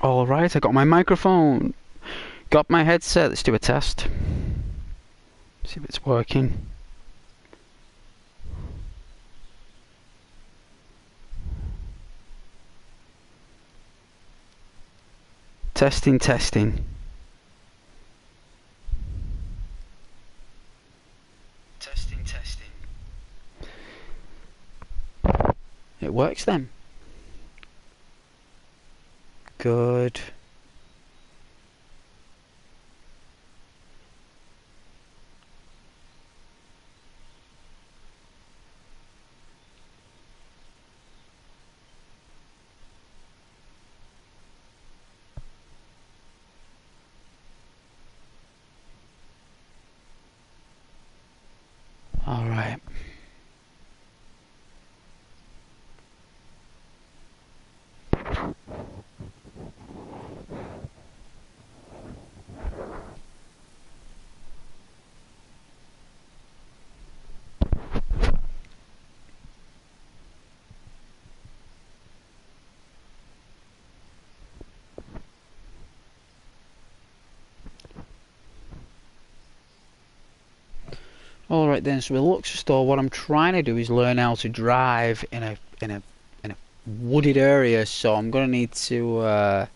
Alright, I got my microphone. Got my headset. Let's do a test. See if it's working. Testing, testing. Testing, testing. It works then. Good. All right. Alright then, so it looks store. What I'm trying to do is learn how to drive in a wooded area, so I'm gonna need to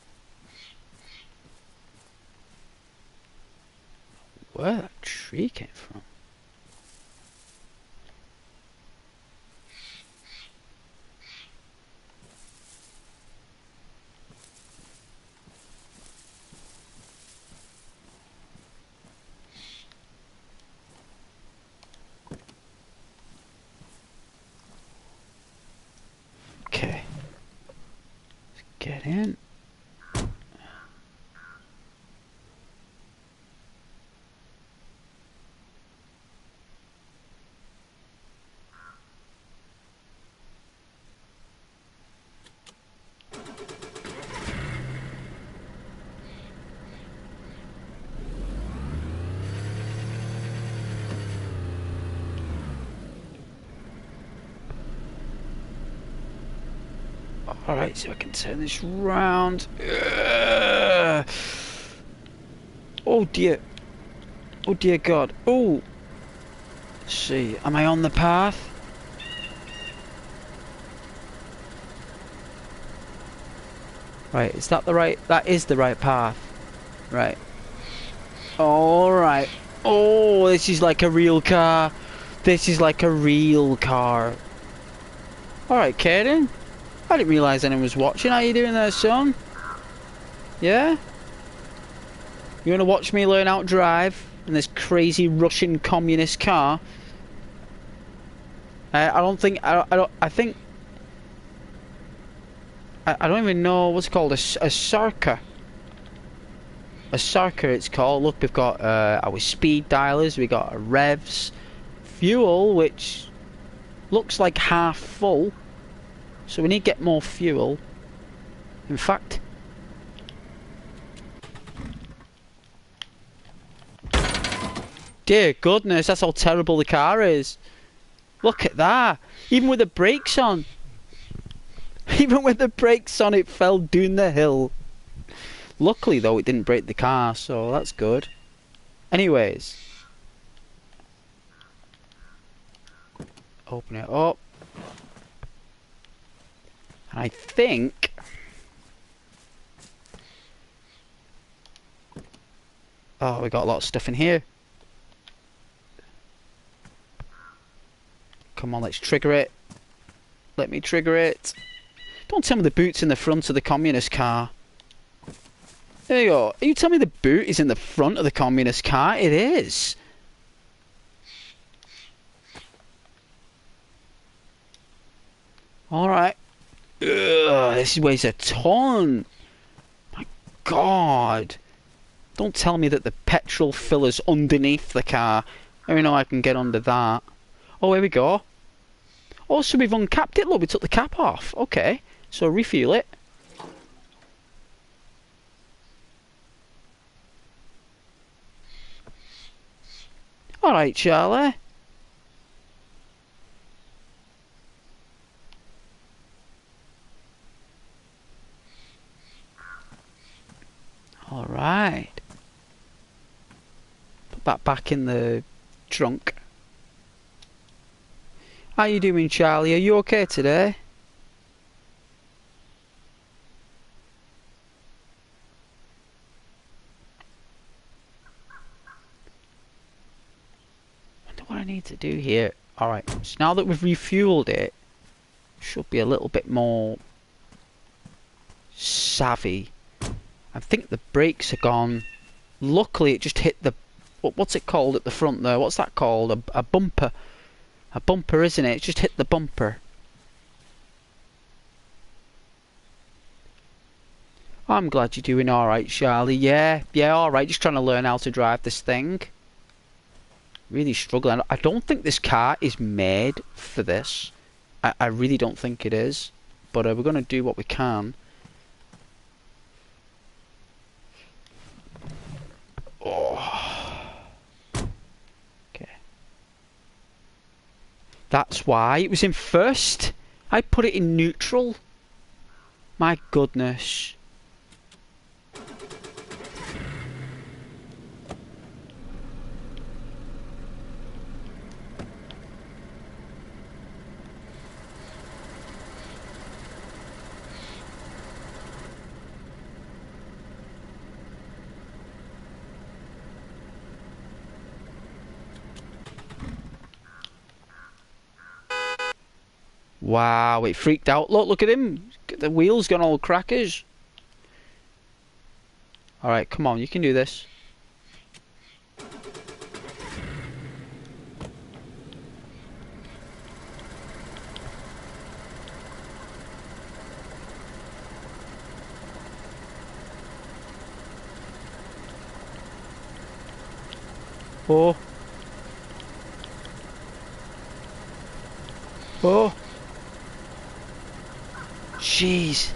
where that tree came from. Okay. Let's get in. Alright, so I can turn this round. Oh dear. Oh dear God. Oh. Let's see. Am I on the path? Right, is that the right? That is the right path. Right. Alright. Oh, this is like a real car. This is like a real car. Alright, Kaden. I didn't realise anyone was watching. How you doing there, son? Yeah? You want to watch me learn how to drive in this crazy Russian communist car? I don't think... I think... I don't even know what's it called. A Sarka. A Sarka it's called. Look, we've got our speed dialers. We've got revs. Fuel, which looks like half full. So we need to get more fuel. In fact... Dear goodness, that's how terrible the car is. Look at that. Even with the brakes on. Even with the brakes on, it fell down the hill. Luckily, though, it didn't break the car, so that's good. Anyways. Open it up. And I think... Oh, we got a lot of stuff in here. Come on, let's trigger it. Let me trigger it. Don't tell me the boot's in the front of the communist car. There you go. You tell me the boot is in the front of the communist car? It is. Alright. This weighs a ton. My God. Don't tell me that the petrol filler's underneath the car. I know I can get under that. Oh, here we go. Oh, so we've uncapped it. Look, we took the cap off. Okay. So refuel it. Alright, Charlie. Alright. Put that back in the trunk. How you doing, Charlie? Are you okay today? Wonder what I need to do here. Alright, so now that we've refueled it, should be a little bit more savvy. I think the brakes are gone. Luckily it just hit the... What's it called at the front there? What's that called? A bumper. A bumper, isn't it? It just hit the bumper. I'm glad you're doing alright, Charlie. Yeah, alright. Just trying to learn how to drive this thing. Really struggling. I don't think this car is made for this. I really don't think it is. But we're going to do what we can. Oh. Okay. That's why it was in first. I put it in neutral. My goodness. Wow, it freaked out. Look at him. The wheel's gone all crackers. Alright, come on, you can do this. Oh. Oh. Jeez.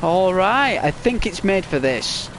Alright, I think it's made for this.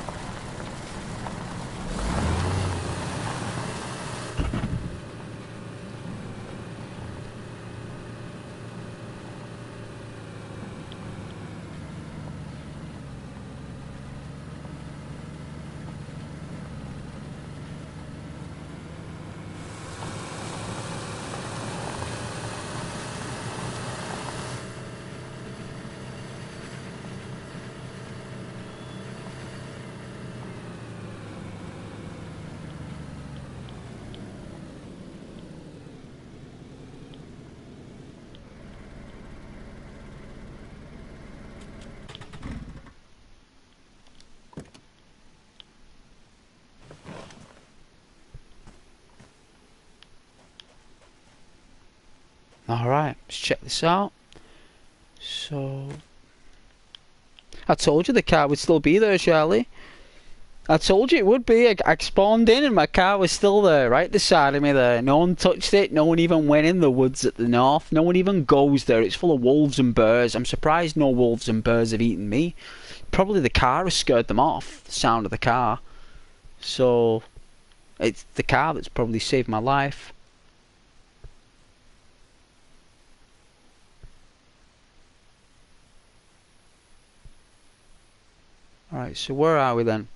Alright, let's check this out. So... I told you the car would still be there, Charlie. I told you it would be. I spawned in and my car was still there, right beside of me there. No one touched it. No one even went in the woods at the north. No one even goes there. It's full of wolves and bears. I'm surprised no wolves and bears have eaten me. Probably the car has scared them off, the sound of the car. So, it's the car that's probably saved my life. Alright, so where are we then?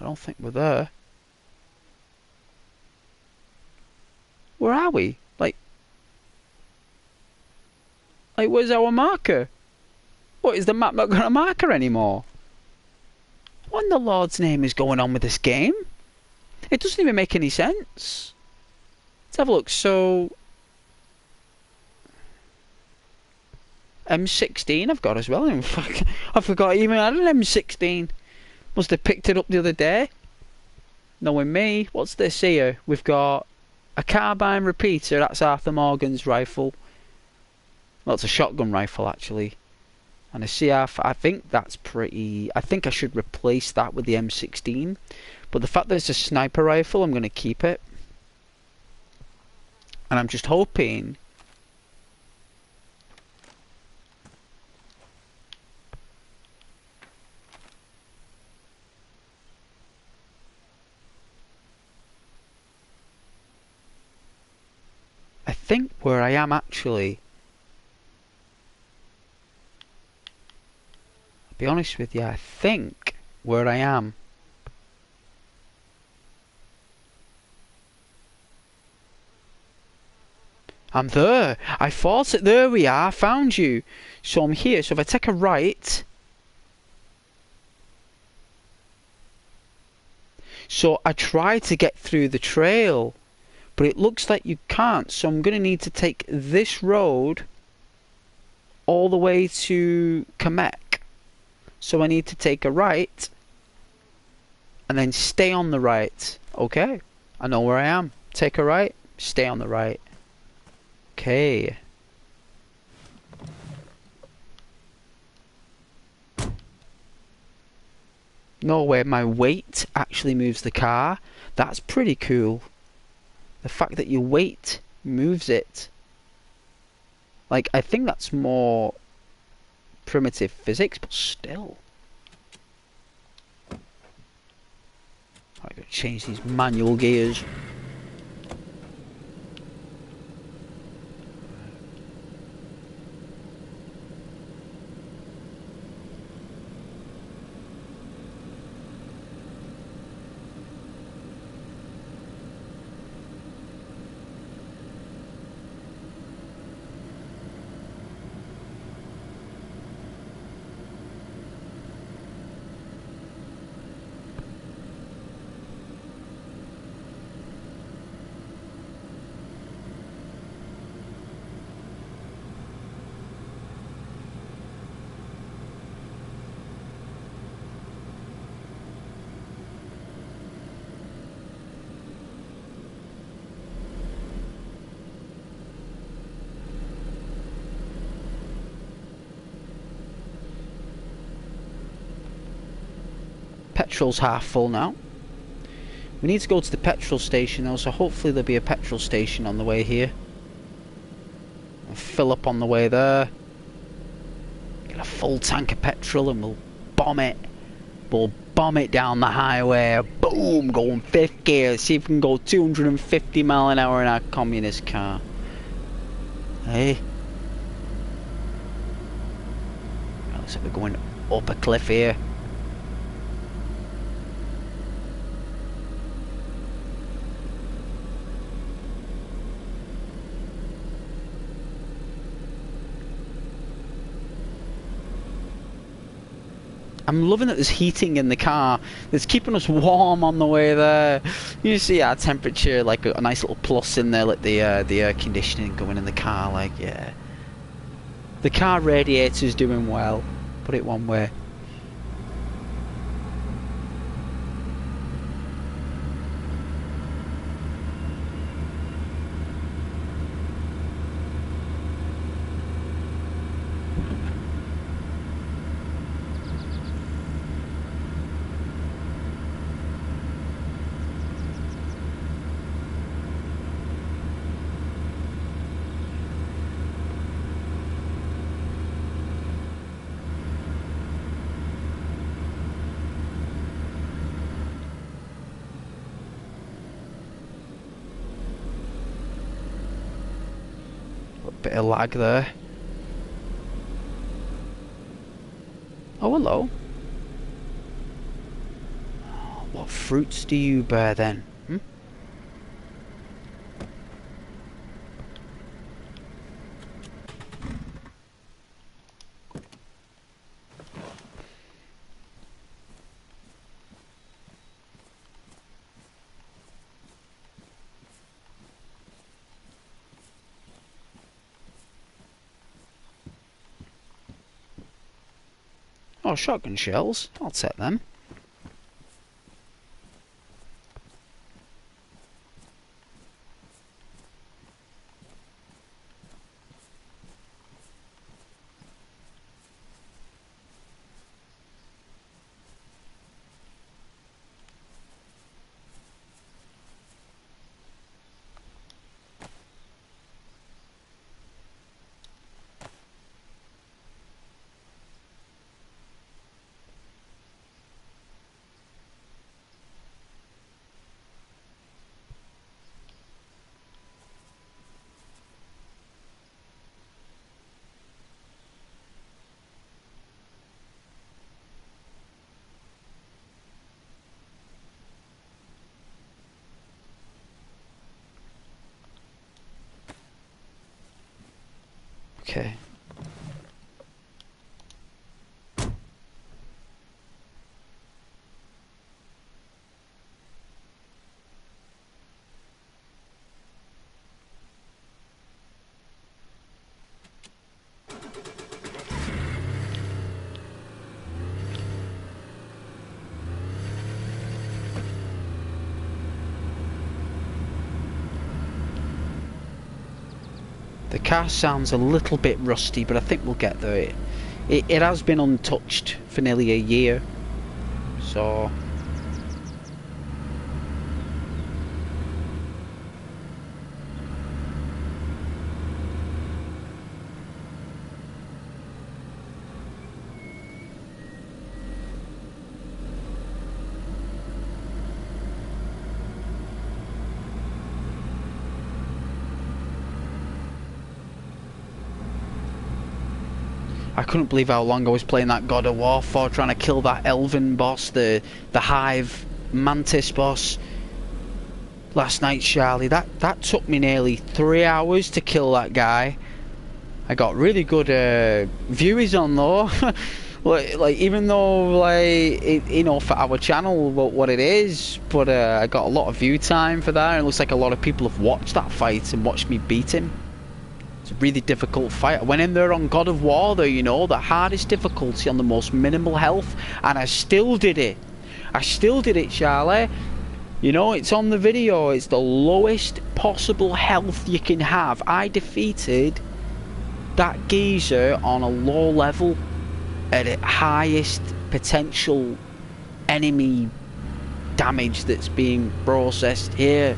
I don't think we're there. Where are we? Like, where's our marker? What, is the map not got a marker anymore? What in the Lord's name is going on with this game? It doesn't even make any sense. Let's have a look. So, M16 I've got as well. I forgot even I had an M16. Must have picked it up the other day. Knowing me. What's this here? We've got a carbine repeater. That's Arthur Morgan's rifle. Well, it's a shotgun rifle actually. And a CR. I think that's pretty... I think I should replace that with the M16. But the fact that it's a sniper rifle, I'm going to keep it. And I'm just hoping... think where I am actually. I'll be honest with you, I think where I am. I'm there. I thought it. There we are. Found you. So I'm here. So if I take a right. So I tried to get through the trail, but it looks like you can't. So I'm going to need to take this road all the way to Kamek. So I need to take a right and then stay on the right. Okay. I know where I am. Take a right. Stay on the right. Okay. No way, my weight actually moves the car. That's pretty cool. The fact that your weight moves it. Like, I think that's more primitive physics, but still. I gotta change these manual gears. Petrol's half full now. We need to go to the petrol station though, so hopefully there'll be a petrol station on the way here. We'll fill up on the way there. Get a full tank of petrol and we'll bomb it. We'll bomb it down the highway. Boom! Going 5th gear. See if we can go 250 mile an hour in our communist car. Hey? Looks like we're going up a cliff here. I'm loving that there's heating in the car. It's keeping us warm on the way there. You see our temperature, like a nice little plus in there, like the air conditioning going in the car. Like, yeah, the car radiator's doing well. Put it one way. Bit of lag there. Oh, hello. What fruits do you bear then? Hmm? Oh, shotgun shells. I'll take them. Okay. The car sounds a little bit rusty, but I think we'll get there. It has been untouched for nearly a year, so... I couldn't believe how long I was playing that God of War for, trying to kill that Elven boss, the Hive Mantis boss. Last night, Charlie, that took me nearly 3 hours to kill that guy. I got really good views on though. like even though you know, for our channel what it is, but I got a lot of view time for that, and it looks like a lot of people have watched that fight and watched me beat him. It's a really difficult fight. I went in there on God of War though, you know, the hardest difficulty on the most minimal health, and I still did it. I still did it, Charlie. You know, it's on the video. It's the lowest possible health you can have. I defeated that geezer on a low level at its highest potential enemy damage that's being processed here.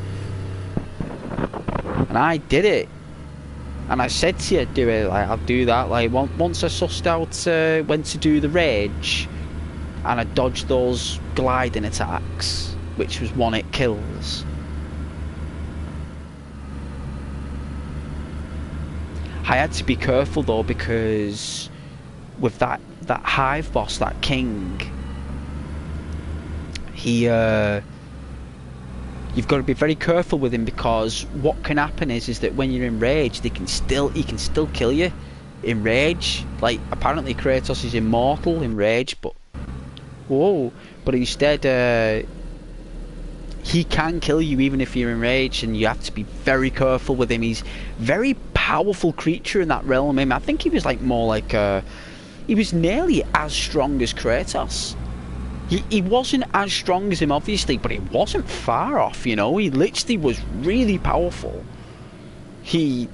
And I did it. And I said to you, do it, like, I'll do that. Like, once I sussed out when to do the rage, and I dodged those gliding attacks, which was 1-hit kills. I had to be careful though, because with that Hive boss, that king, he you've got to be very careful with him, because what can happen is that when you're in rage, he can still kill you in rage. Like, apparently Kratos is immortal in rage, but whoa, but instead he can kill you even if you're in rage, and you have to be very careful with him. He's a very powerful creature in that realm. I think he was like more like he was nearly as strong as Kratos. He wasn't as strong as him, obviously, but he wasn't far off, you know. He literally was really powerful. He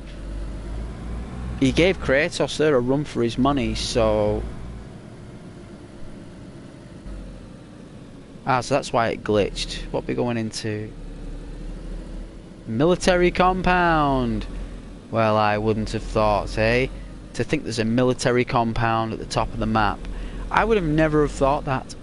gave Kratos there a run for his money, so... so that's why it glitched. What are we going into? Military compound! Well, I wouldn't have thought, eh? To think there's a military compound at the top of the map. I would have never have thought that.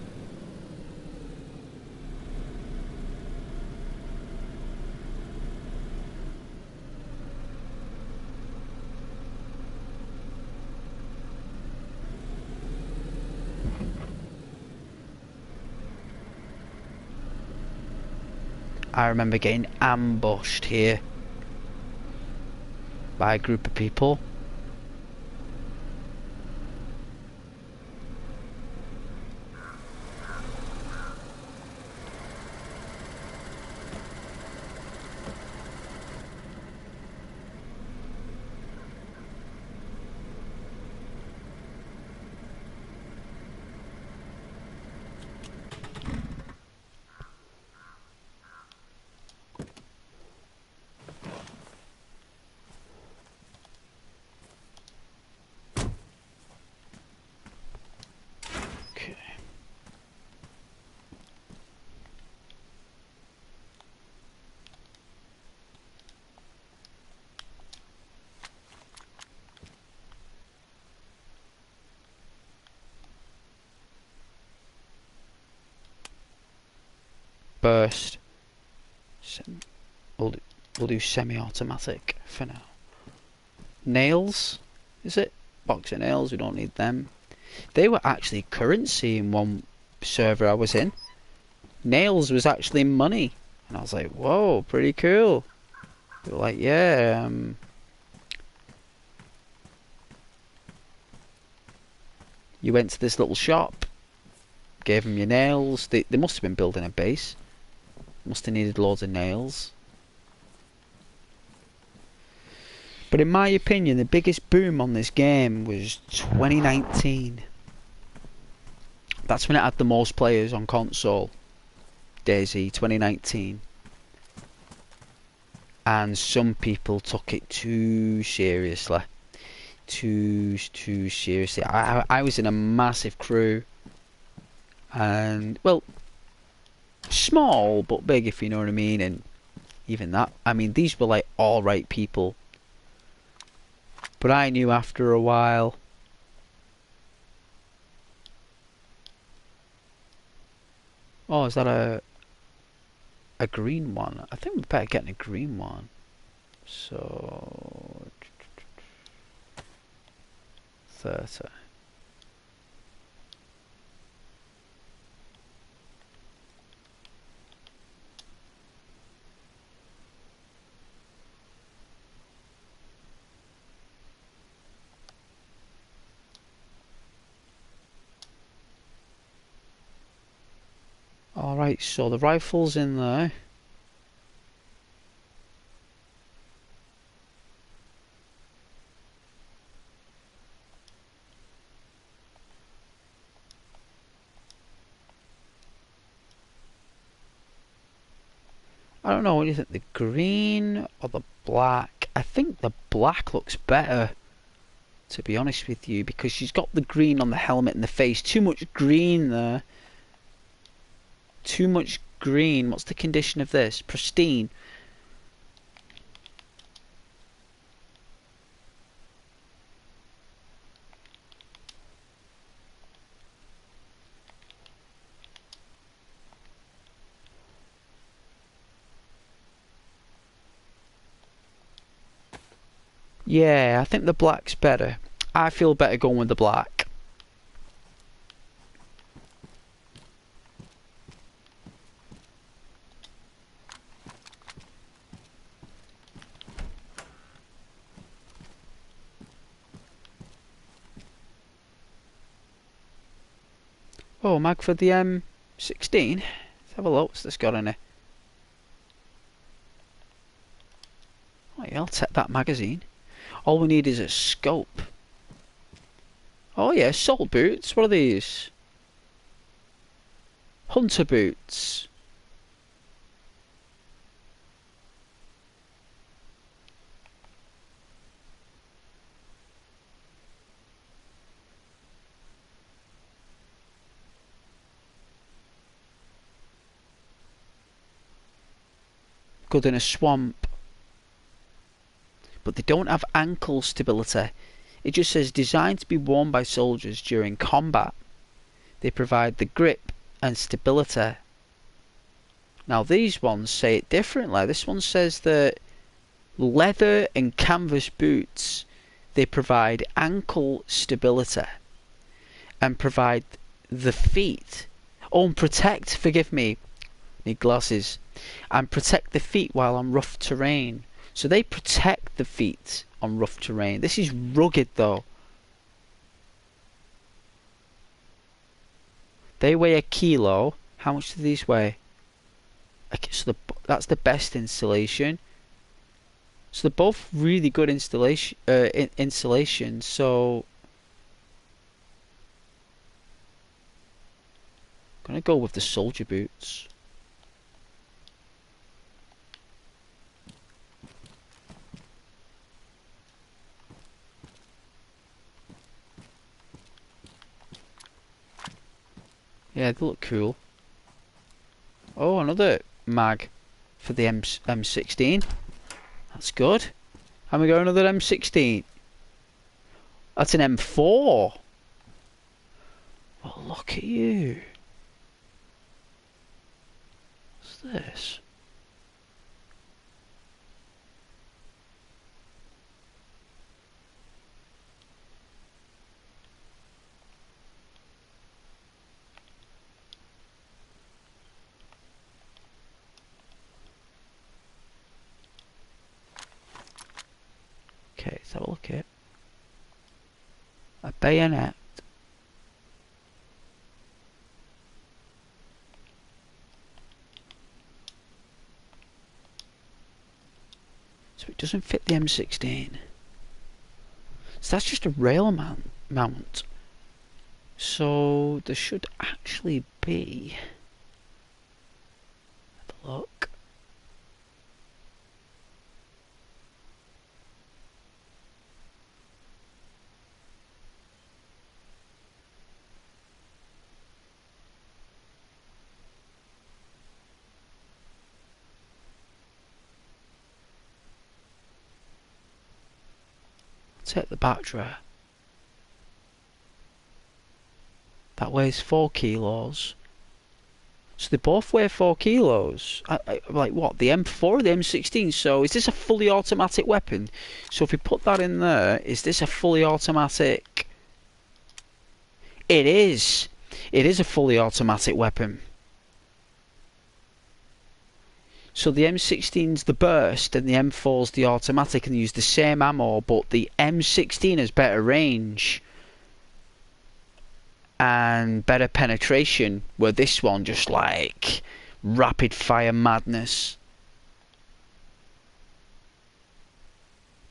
I remember getting ambushed here by a group of people. Burst. We'll do semi-automatic for now. Nails, is it? Box of nails, we don't need them. They were actually currency in one server I was in. Nails was actually money. And I was like, whoa, pretty cool. They were like, yeah, You went to this little shop, gave them your nails. They must have been building a base. Must have needed loads of nails. But in my opinion, the biggest boom on this game was 2019. That's when it had the most players on console. DayZ 2019. And some people took it too seriously. Too seriously. I was in a massive crew. And, well, small but big, if you know what I mean. And even that, I mean, these were like alright people. But I knew after a while. Oh, is that a green one? I think we're better getting a green one. So 30. Alright, so the rifle's in there. I don't know, what do you think? The green or the black? I think the black looks better, to be honest with you, because she's got the green on the helmet and the face. Too much green there. Too much green. What's the condition of this? Pristine. Yeah, I think the black's better. I feel better going with the black. Oh, mag for the M16. Let's have a look. What's this got in it? Oh yeah, I'll take that magazine. All we need is a scope. Oh yeah, salt boots. What are these? Hunter boots. Good in a swamp. But they don't have ankle stability. It just says designed to be worn by soldiers during combat. They provide the grip and stability. Now these ones say it differently. This one says that leather and canvas boots, they provide ankle stability and provide the feet. Oh, and protect, forgive me, need glasses. And protect the feet while on rough terrain. So they protect the feet on rough terrain. This is rugged though. They weigh 1 kilo. How much do these weigh? Okay, so that's the best insulation. So they're both really good insulation. So I'm gonna go with the soldier boots. Yeah, they look cool. Oh, another mag for the M16. That's good. And we got another M16. That's an M4. Well, look at you. What's this? Okay, let's have a look at it. A bayonet. So it doesn't fit the M16. So that's just a rail mount. So there should actually be... Have a look. Take the battery. That weighs 4 kilos. So they both weigh 4 kilos. Like what? The M4 or the M16? So is this a fully automatic weapon? So if we put that in there, is this a fully automatic? It is. It is a fully automatic weapon. So the M16's the burst and the M4's the automatic, and they use the same ammo, but the M16 has better range and better penetration, where this one just like rapid fire madness.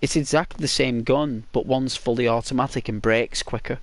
It's exactly the same gun, but one's fully automatic and breaks quicker.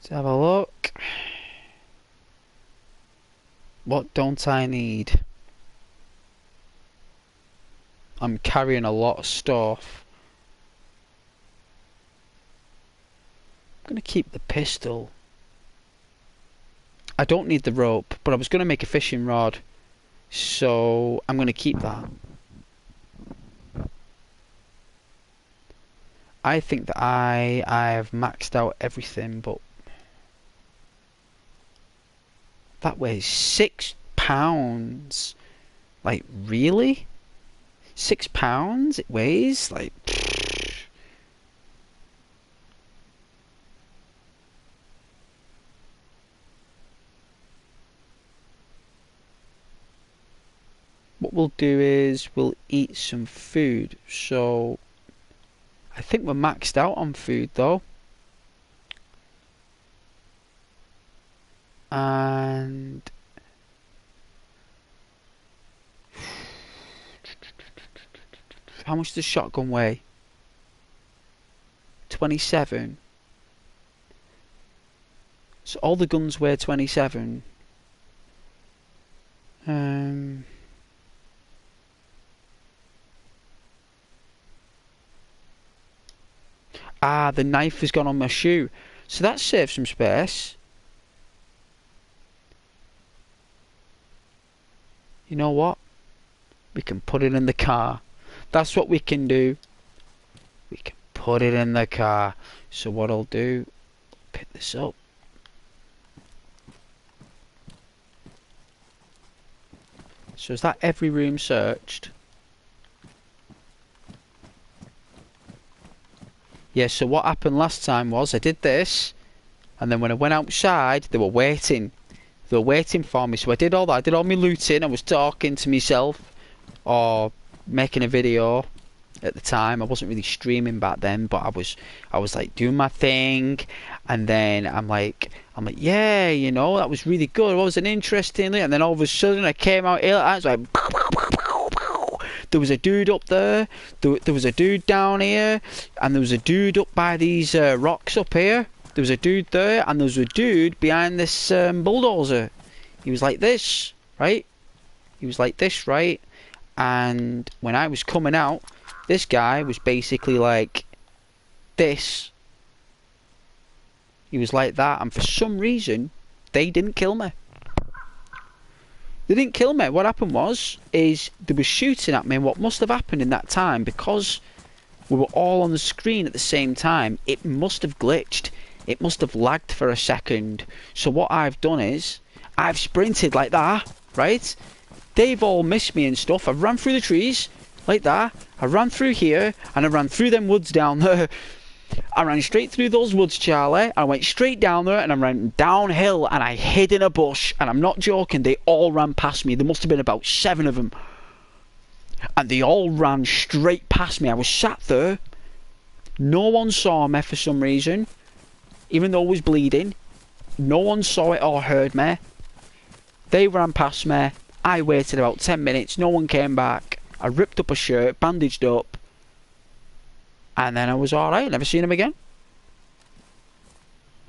Let's have a look. What don't I need? I'm carrying a lot of stuff. I'm going to keep the pistol. I don't need the rope, but I was going to make a fishing rod, so I'm going to keep that. I think that I've maxed out everything, but that weighs 6 pounds. Like, really? 6 pounds it weighs? Like, what we'll do is we'll eat some food. So I think we're maxed out on food though. And how much does the shotgun weigh? 27. So all the guns weigh 27. The knife has gone on my shoe. So that saves some space. You know what? We can put it in the car. That's what we can do. We can put it in the car. So what I'll do, pick this up. So is that every room searched? Yeah, so what happened last time was I did this, and then when I went outside, they were waiting. They were waiting for me, so I did all that. I did all my looting. I was talking to myself, or making a video at the time. I wasn't really streaming back then, but I was like doing my thing, and then I'm like, yeah, you know, that was really good. It was an interesting, and then all of a sudden I came out here, I was like, there was a dude up there, there was a dude down here, and there was a dude up by these rocks up here. There was a dude there, and there was a dude behind this bulldozer. He was like this, right? He was like this, right? And when I was coming out, this guy was basically like this. He was like that, and for some reason, they didn't kill me. They didn't kill me. What happened was, is they were shooting at me, and what must have happened in that time, because we were all on the screen at the same time, it must have glitched. It must have lagged for a second. So what I've done is, I've sprinted like that, right? They've all missed me and stuff. I ran through the trees, like that. I ran through here, and I ran through them woods down there. I ran straight through those woods, Charlie. I went straight down there, and I ran downhill, and I hid in a bush. And I'm not joking, they all ran past me. There must have been about 7 of them. And they all ran straight past me. I was sat there. No one saw me for some reason, even though I was bleeding. No one saw it or heard me. They ran past me. I waited about 10 minutes. No one came back. I ripped up a shirt, bandaged up. And then I was alright. Never seen him again.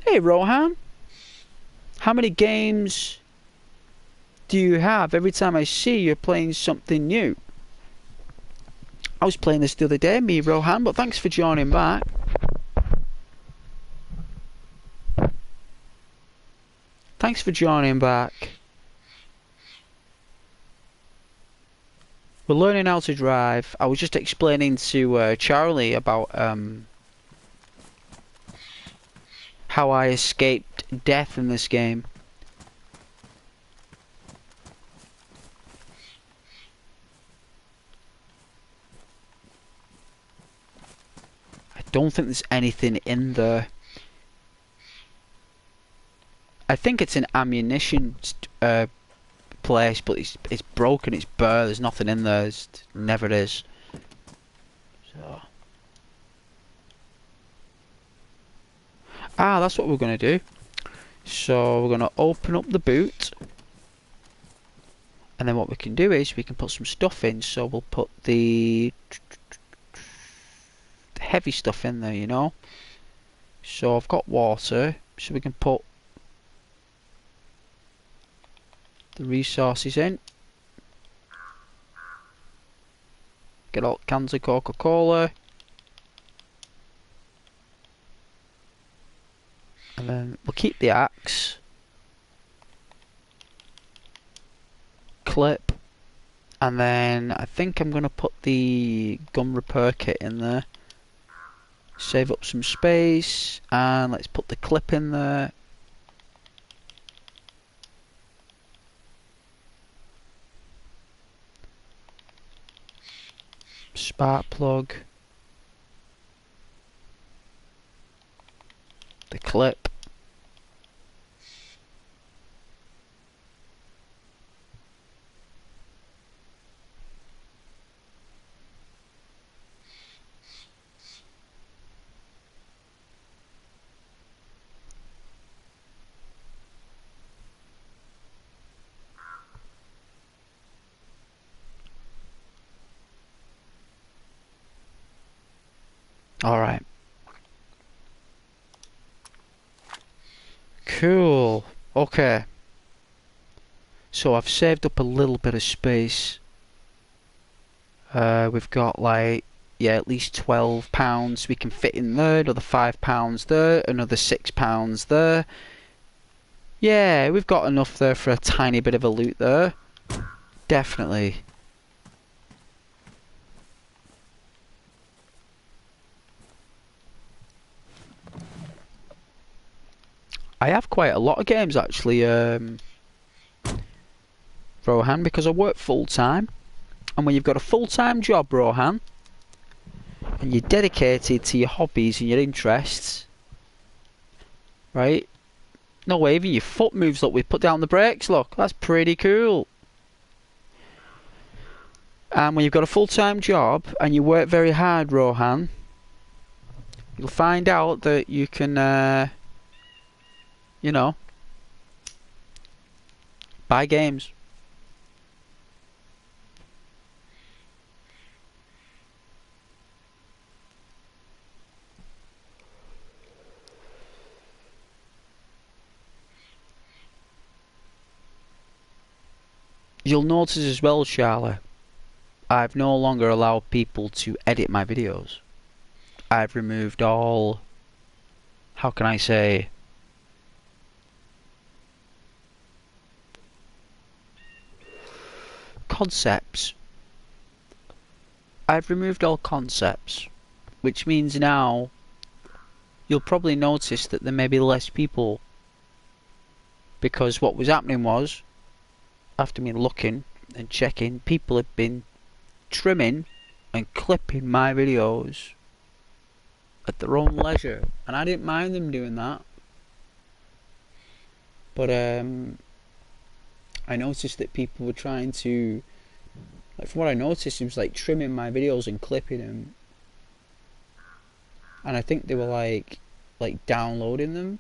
Hey, Rohan. How many games do you have? Every time I see you, you're playing something new. I was playing this the other day, me, Rohan, but thanks for joining back. Thanks for joining back. We're learning how to drive. I was just explaining to Charlie about how I escaped death in this game. I don't think there's anything in there. I think it's an ammunition place, but it's broken, it's bare, there's nothing in there, it never is. So. That's what we're going to do. So we're going to open up the boot. And then what we can do is we can put some stuff in. So we'll put the heavy stuff in there, you know. So I've got water, so we can put the resources in. Get all cans of Coca-Cola. And then we'll keep the axe. Clip. And then I think I'm going to put the gun repair kit in there. Save up some space. And let's put the clip in there. Spark plug. The clip. Alright. Cool. Okay. So I've saved up a little bit of space. We've got like, yeah, at least £12 we can fit in there, another £5 there, another £6 there. Yeah, we've got enough there for a tiny bit of a loot there. Definitely. I have quite a lot of games actually, Rohan, because I work full time. And when you've got a full-time job, Rohan, and you're dedicated to your hobbies and your interests, right? No way, even your foot moves. Look, we put down the brakes, look. That's pretty cool. And when you've got a full-time job and you work very hard, Rohan, you'll find out that you can, you know, buy games. You'll notice as well, Charlie, I've no longer allowed people to edit my videos. I've removed all, how can I say, concepts. I've removed all concepts, which means now you'll probably notice that there may be less people, because what was happening was, after me looking, and checking, people have been trimming and clipping my videos at their own leisure, and I didn't mind them doing that. But I noticed that people were trying to, like, from what I noticed, it was like trimming my videos and clipping them, and I think they were like downloading them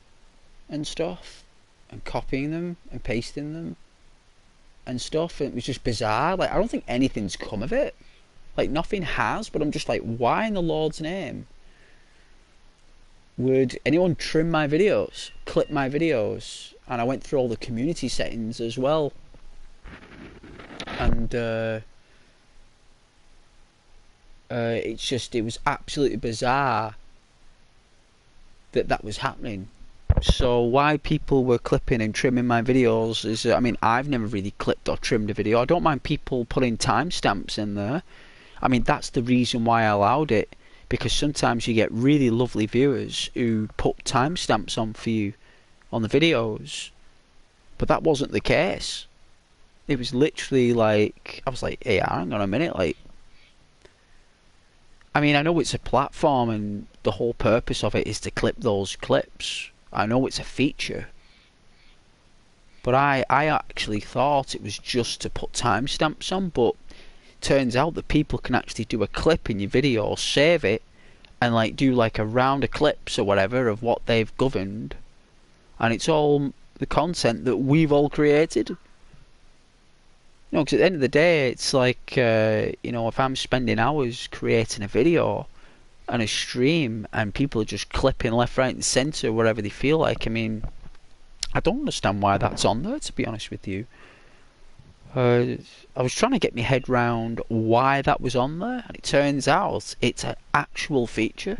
and stuff, and copying them and pasting them and stuff. And it was just bizarre. Like, I don't think anything's come of it. Like, nothing has. But I'm just like, why in the Lord's name would anyone trim my videos, clip my videos? And I went through all the community settings as well, and it was absolutely bizarre that was happening. So why people were clipping and trimming my videos is, I mean, I've never really clipped or trimmed a video. I don't mind people putting timestamps in there. I mean, that's the reason why I allowed it, because sometimes you get really lovely viewers who put timestamps on for you on the videos, but that wasn't the case. It was literally like, I was like, hey, hang on a minute, like, I mean, I know it's a platform and the whole purpose of it is to clip those clips. I know it's a feature, but I actually thought it was just to put timestamps on, but turns out that people can actually do a clip in your video, save it, and like do like a round of clips or whatever of what they've governed, and it's all the content that we've all created. You know, because at the end of the day, it's like, you know, if I'm spending hours creating a video and a stream and people are just clipping left, right and centre wherever they feel like, I mean, I don't understand why that's on there, to be honest with you. I was trying to get my head round why that was on there, and it turns out it's an actual feature.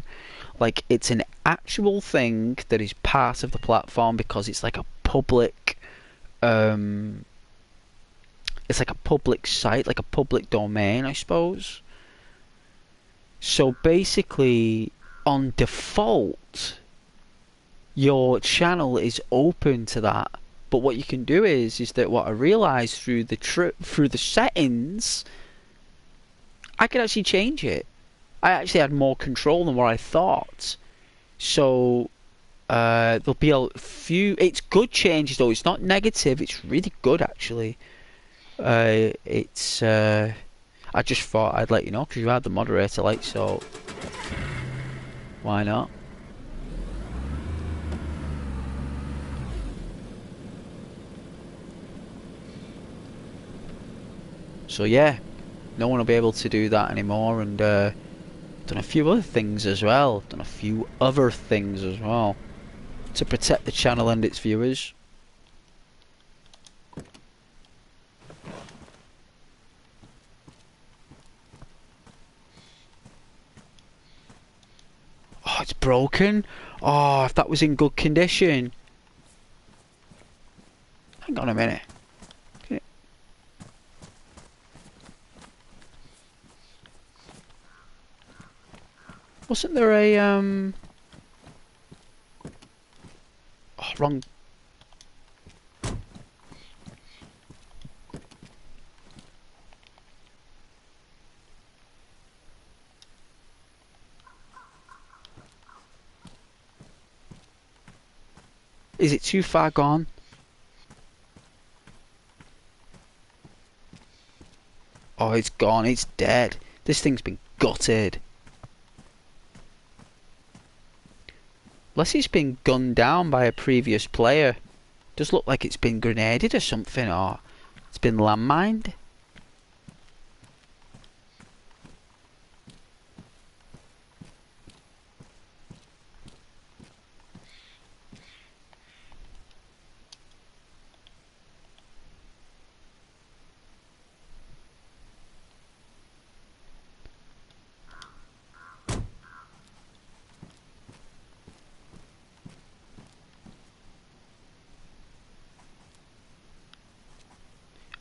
Like, it's an actual thing that is part of the platform, because it's like a public it's like a public site, like a public domain, I suppose. So basically, on default, your channel is open to that. But what you can do is that what I realised through the settings, I could actually change it. I actually had more control than what I thought. So there'll be a few. It's good changes though. It's not negative. It's really good actually. I just thought I'd let you know because you had the moderator, like, so why not? So yeah, no one will be able to do that anymore, and done a few other things as well. To protect the channel and its viewers. Oh, it's broken. Oh, if that was in good condition. Hang on a minute. Wasn't there a oh, wrong. Is it too far gone? Oh, it's gone. It's dead. This thing's been gutted. Unless it's been gunned down by a previous player. Does look like it's been grenaded or something, or it's been landmined.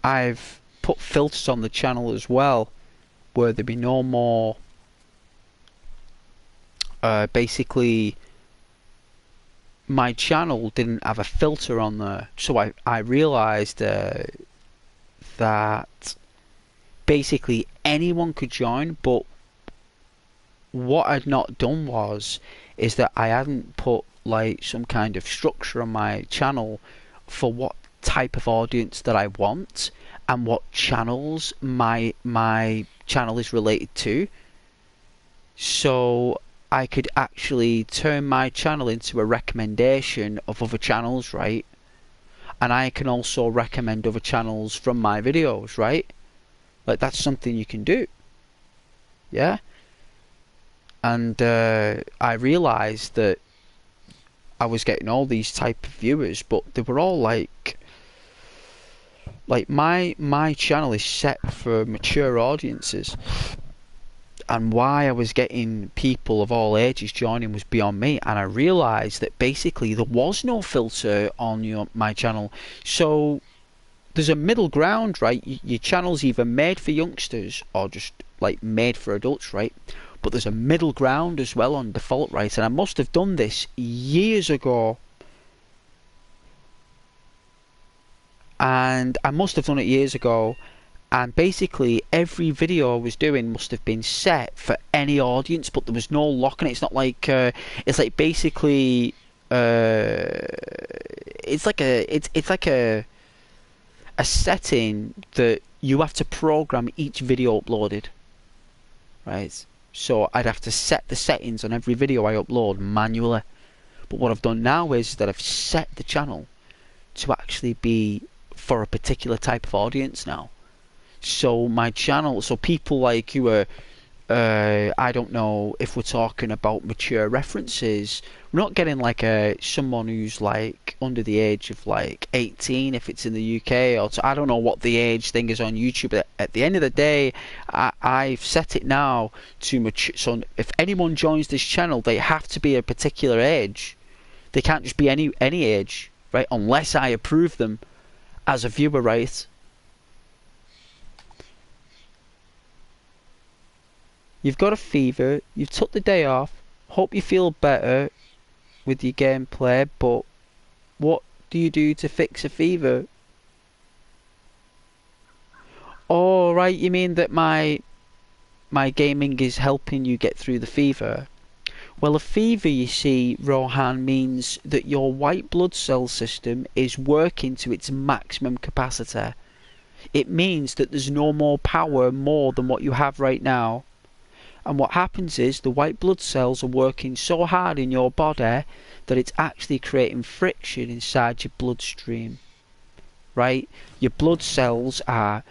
I've put filters on the channel as well, where there be no more. Basically, my channel didn't have a filter on there, so I realised that that basically anyone could join, but what I'd not done is that I hadn't put like some kind of structure on my channel for what type of audience that I want and what channels my channel is related to, so I could actually turn my channel into a recommendation of other channels, right? And I can also recommend other channels from my videos, right? Like, that's something you can do, yeah? And I realised that I was getting all these type of viewers, but they were all like my channel is set for mature audiences, and why I was getting people of all ages joining was beyond me. And I realised that basically there was no filter on my channel, so there's a middle ground, right? Your channel's either made for youngsters or just like made for adults, right? But there's a middle ground as well on default, right? And I must have done this years ago. And basically every video I was doing must have been set for any audience, but there was no lock on it. It's not like it's like basically it's like a setting that you have to program each video uploaded, right? So I'd have to set the settings on every video I upload manually. But what I've done now is that I've set the channel to actually be for a particular type of audience now. So my channel, so people like who are, I don't know if we're talking about mature references, we're not getting like someone who's like under the age of like 18 if it's in the UK, or I don't know what the age thing is on YouTube. But at the end of the day, I've set it now to mature. So if anyone joins this channel, they have to be a particular age. They can't just be any age, right? Unless I approve them as a viewer, right? You've got a fever, you've took the day off, hope you feel better with your gameplay, but what do you do to fix a fever? Oh, right, you mean that my gaming is helping you get through the fever? Well, a fever, you see, Rohan, means that your white blood cell system is working to its maximum capacity. It means that there's no more power more than what you have right now. And what happens is the white blood cells are working so hard in your body that it's actually creating friction inside your bloodstream, right? Your blood cells are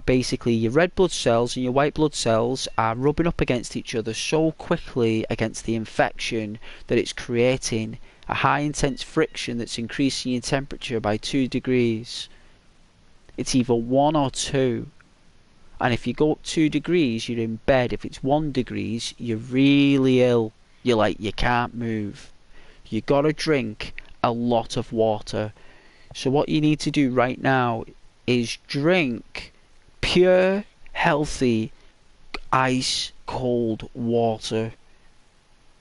basically, your red blood cells and your white blood cells are rubbing up against each other so quickly against the infection that it's creating a high intense friction that's increasing your temperature by 2 degrees. It's either 1 or 2. And if you go up 2 degrees, you're in bed. If it's 1 degrees, you're really ill. You're like, you can't move. You gotta drink a lot of water. So what you need to do right now is drink pure, healthy, ice cold water.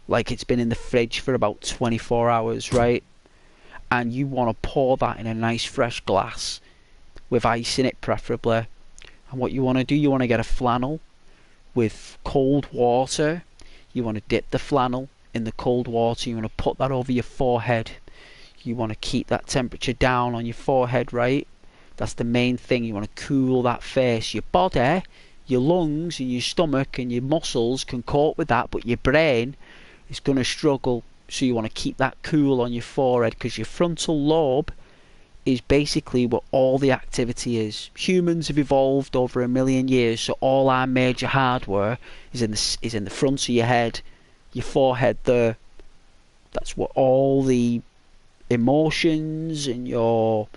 Like it's been in the fridge for about 24 hours, right? And you want to pour that in a nice fresh glass with ice in it, preferably. And what you want to do, you want to get a flannel with cold water. You want to dip the flannel in the cold water. You want to put that over your forehead. You want to keep that temperature down on your forehead, right? That's the main thing. You want to cool that face. Your body, your lungs and your stomach and your muscles can cope with that, but your brain is going to struggle. So you want to keep that cool on your forehead, because your frontal lobe is basically where all the activity is. Humans have evolved over 1 million years, so all our major hardware is in the front of your head, your forehead there. That's what all the emotions and your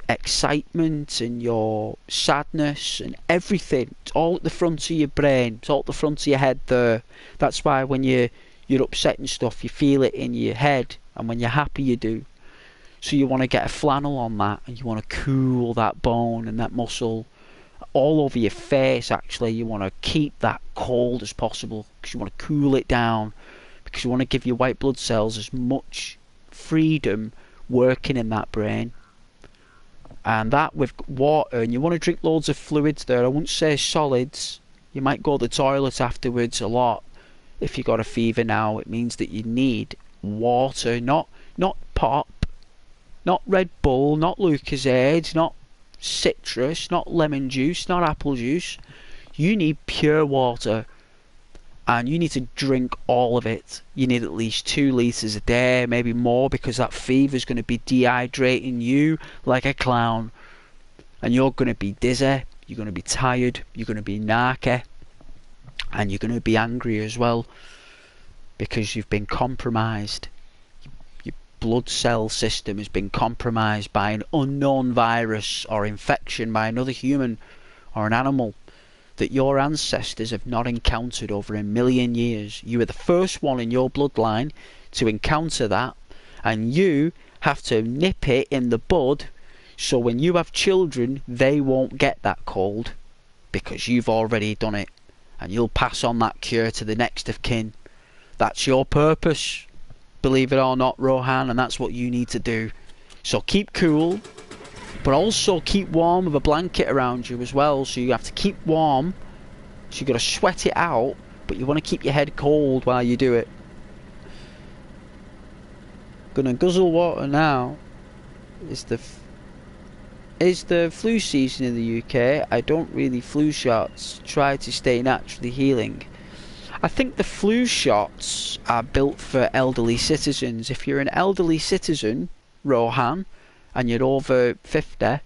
excitement and your sadness and everything, it's all at the front of your brain. It's all at the front of your head there. That's why when you're upset and stuff, you feel it in your head, and when you're happy, you do. So you want to get a flannel on that, and you want to cool that bone and that muscle all over your face. Actually, you want to keep that cold as possible, because you want to cool it down, because you want to give your white blood cells as much freedom working in that brain. And that with water, and you want to drink loads of fluids there. I wouldn't say solids. You might go to the toilet afterwards a lot. If you got a fever now, it means that you need water, not pop, not Red Bull, not Lucozade, not citrus, not lemon juice, not apple juice. You need pure water, and you need to drink all of it. You need at least 2 litres a day, maybe more, because that fever is going to be dehydrating you like a clown, and you're going to be dizzy, you're going to be tired, you're going to be narky, and you're going to be angry as well, because you've been compromised. Your blood cell system has been compromised by an unknown virus or infection by another human or an animal that your ancestors have not encountered over 1 million years. You are the first one in your bloodline to encounter that, and you have to nip it in the bud, so when you have children they won't get that cold, because you've already done it, and you'll pass on that cure to the next of kin. That's your purpose, believe it or not, Rohan, and that's what you need to do. So keep cool, but also keep warm with a blanket around you as well. So you have to keep warm, so you've got to sweat it out, but you want to keep your head cold while you do it. Gonna guzzle water now. It's the flu season in the UK. I don't really flu shots. Try to stay naturally healing. I think the flu shots are built for elderly citizens. If you're an elderly citizen, Rohan, and you're over 50,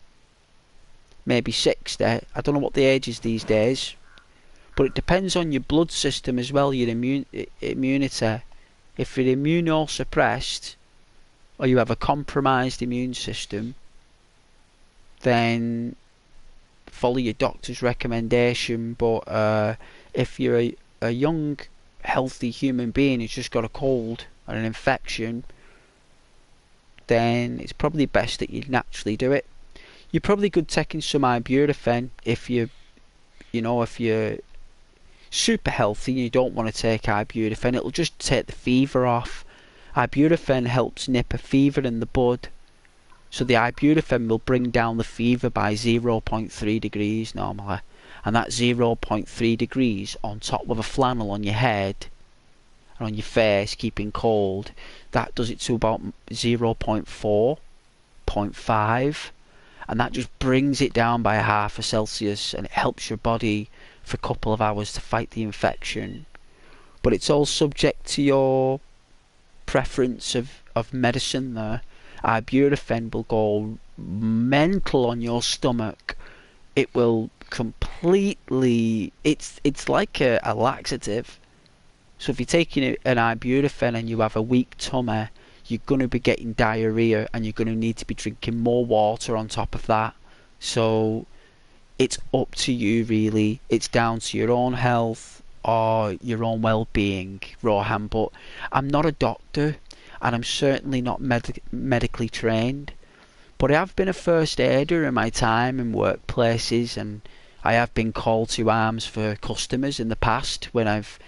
maybe 60, I don't know what the age is these days, but it depends on your blood system as well, your immunity. If you're immunosuppressed, or you have a compromised immune system, then follow your doctor's recommendation. But if you're a young, healthy human being who's just got a cold or an infection, then it's probably best that you naturally do it. You're probably good taking some ibuprofen if you're super healthy and you don't want to take ibuprofen. It'll just take the fever off. Ibuprofen helps nip a fever in the bud. So the ibuprofen will bring down the fever by 0.3 degrees normally. And that 0.3 degrees on top of a flannel on your head and on your face, keeping cold, that does it to about 0.4, 0.5, and that just brings it down by 0.5 Celsius, and it helps your body for a couple of hours to fight the infection. But it's all subject to your preference of medicine there. Ibuprofen will go mental on your stomach. It will completely, it's like a laxative. So if you're taking an ibuprofen and you have a weak tummy, you're going to be getting diarrhea, and you're going to need to be drinking more water on top of that. So it's up to you really. It's down to your own health or your own well-being, Rohan. But I'm not a doctor, and I'm certainly not medically trained. But I have been a first aider in my time in workplaces, and I have been called to arms for customers in the past when I've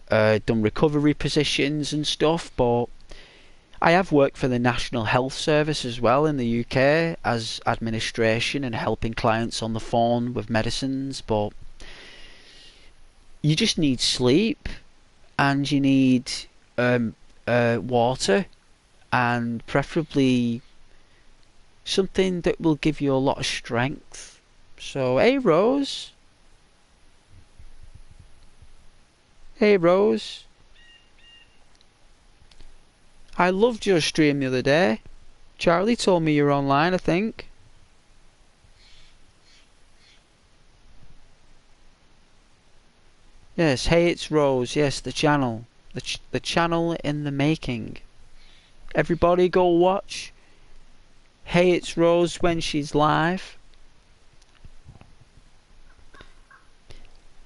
done recovery positions and stuff. But I have worked for the National Health Service as well in the UK as administration and helping clients on the phone with medicines. But you just need sleep, and you need water, and preferably something that will give you a lot of strength. So, hey Rose. Hey Rose. I loved your stream the other day. Charlie told me you're online, I think. Yes, hey, it's Rose. Yes, the channel. The channel in the making. Everybody go watch Hey, it's Rose when she's live.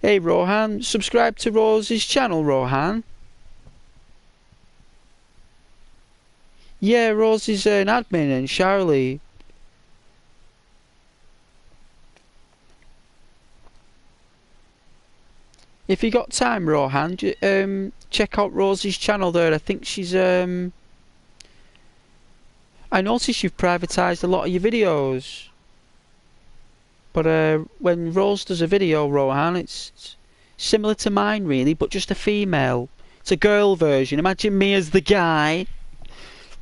Hey Rohan, subscribe to Rose's channel, Rohan. Yeah, Rose is an admin, and Charlie. If you got time, Rohan, check out Rose's channel there. I think she's I I noticed you've privatised a lot of your videos. But when Rose does a video, Rohan, it's similar to mine really, but just a female. It's a girl version. Imagine me as the guy.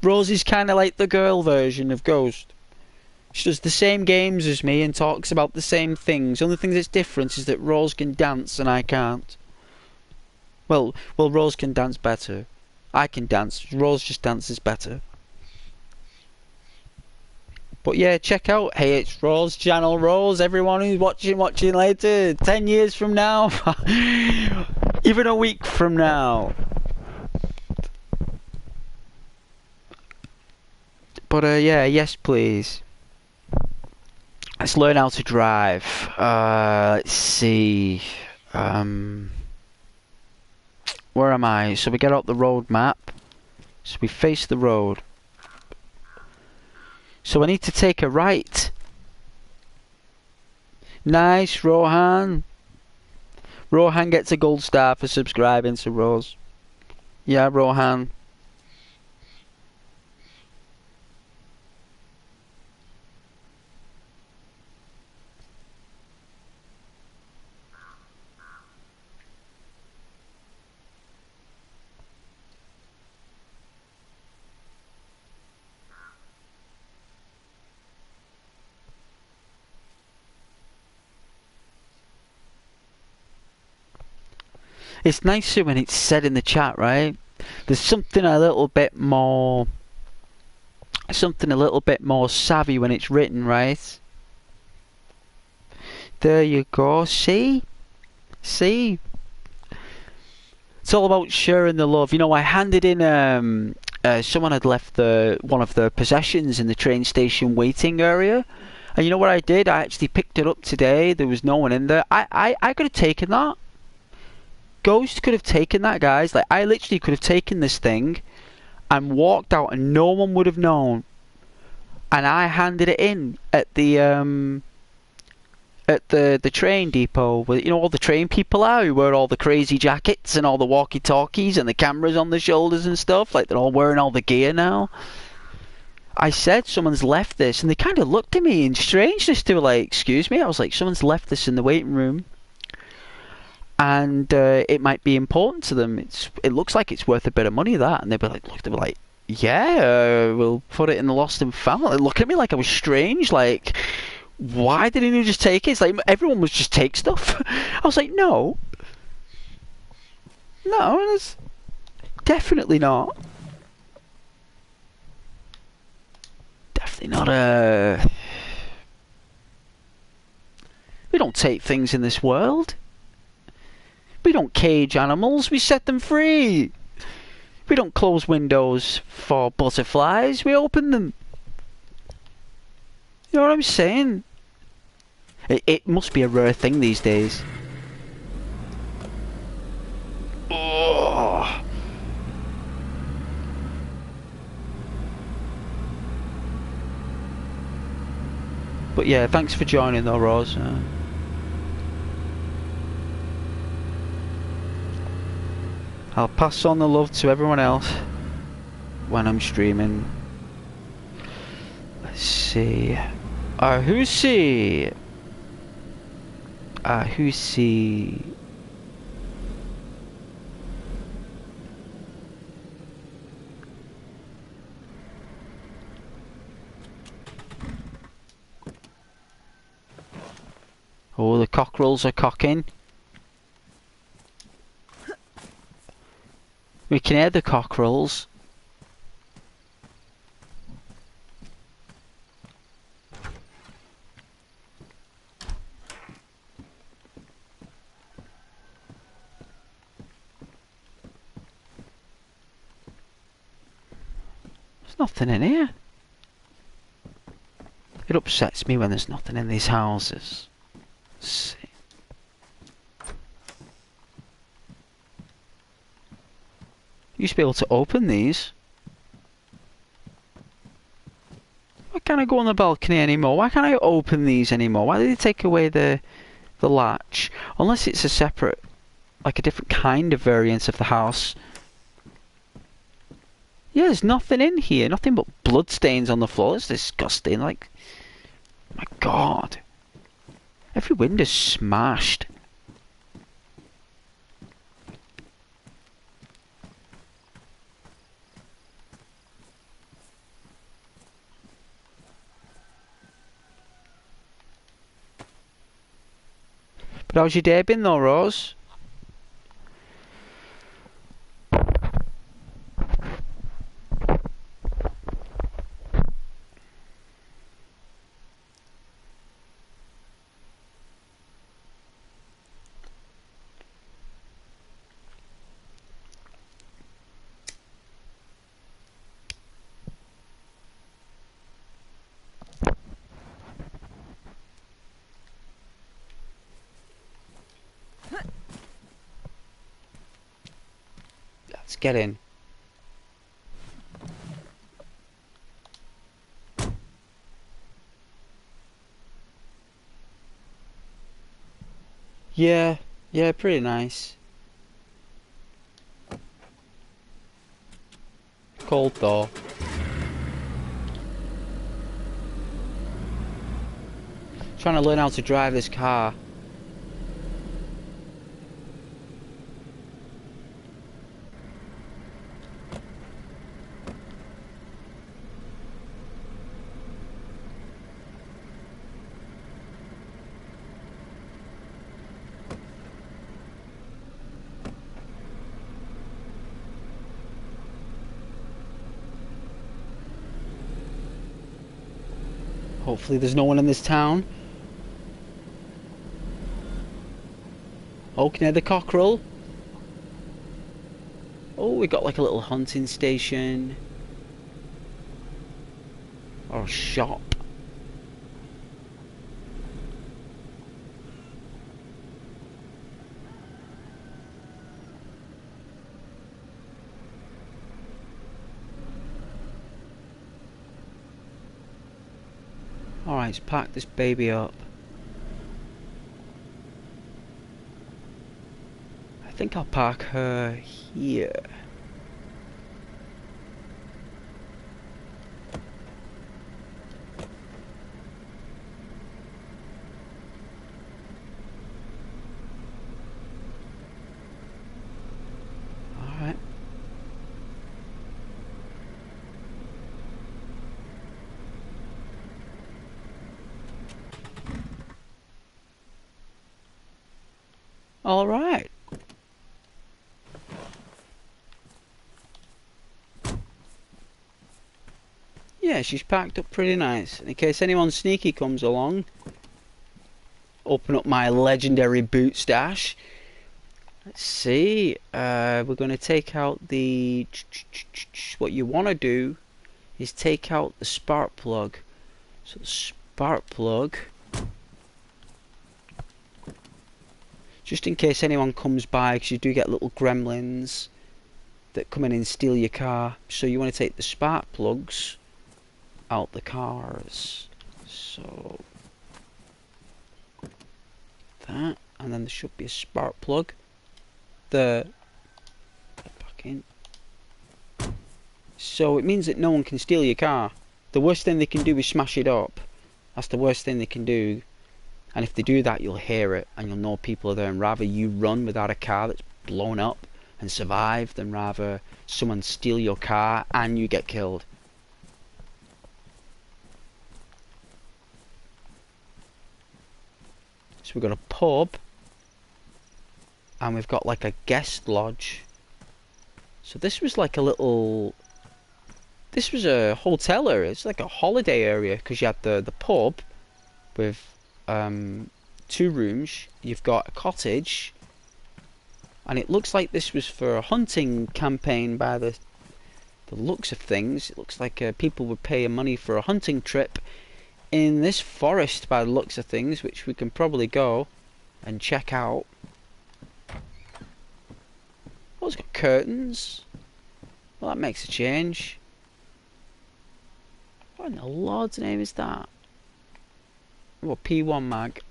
Rose is kind of like the girl version of Ghost. She does the same games as me and talks about the same things. The only thing that's different is that Rose can dance and I can't. Well, Rose can dance better. I can dance. Rose just dances better. But yeah, check out Hey It's Rose channel. Rose, everyone who's watching later, 10 years from now, even a week from now. But yeah, yes please. Let's learn how to drive. Let's see. Where am I? So we get out the road map. So we face the road. So I need to take a right. Nice, Rohan. Rohan gets a gold star for subscribing to Rose. Yeah, Rohan. It's nicer when it's said in the chat, right? There's something a little bit more savvy when it's written, right? There you go. See? See? It's all about sharing the love. You know, I handed in someone had left one of their possessions in the train station waiting area. And you know what I did? I actually picked it up today. There was no one in there. I could have taken that. Ghost could have taken that, guys. Like, I literally could have taken this thing and walked out and no one would have known. And I handed it in at the train depot where, you know, all the train people are who wear all the crazy jackets and all the walkie-talkies and the cameras on the shoulders and stuff. Like, they're all wearing all the gear now. I said someone's left this and they kind of looked at me in strangeness. They were like, excuse me? I was like, someone's left this in the waiting room. And it might be important to them. It looks like it's worth a bit of money, that. And they were like, yeah, we'll put it in the lost and found. They look at me like I was strange. Like, why didn't you just take it? It's like everyone must just take stuff. I was like, no, it's definitely not. Definitely not. We don't take things in this world. We don't cage animals, we set them free. We don't close windows for butterflies, we open them. You know what I'm saying? It must be a rare thing these days. Oh. But yeah, thanks for joining though, Rose. I'll pass on the love to everyone else when I'm streaming. Let's see. Who's he? Oh, the cockerels are cocking. We can hear the cockerels. There's nothing in here. It upsets me when there's nothing in these houses. Let's see. You used to be able to open these. Why can't I go on the balcony anymore? Why can't I open these anymore? Why did they take away the latch? Unless it's a separate, like a different kind of variant of the house. Yeah, there's nothing in here. Nothing but blood stains on the floor. It's disgusting. Like, my God. Every window's smashed. But how's your day been though, Rose? Let's get in. Yeah, yeah, pretty nice. Cold though. Trying to learn how to drive this car. Hopefully there's no one in this town. Oh, can you hear the cockerel? Oh, we got like a little hunting station. Or a shop. Alright, let's pack this baby up. I think I'll park her here. Alright. Alright. Yeah, she's packed up pretty nice. In case anyone sneaky comes along, open up my legendary boot stash. Let's see. We're going to take out the... What you want to do is take out the spark plug. So the spark plug... Just in case anyone comes by, because you do get little gremlins that come in and steal your car. So you want to take the spark plugs out the cars. So that, and then there should be a spark plug. Back in. So it means that no one can steal your car. The worst thing they can do is smash it up. That's the worst thing they can do. And if they do that, you'll hear it and you'll know people are there, and rather you run without a car that's blown up and survive than rather someone steal your car and you get killed. So we've got a pub and we've got like a guest lodge. So this was like a little... This was a hotel area. It's like a holiday area because you had the pub with 2 rooms. You've got a cottage, and it looks like this was for a hunting campaign by the looks of things. It looks like people would pay money for a hunting trip in this forest by the looks of things, which we can probably go and check out. Oh, it's got curtains. Well, that makes a change. What in the Lord's name is that? Oh, P1 mag.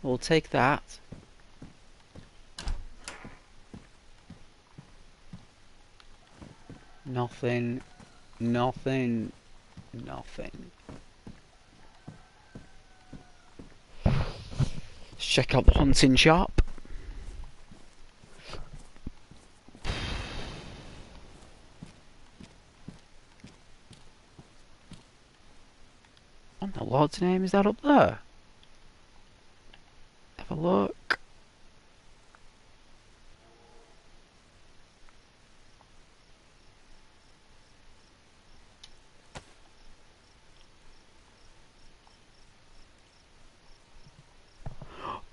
We'll take that. Nothing. Nothing. Nothing. Let's check out the hunting shop. What in the Lord's name is that up there? Have a look.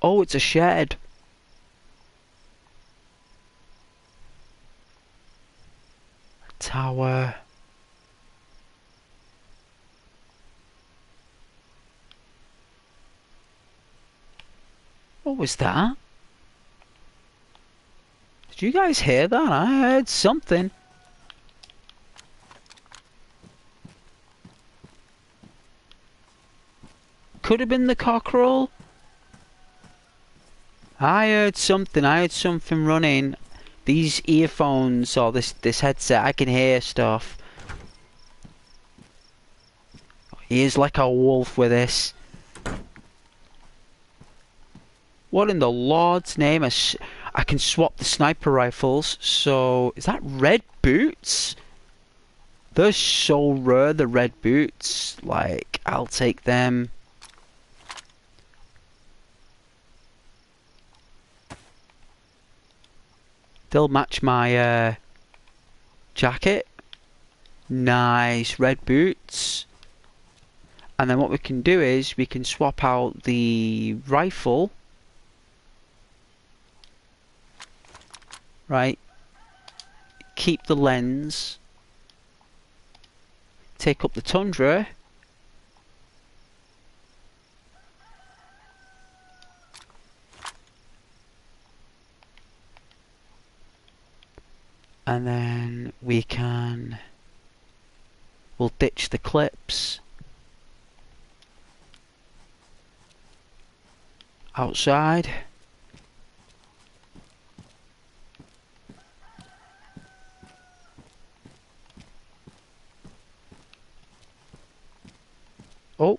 Oh, it's a shed. A tower. What was that? Did you guys hear that? I heard something. Could have been the cockerel. I heard something. I heard something running. These earphones or this headset, I can hear stuff. He is like a wolf with this. What in the Lord's name? I can swap the sniper rifles. So, is that red boots? They're so rare, the red boots. Like, I'll take them. They'll match my jacket. Nice, red boots. And then what we can do is we can swap out the rifle. Right. Keep the lens. Take up the Tundra. And then we can... We'll ditch the clips. Outside. Oh.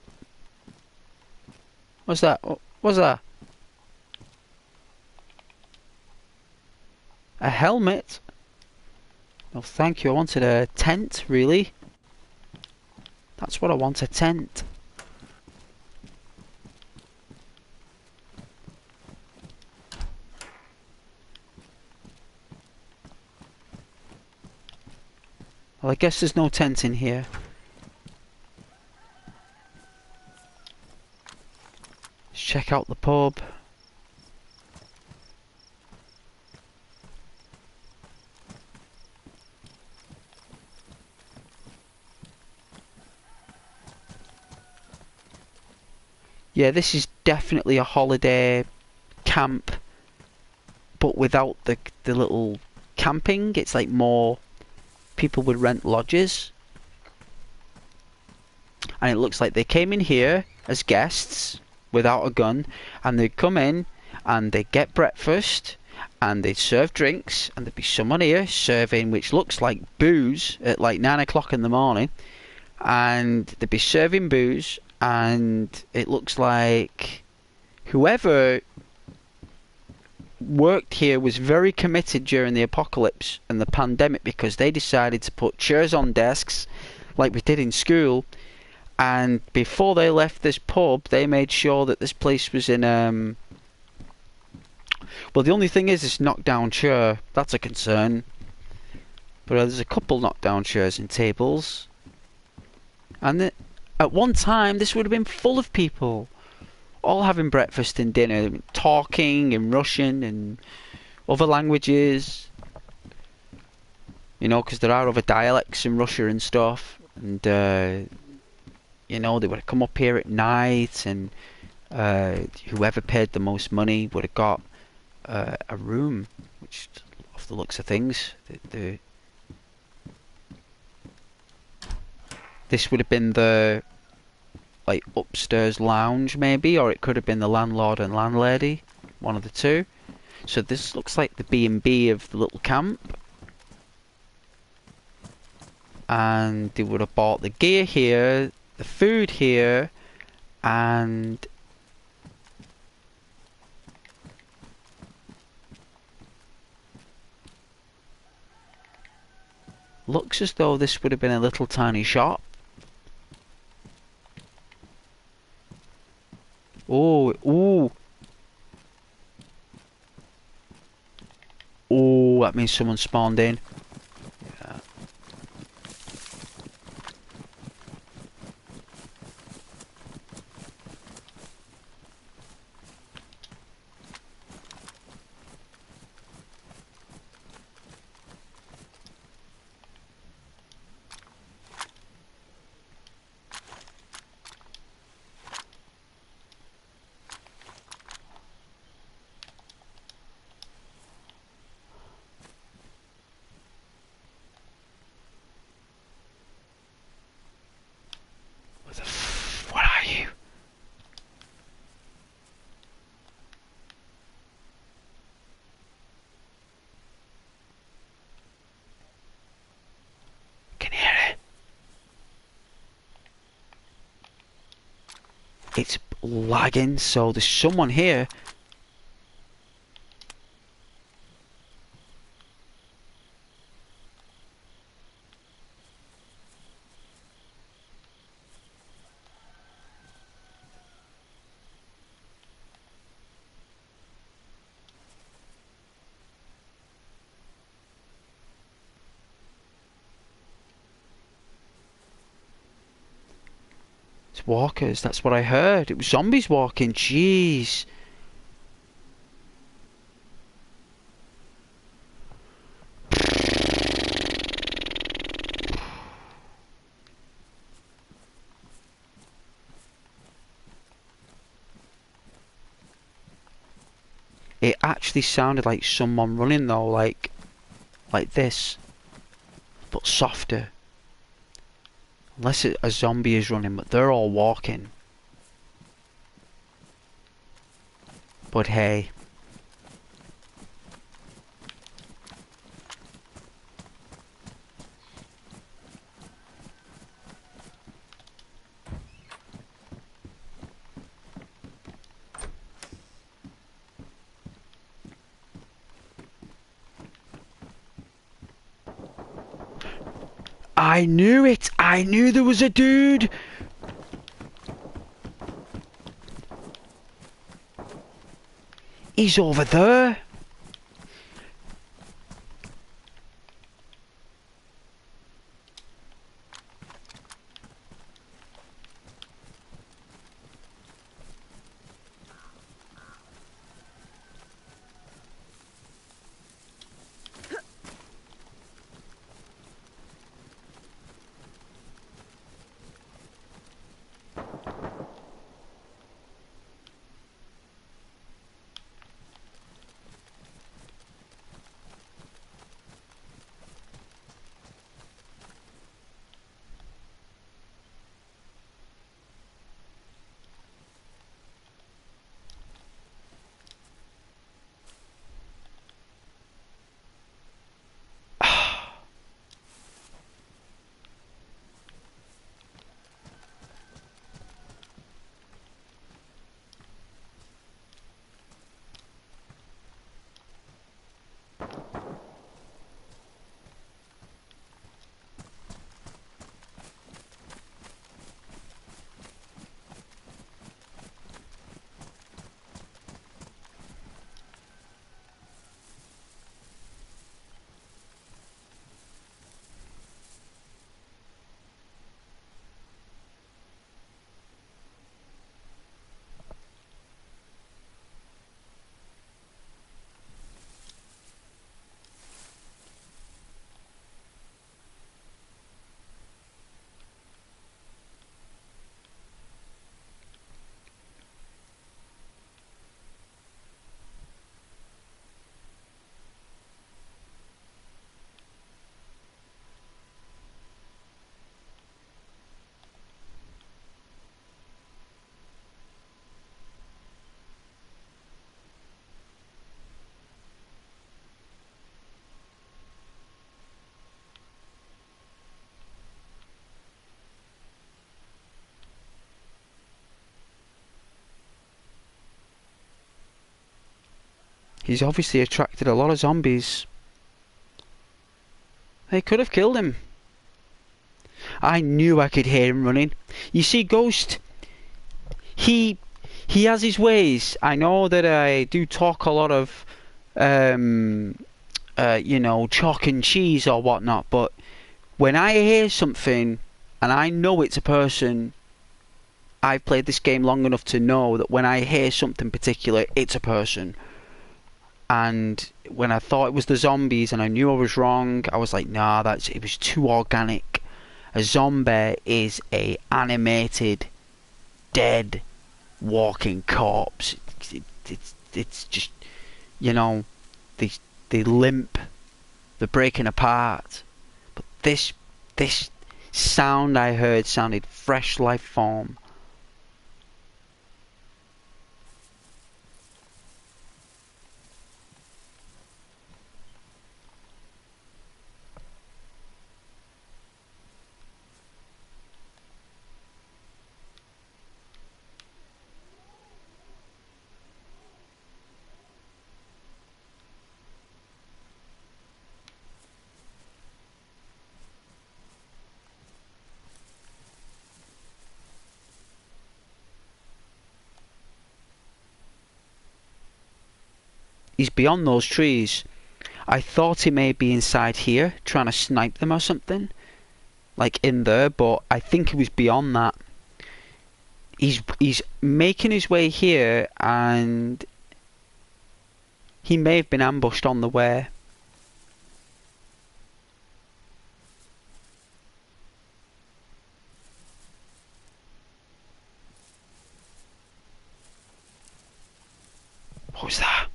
What's that? What's that? A helmet? Oh, thank you. I wanted a tent, really. That's what I want, a tent. Well, I guess there's no tent in here. Let's check out the pub. Yeah, this is definitely a holiday camp, but without the little camping. It's like more people would rent lodges. And it looks like they came in here as guests without a gun, and they'd come in and they'd get breakfast and they'd serve drinks, and there'd be someone here serving, which looks like booze at like 9 o'clock in the morning, and they'd be serving booze. And it looks like whoever worked here was very committed during the apocalypse and the pandemic, because they decided to put chairs on desks like we did in school. And before they left this pub, they made sure that this place was in... Well, the only thing is this knockdown chair. That's a concern. But there's a couple knockdown chairs and tables. And at one time, this would have been full of people, all having breakfast and dinner, talking in Russian and other languages. You know, because there are other dialects in Russia and stuff. And, you know, they would have come up here at night, and whoever paid the most money would have got a room, which, off the looks of things, this would have been the like upstairs lounge maybe, or it could have been the landlord and landlady, one of the two. So this looks like the B&B of the little camp. and they would have bought the gear here, the food here, and looks as though this would have been a little tiny shop. Oh, ooh. Oh, that means someone spawned in. Yeah. What are you? Can hear it. It's lagging, so there's someone here. It's walkers, that's what I heard. It was zombies walking, jeez. It actually sounded like someone running though, like this, but softer. Unless a zombie is running, but they're all walking. But hey. I knew it! I knew there was a dude! He's over there! He's obviously attracted a lot of zombies. They could have killed him. I knew I could hear him running. You see, Ghost, he has his ways. I know that I do talk a lot of, you know, chalk and cheese or whatnot, but when I hear something and I know it's a person, I've played this game long enough to know that when I hear something particular, it's a person. And when I thought it was the zombies and I knew I was wrong, I was like, nah, it was too organic. A zombie is a animated, dead, walking corpse. It's just, you know, they limp, they're breaking apart. But this sound I heard sounded fresh life form. He's beyond those trees. I thought he may be inside here, trying to snipe them or something. Like in there, but I think he was beyond that. He's making his way here, and he may have been ambushed on the way. What was that?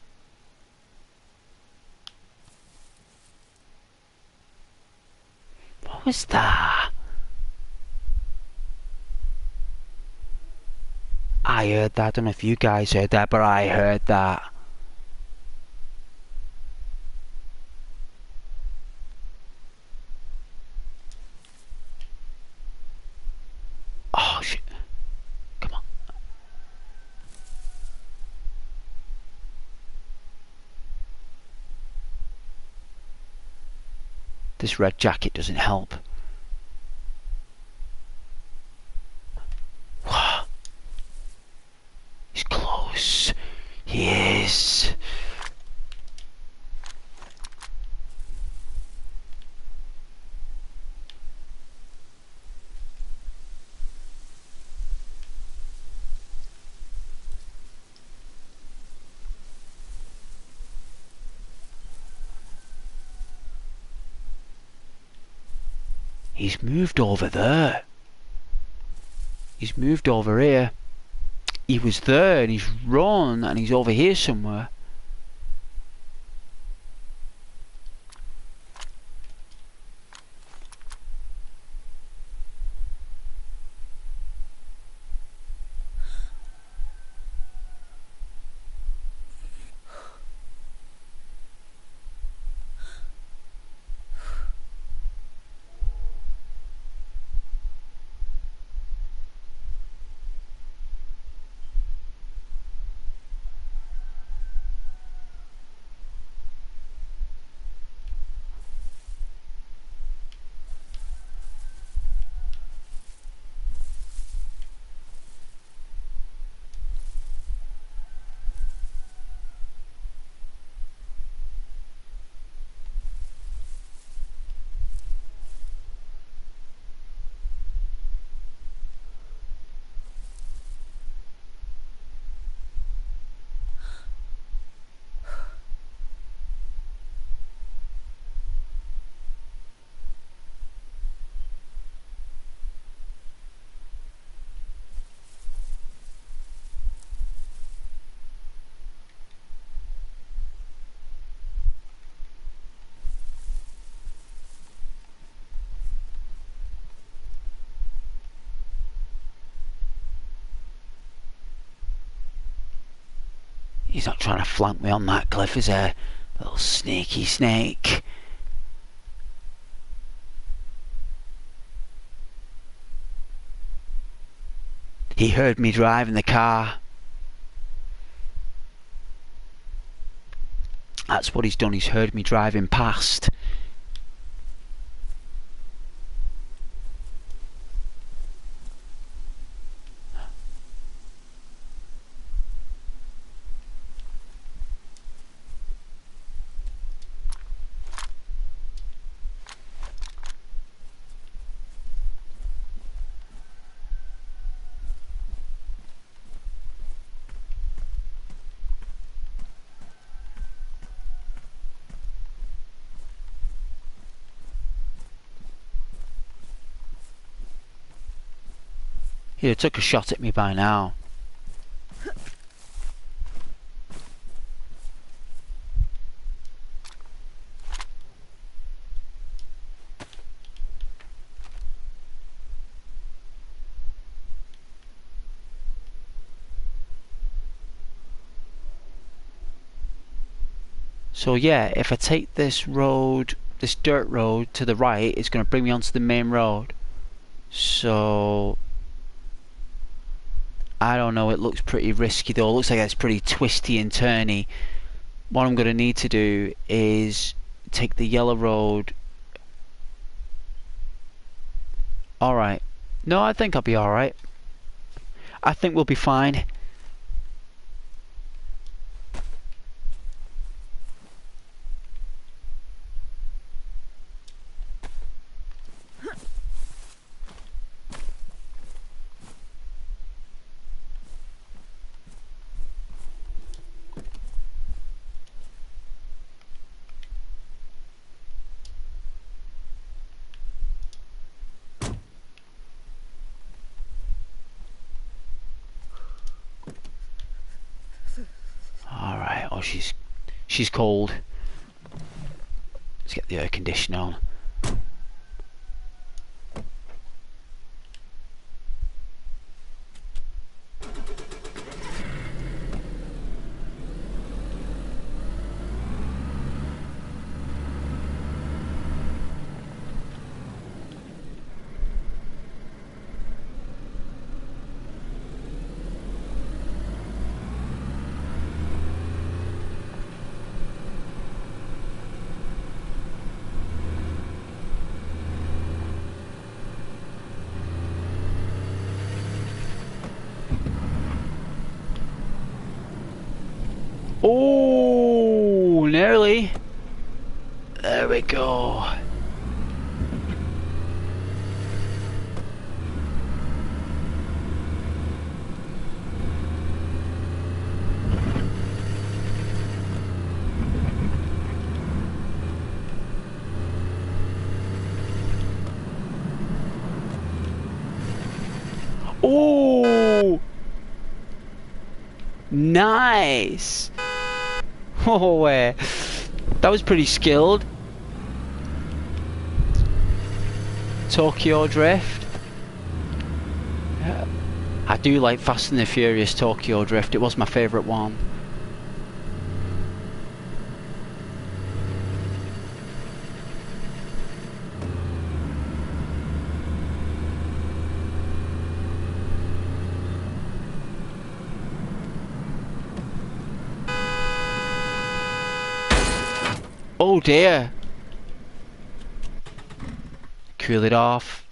What was that? I heard that. I don't know if you guys heard that, but I heard that. Oh shit. Come on. This red jacket doesn't help. He's close. He is. He's moved over there. He's moved over here. He was there and he's run and he's over here somewhere. He's not trying to flank me on that cliff, is he? Little sneaky snake. He heard me driving the car. That's what he's done. He's heard me driving past. He'd have took a shot at me by now. So yeah, if I take this road, this dirt road to the right, it's going to bring me onto the main road. So I don't know, it looks pretty risky though. It looks like it's pretty twisty and turny. What I'm going to need to do is take the yellow road. Alright. No, I think I'll be alright. I think we'll be fine. Alright, oh she's cold. Let's get the air conditioner on. Oh, nearly. There we go. Oh, nice. Oh, that was pretty skilled. Tokyo Drift. I do like Fast and the Furious Tokyo Drift. It was my favourite one. Oh dear. Cool it off.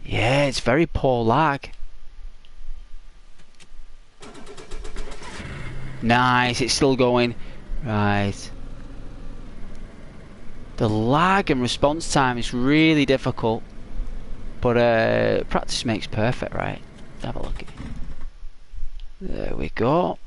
Yeah, it's very poor lag. Nice, it's still going. Right. The lag and response time is really difficult. But practice makes perfect, right? Let's have a look at it. There we go.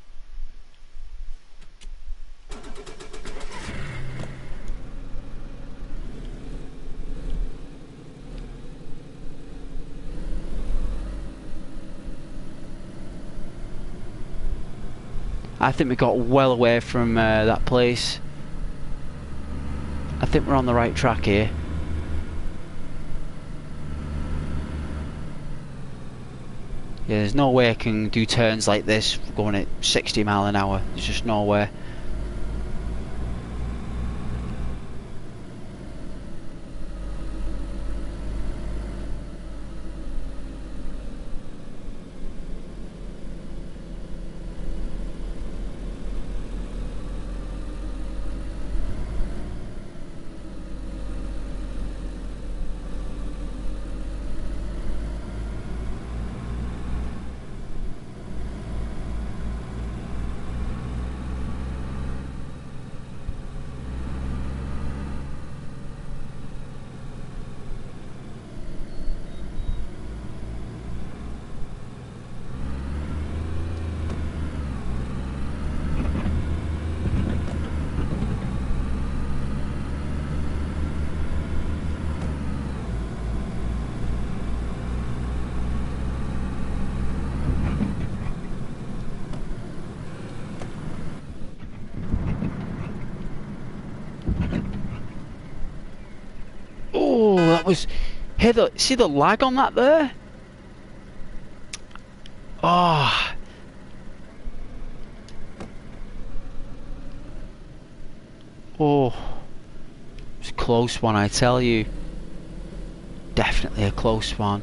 I think we got well away from that place. I think we're on the right track here. Yeah, there's no way I can do turns like this going at 60 mile an hour. There's just no way. that was... Hey, see the lag on that there? Oh. Oh. It's a close one, I tell you. Definitely a close one.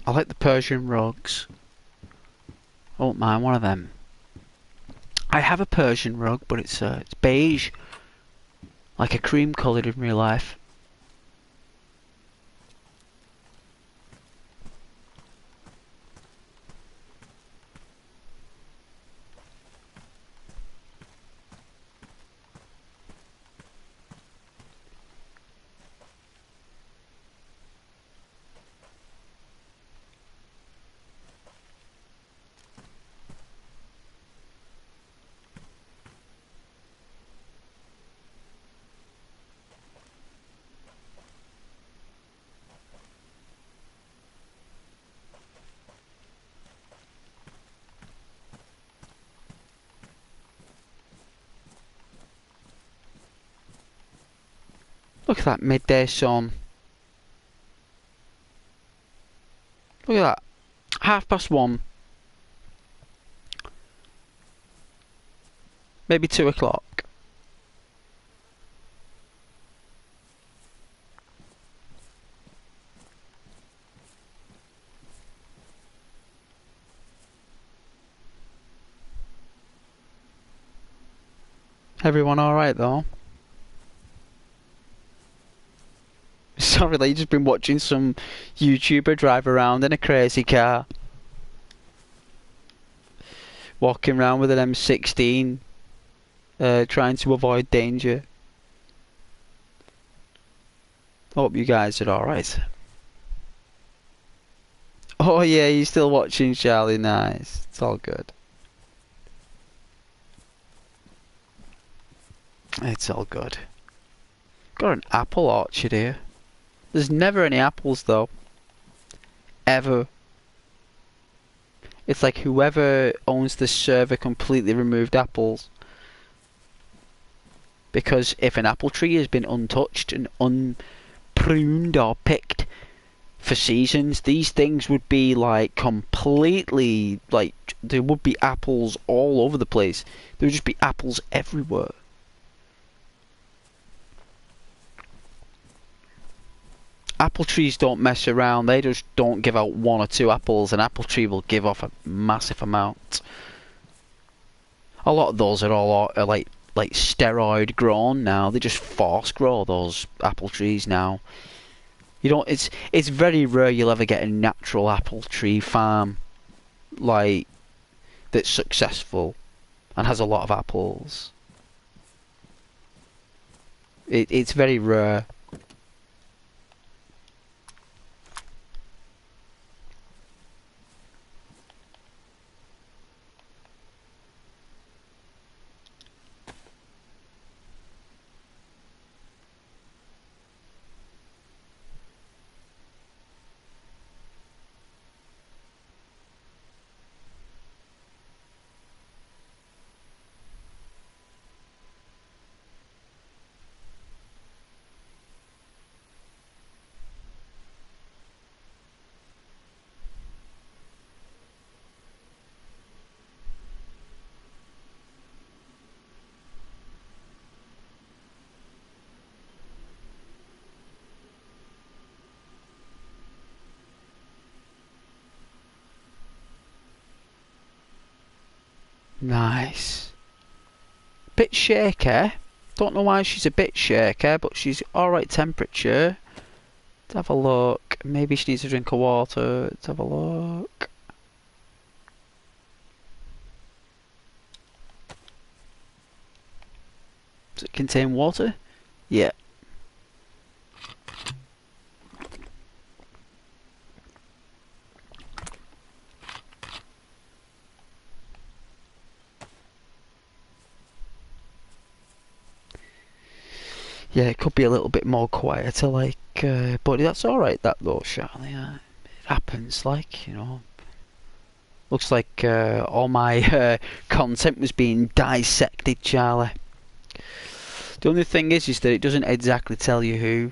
I like the Persian rugs. I won't mind one of them. I have a Persian rug, but it's beige. Like a cream coloured in real life. Look at that midday sun. Look at that. 1:30. Maybe 2 o'clock. Everyone alright though? Sorry, like, you just been watching some YouTuber drive around in a crazy car. Walking around with an M16. Trying to avoid danger. Hope you guys are alright. Oh yeah, you're still watching, Charlie. Nice. It's all good. It's all good. Got an apple orchard here. There's never any apples though. Ever. It's like whoever owns this server completely removed apples. Because if an apple tree has been untouched and unpruned or picked for seasons, these things would be like completely, like, there would be apples all over the place. There would just be apples everywhere. Apple trees don't mess around. They just don't give out 1 or 2 apples. An apple tree will give off a massive amount. A lot of those are all like steroid grown now. They just force grow those apple trees now. You don't. It's very rare you'll ever get a natural apple tree farm like that's successful and has a lot of apples. It's very rare. Nice. Bit shaky. Don't know why she's a bit shaky, but she's alright temperature. Let's have a look. Maybe she needs a drink of water. Let's have a look. Does it contain water? Yeah. Yeah, it could be a little bit more quieter, like, but that's alright, that though, Charlie. It happens, like, you know. Looks like all my content was being dissected, Charlie. The only thing is that it doesn't exactly tell you who.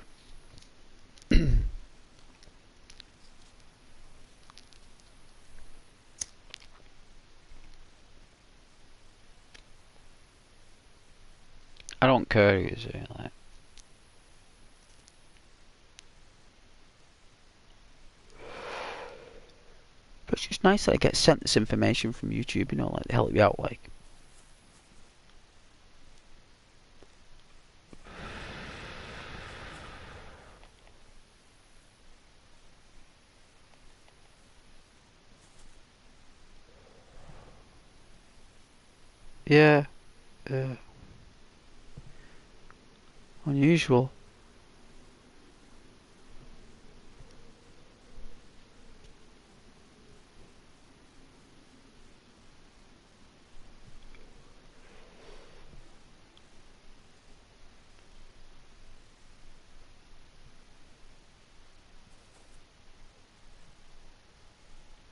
I don't care who is it, like. But it's just nice that I get sent this information from YouTube, you know, like, to help you out, like. Yeah. Unusual.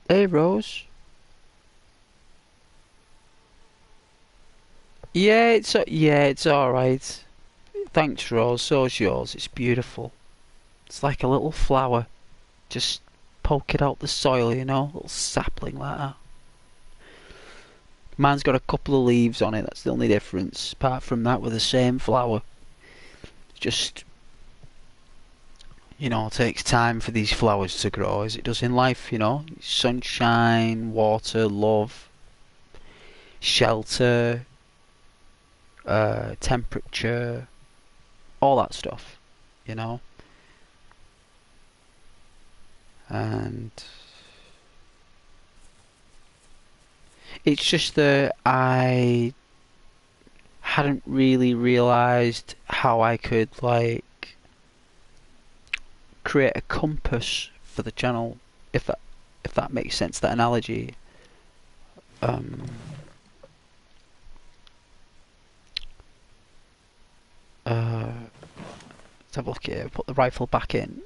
Hey, Rose. Yeah, it's alright. Thanks, Rose. So's yours. It's beautiful. It's like a little flower. Just poke it out the soil, you know? A little sapling like that. Mine's got a couple of leaves on it, that's the only difference. Apart from that, we're the same flower. Just, you know, it takes time for these flowers to grow, as it does in life, you know? Sunshine, water, love, shelter, temperature, all that stuff, you know? And it's just that I hadn't really realised how I could, like, create a compass for the channel, if that makes sense, that analogy. Let's have a look here. Put the rifle back in.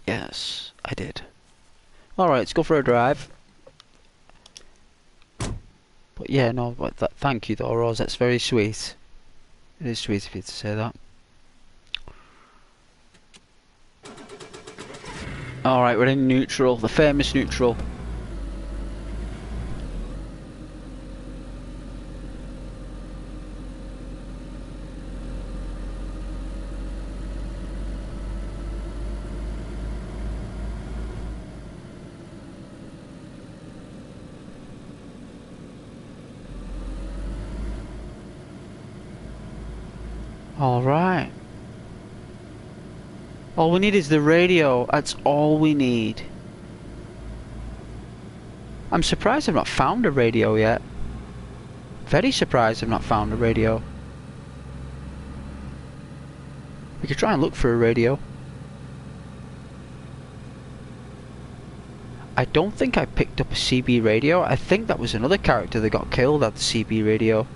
Yes, I did. Alright, let's go for a drive. But yeah, no, but thank you though, Rose, that's very sweet. It is sweet of you to say that. Alright, we're in neutral, the famous neutral. Alright. All we need is the radio. That's all we need. I'm surprised I've not found a radio yet. Very surprised I've not found a radio. We could try and look for a radio. I don't think I picked up a CB radio. I think that was another character that got killed at the CB radio.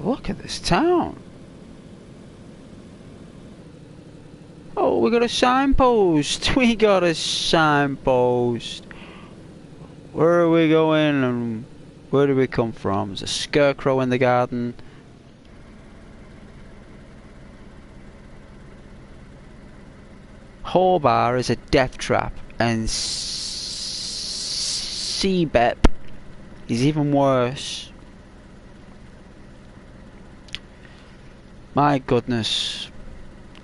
Look at this town. Oh, we got a signpost. We got a signpost. Where are we going and where do we come from? There's a scarecrow in the garden. Horbar is a death trap, and Seabep is even worse. My goodness.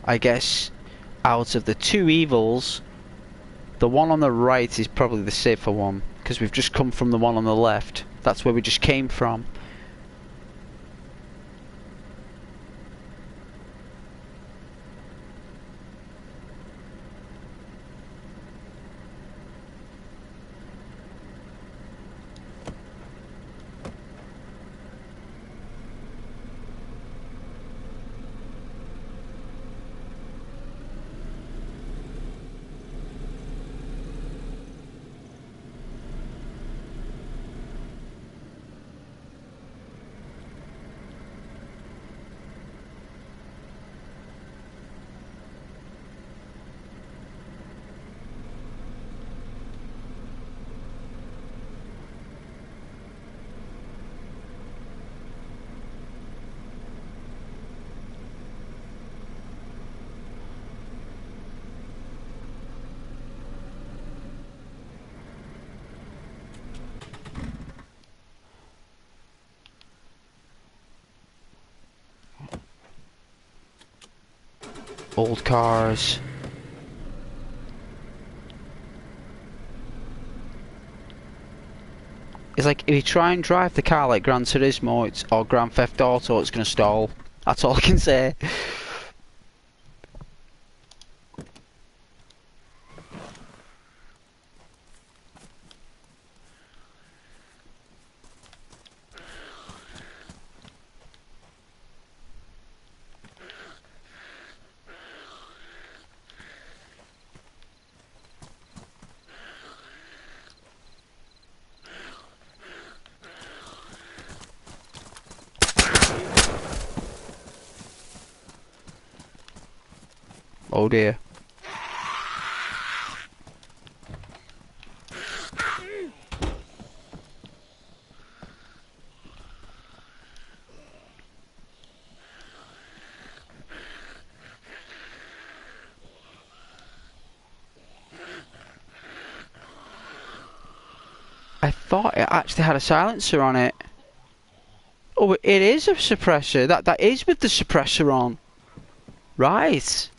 I guess out of the two evils, the one on the right is probably the safer one, because we've just come from the one on the left. That's where we just came from. Old cars. It's like, if you try and drive the car like Gran Turismo or Grand Theft Auto, it's gonna stall. That's all I can say. Oh dear. I thought it actually had a silencer on it. Oh, it is a suppressor. That is with the suppressor on. Right.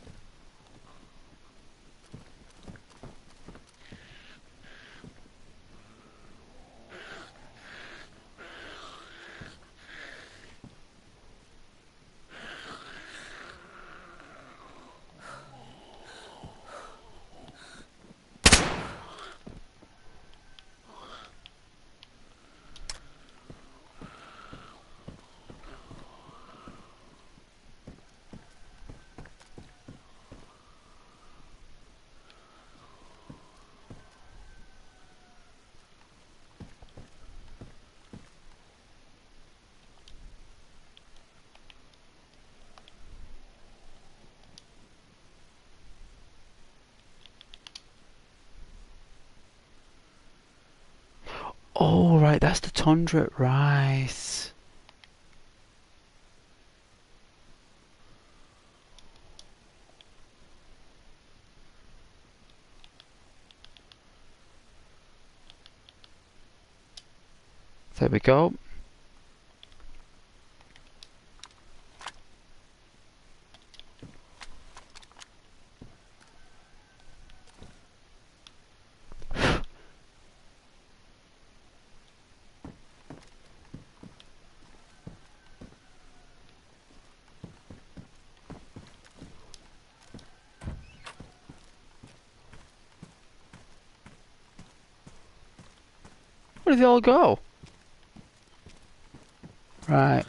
Oh, right, that's the Tundra, right. There we go. Where did they all go? Right.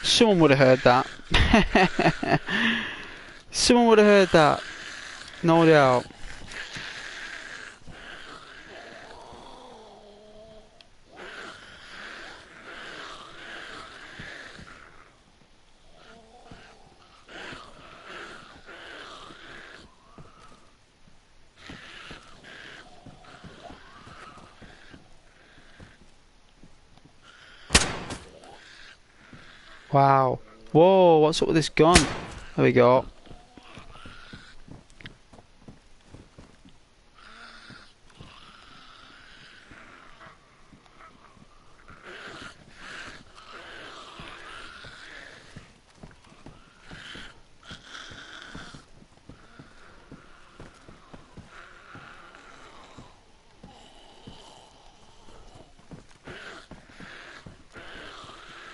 Someone would have heard that. Someone would have heard that. No doubt. Wow. Whoa, what's up with this gun? There we go.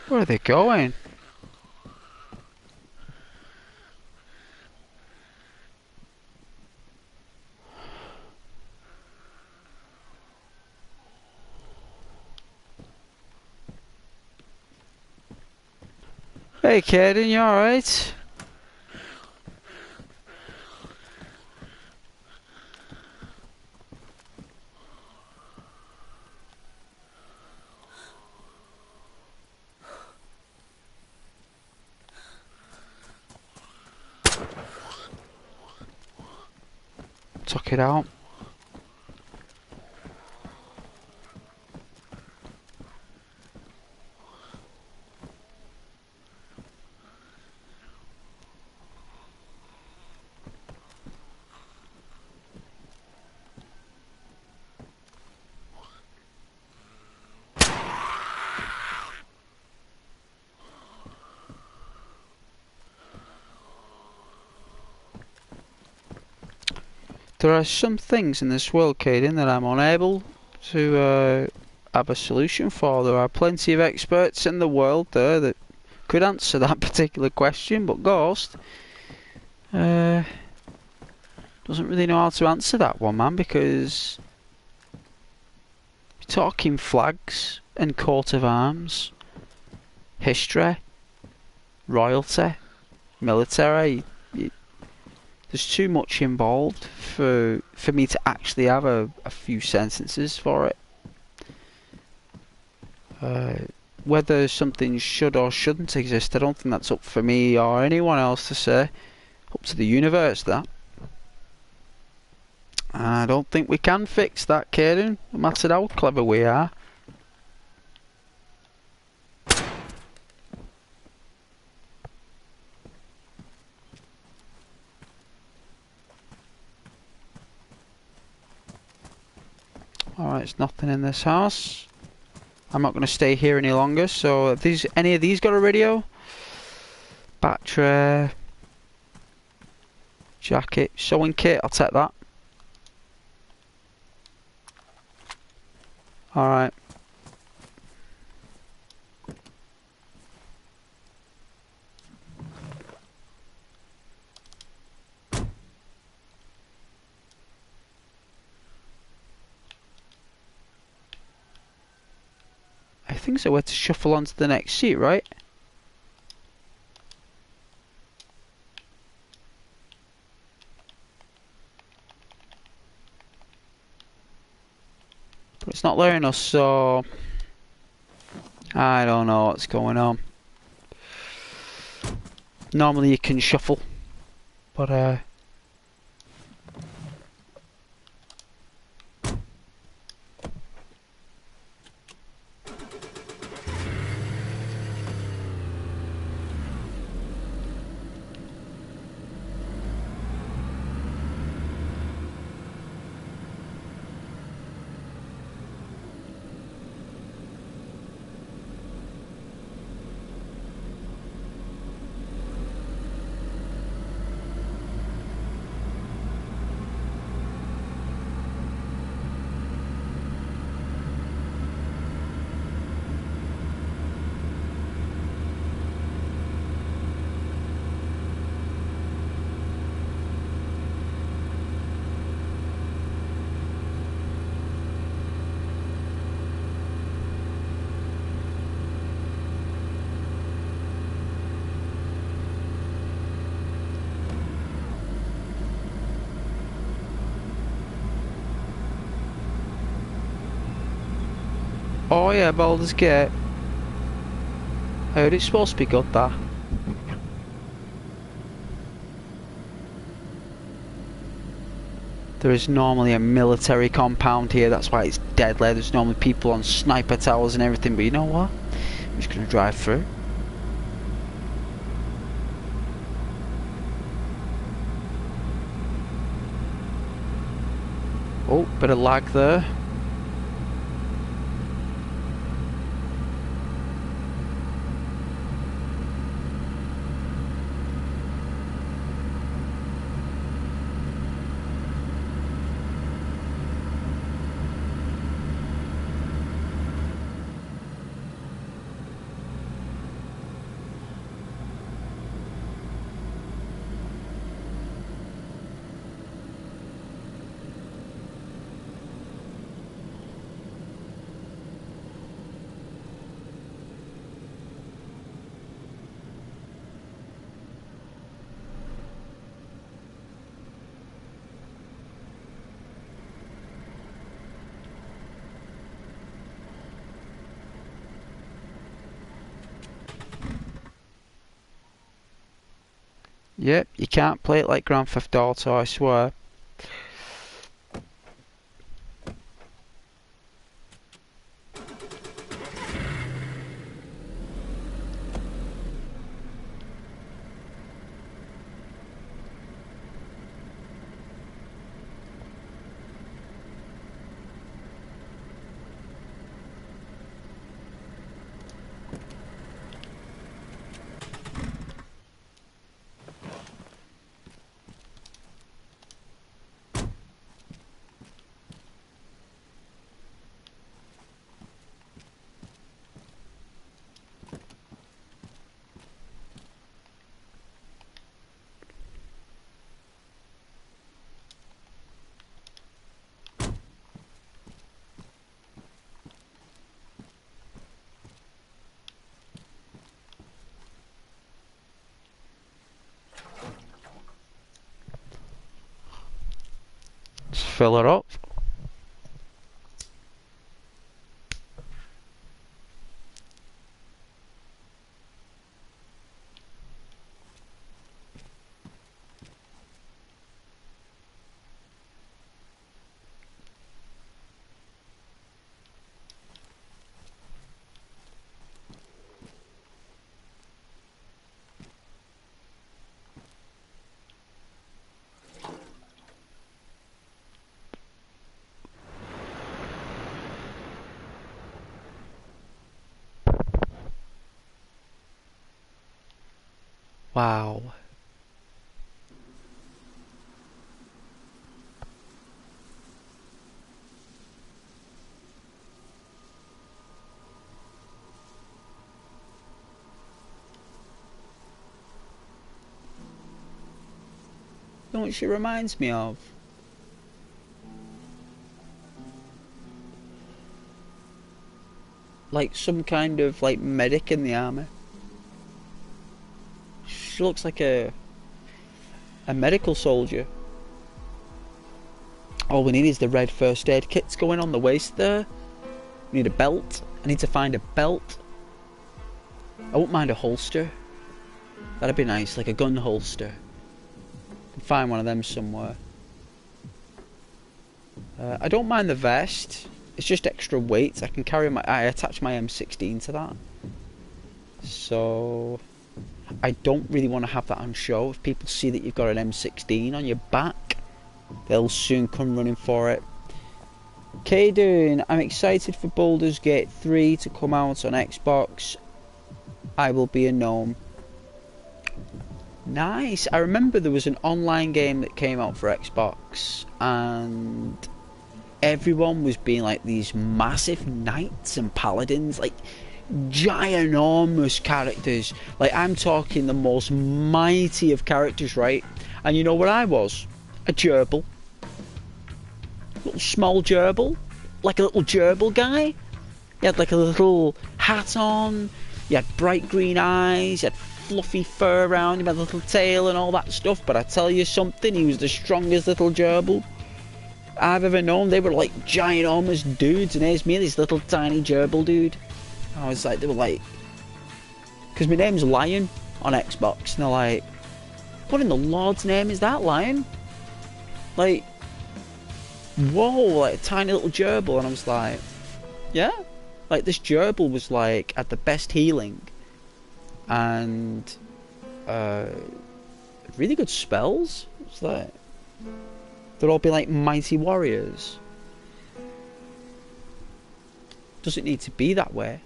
Where are they going? Hey, Caden, you alright? Took it out. There are some things in this world, Caden, that I'm unable to have a solution for. There are plenty of experts in the world there that could answer that particular question, but Ghost doesn't really know how to answer that one, man, because you're talking flags and coat of arms, history, royalty, military. There's too much involved for me to actually have a few sentences for it. Whether something should or shouldn't exist, I don't think that's up for me or anyone else to say. Up to the universe, that. I don't think we can fix that, Caden, no matter how clever we are. Alright, there's nothing in this house. I'm not going to stay here any longer, so if any of these got a radio? Battery, jacket, sewing kit, I'll take that. Alright. I think so, we're to shuffle onto the next seat, right? But it's not letting us, so I don't know what's going on. Normally you can shuffle, but Oh yeah, Baldur's Gate. I heard it's supposed to be good, that. There is normally a military compound here, that's why it's deadly. There's normally people on sniper towers and everything, but you know what? I'm just gonna drive through. Oh, bit of lag there. Yep, you can't play it like Grand Theft Auto, I swear. Just fill it up. Wow. You know what she reminds me of? Like some kind of like medic in the army. She looks like a medical soldier. All we need is the red first aid kits going on the waist there. We need a belt. I need to find a belt. I wouldn't mind a holster. That'd be nice, like a gun holster. I can find one of them somewhere. I don't mind the vest. It's just extra weight. I can carry I attach my M16 to that. So I don't really want to have that on show. If people see that you've got an M16 on your back, they'll soon come running for it. Kaden, I'm excited for Baldur's Gate 3 to come out on Xbox. I will be a gnome. Nice. I remember there was an online game that came out for Xbox and everyone was being like these massive knights and paladins, like ginormous characters. Like I'm talking the most mighty of characters, right? And you know what I was? A gerbil. Little small gerbil. Like a little gerbil guy. He had like a little hat on. He had bright green eyes. He had fluffy fur around him, had a little tail and all that stuff. But I tell you something, he was the strongest little gerbil. I've ever known. They were like giant, almost dudes, and here's me, this little tiny gerbil dude. I was like, they were like, because my name's Lion on Xbox, and they're like, what in the Lord's name is that, Lion? Like, whoa, like a tiny little gerbil, and I was like, yeah, like this gerbil was like at the best healing, and really good spells. It's like they'd all be like mighty warriors. Doesn't need to be that way.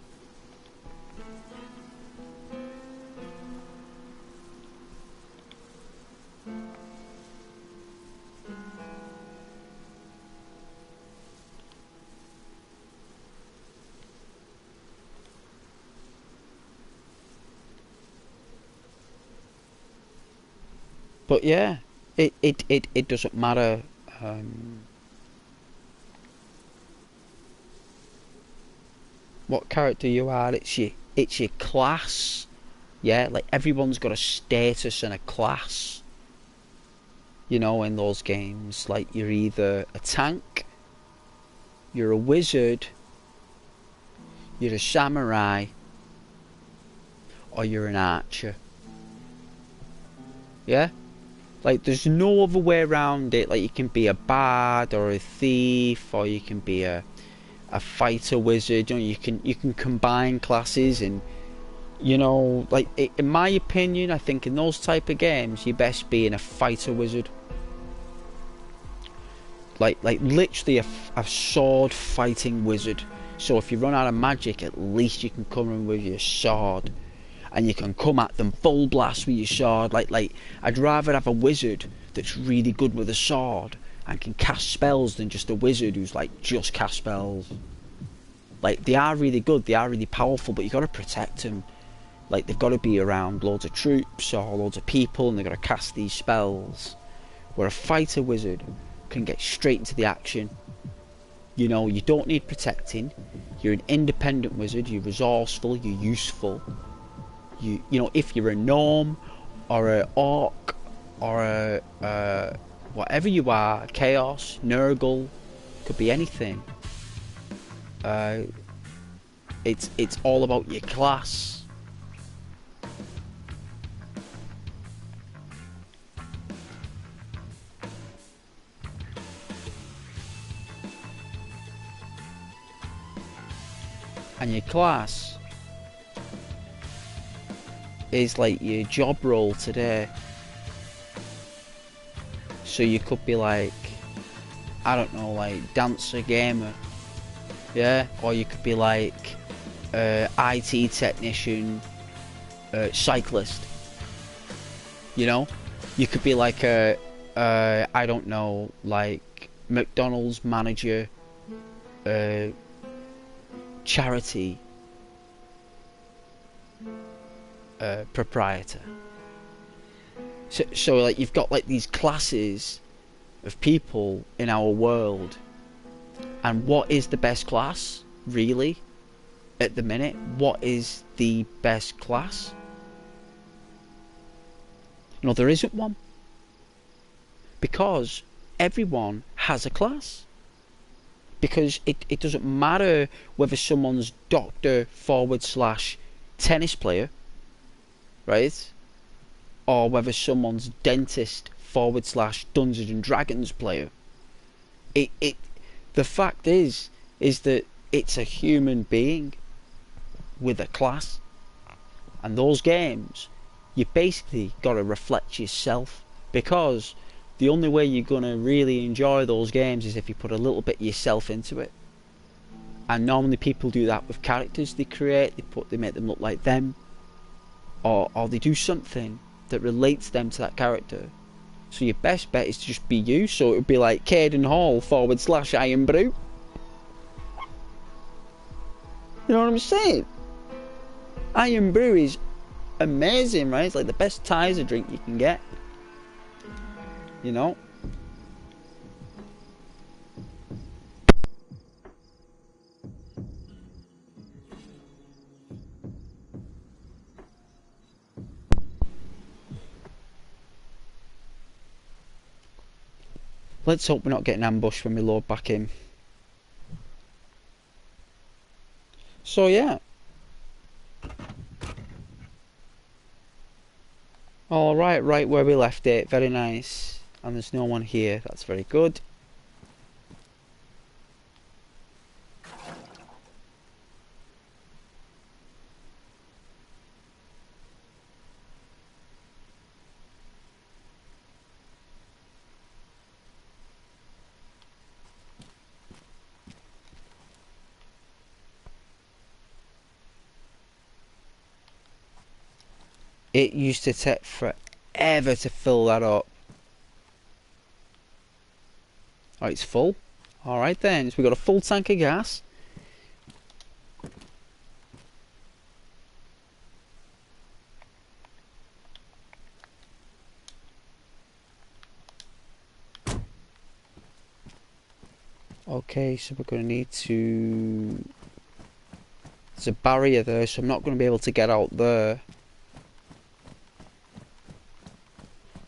But yeah, it doesn't matter. What character you are, it's your class. Yeah, like everyone's got a status and a class. You know, in those games, like you're either a tank, you're a wizard, you're a samurai, or you're an archer. Yeah? Like there's no other way around it. Like you can be a bard or a thief, or you can be a fighter wizard. You know, you can combine classes, and you know, like in my opinion, I think in those type of games, you best be in a fighter wizard. Like literally a sword fighting wizard. So if you run out of magic, at least you can come in with your sword, and you can come at them full blast with your sword. Like I'd rather have a wizard that's really good with a sword and can cast spells than just a wizard who's like just cast spells. Like they are really good, they are really powerful, but you got to protect them. Like they've got to be around loads of troops or loads of people, and they've got to cast these spells. Where a fighter wizard can get straight into the action. You know, you don't need protecting. You're an independent wizard. You're resourceful. You're useful. You know, if you're a gnome or a orc or a whatever you are, chaos, Nurgle, could be anything. It's all about your class. And your class is like your job role today. So you could be like, I don't know, like dancer, gamer, yeah, or you could be like IT technician, cyclist. You know, you could be like a I don't know, like McDonald's manager, charity proprietor. So like you've got like these classes of people in our world, and what is the best class really at the minute? What is the best class? No, there isn't one, because everyone has a class. Because it doesn't matter whether someone's doctor / tennis player, right? Or whether someone's dentist / Dungeons and Dragons player. The fact is that it's a human being with a class. And those games, you basically got to reflect yourself, because the only way you're going to really enjoy those games is if you put a little bit of yourself into it. And normally people do that with characters they create. They make them look like them, or they do something that relates them to that character. So your best bet is to just be you. So it would be like Caden Hall / Iron Brew. You know what I'm saying? Iron Brew is amazing, right? It's like the best Tizer drink you can get. You know? Let's hope we're not getting ambushed when we load back in. So yeah. Alright, right where we left it. Very nice. And there's no one here. That's very good. It used to take forever to fill that up. Oh, it's full. Alright then, so we've got a full tank of gas. Okay, so we're going to need to... There's a barrier there, so I'm not going to be able to get out there.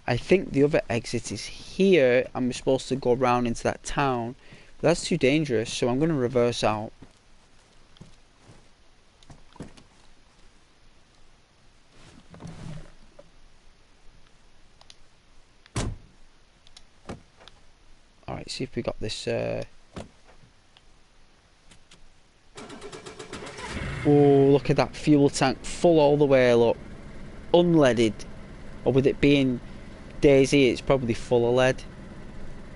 I think the other exit is here, and we're supposed to go around into that town. But that's too dangerous, so I'm going to reverse out. Alright, see if we got this... Oh, look at that fuel tank, full all the way, look. Unleaded. Or with it being DayZ, it's probably full of lead.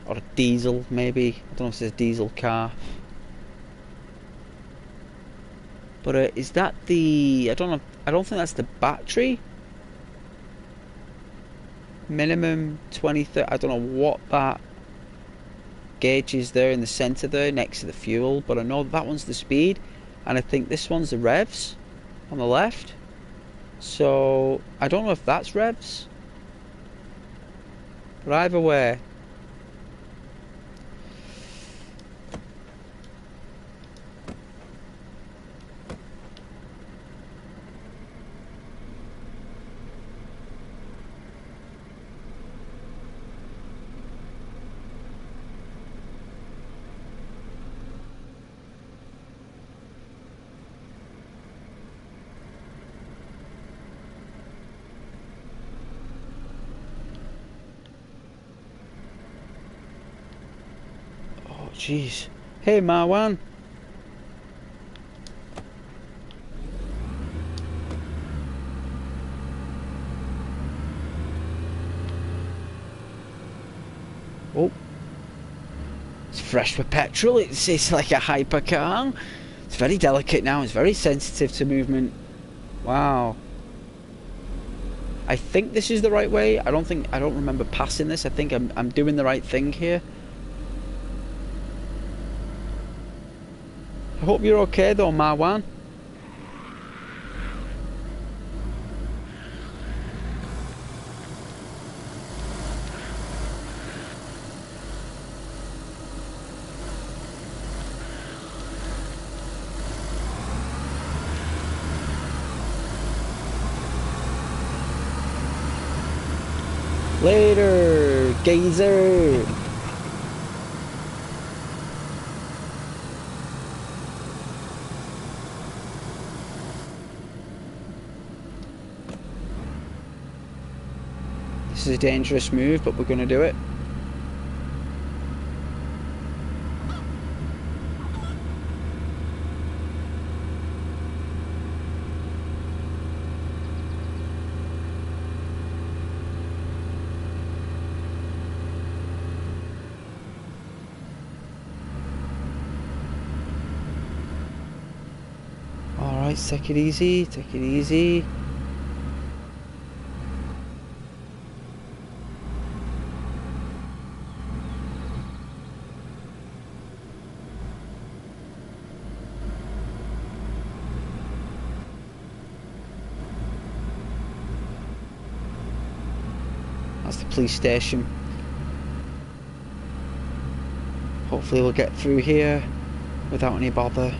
Or a diesel, maybe. I don't know if it's a diesel car. But is that the... I don't think that's the battery. Minimum 20... I don't know what that gauge is there in the centre there, next to the fuel. But I know that one's the speed. And I think this one's the revs on the left. So I don't know if that's revs. But either way. Jeez. Hey, Marwan. Oh. It's fresh with petrol. It's like a hypercar. It's very delicate now. It's very sensitive to movement. Wow. I think this is the right way. I don't remember passing this. I think I'm doing the right thing here. I hope you're okay though, Marwan. Later, gazer. This is a dangerous move, but we're going to do it. Alright, take it easy, take it easy. That's the police station. Hopefully we'll get through here without any bother.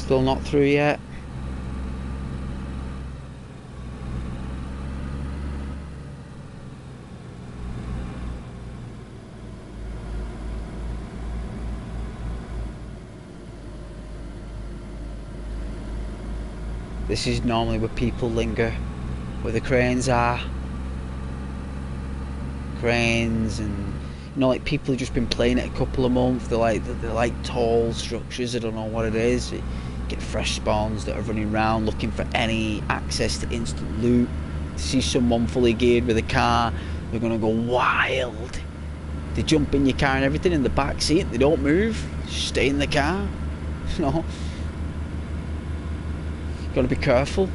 Still not through yet. This is normally where people linger, where the cranes are. Cranes, and you know, like people who've just been playing it a couple of months. They're like tall structures. I don't know what it is. You get fresh spawns that are running around looking for any access to instant loot. See someone fully geared with a car, they're gonna go wild. They jump in your car and everything in the back seat. They don't move. Just stay in the car. You know. Gotta be careful.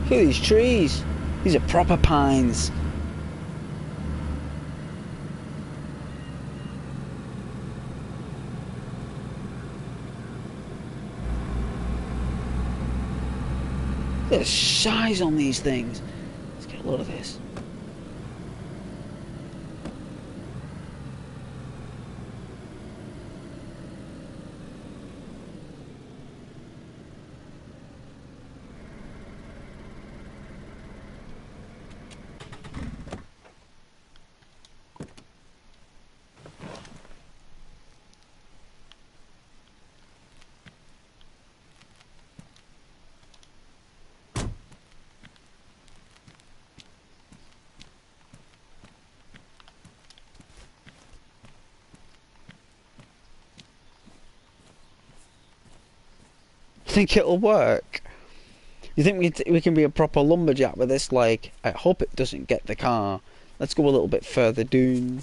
Look at these trees. These are proper pines. There's size on these things. Let's get a load of this. Think it'll work? You think we can be a proper lumberjack with this? Like, I hope it doesn't get the car. Let's go a little bit further down.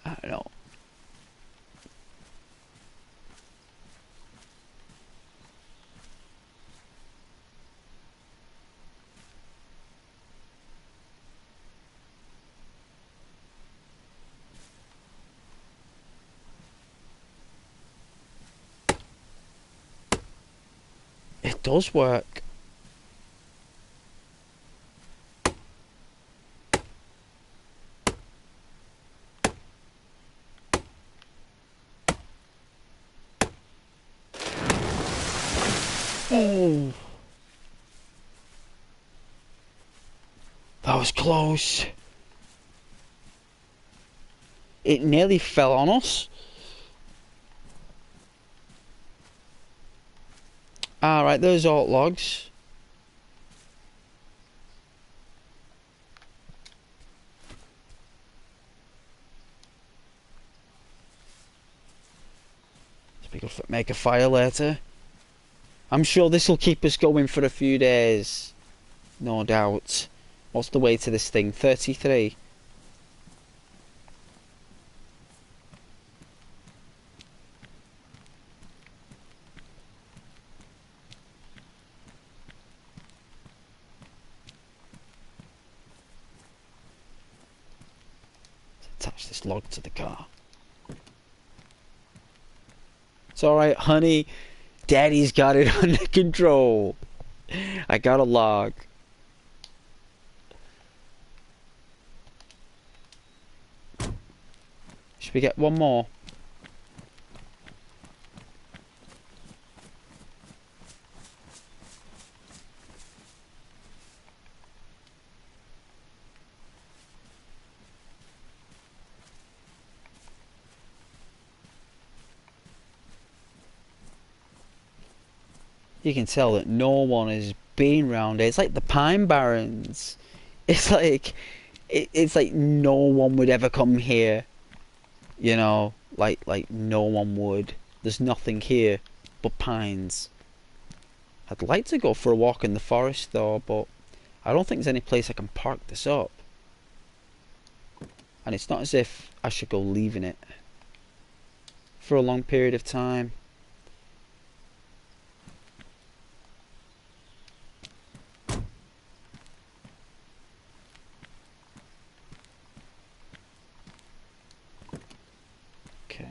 I don't know. It does work. Oh, that was close. It nearly fell on us. Alright, those alt logs. We could make a fire later. I'm sure this will keep us going for a few days. No doubt. What's the weight of this thing? 33. attach this log to the car. It's alright, honey. Daddy's got it under control. I got a log. Should we get one more? You can tell that no one has been round it. It's like the Pine Barrens. It's like it's like no one would ever come here. You know, like no one would. There's nothing here but pines. I'd like to go for a walk in the forest though, but I don't think there's any place I can park this up. And it's not as if I should go leaving it for a long period of time. Okay.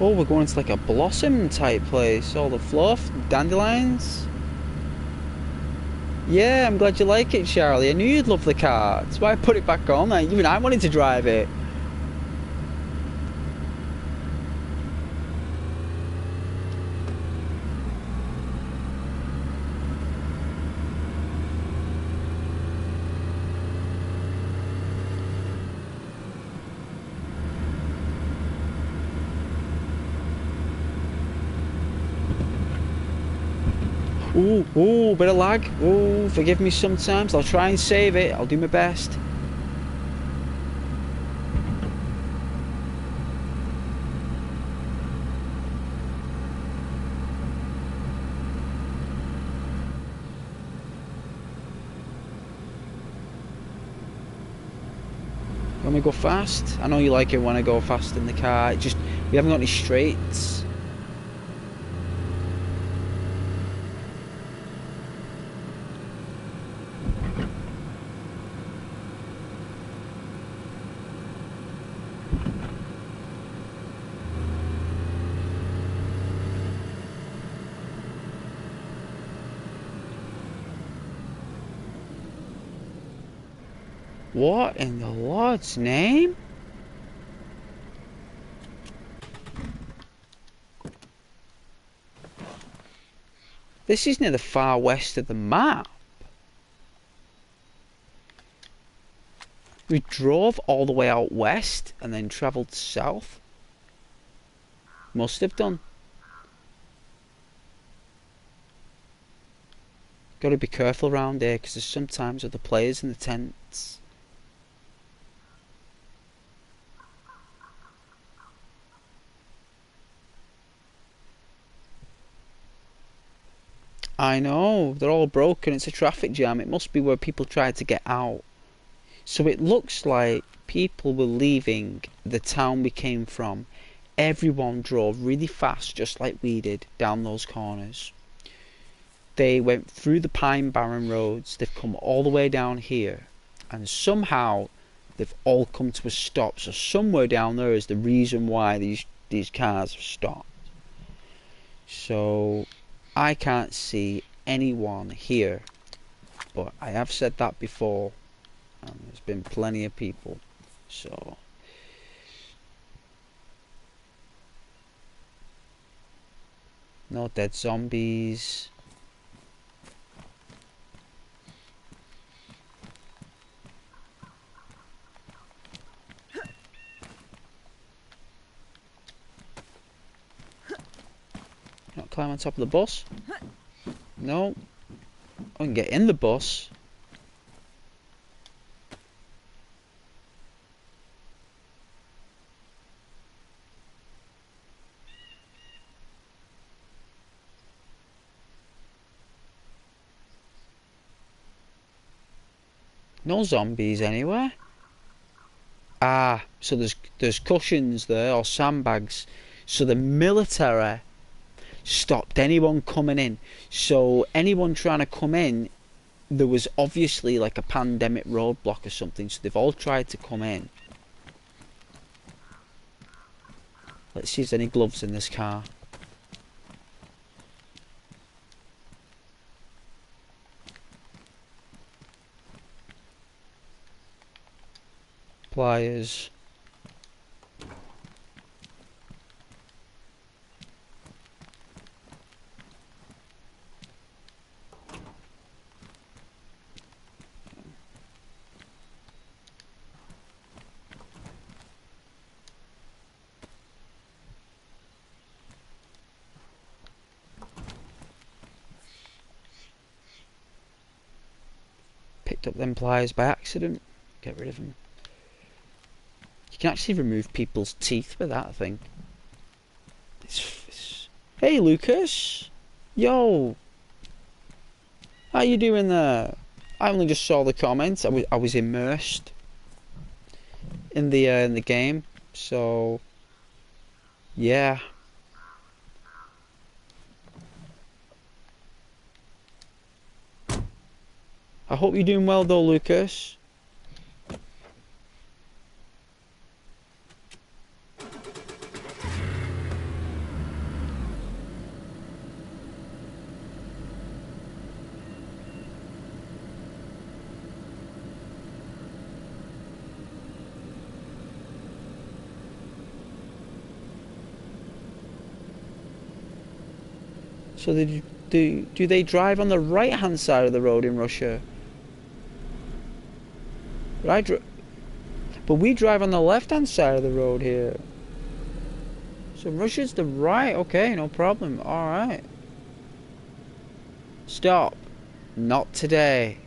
Oh, we're going to like a blossom type place. All the fluff, dandelions. Yeah, I'm glad you like it, Charlie. I knew you'd love the car. That's why I put it back on. Even I wanted to drive it. Ooh, bit of lag. Ooh, forgive me sometimes. I'll try and save it. I'll do my best. When we go fast, I know you like it when I go fast in the car. We haven't got any straights. What in the Lord's name? This is near the far west of the map. We drove all the way out west and then travelled south. Must have done. Got to be careful around here because there's sometimes other players in the tents. I know, they're all broken. It's a traffic jam. It must be where people tried to get out. So it looks like people were leaving the town we came from. Everyone drove really fast, just like we did, down those corners. They went through the Pine Barren roads. They've come all the way down here. And somehow they've all come to a stop. So somewhere down there is the reason why these cars have stopped. So I can't see anyone here but I have said that before, and there's been plenty of people, so... No dead zombies. Not climb on top of the bus? No. I can get in the bus. No zombies anywhere. Ah, so there's cushions there, or sandbags. So the military stopped anyone coming in. So anyone trying to come in, there was obviously like a pandemic roadblock or something, so they've all tried to come in. Let's see if there's any gloves in this car. Pliers. Picked up them pliers by accident. Get rid of them. You can actually remove people's teeth with that thing. Hey Lucas! Yo! How you doing there? I only just saw the comments. I was immersed in the game, so yeah. I hope you're doing well though, Lucas. So do they drive on the right hand side of the road in Russia? Right, but we drive on the left hand side of the road here. So Russia's the right. Okay, no problem. All right. Stop. Not today.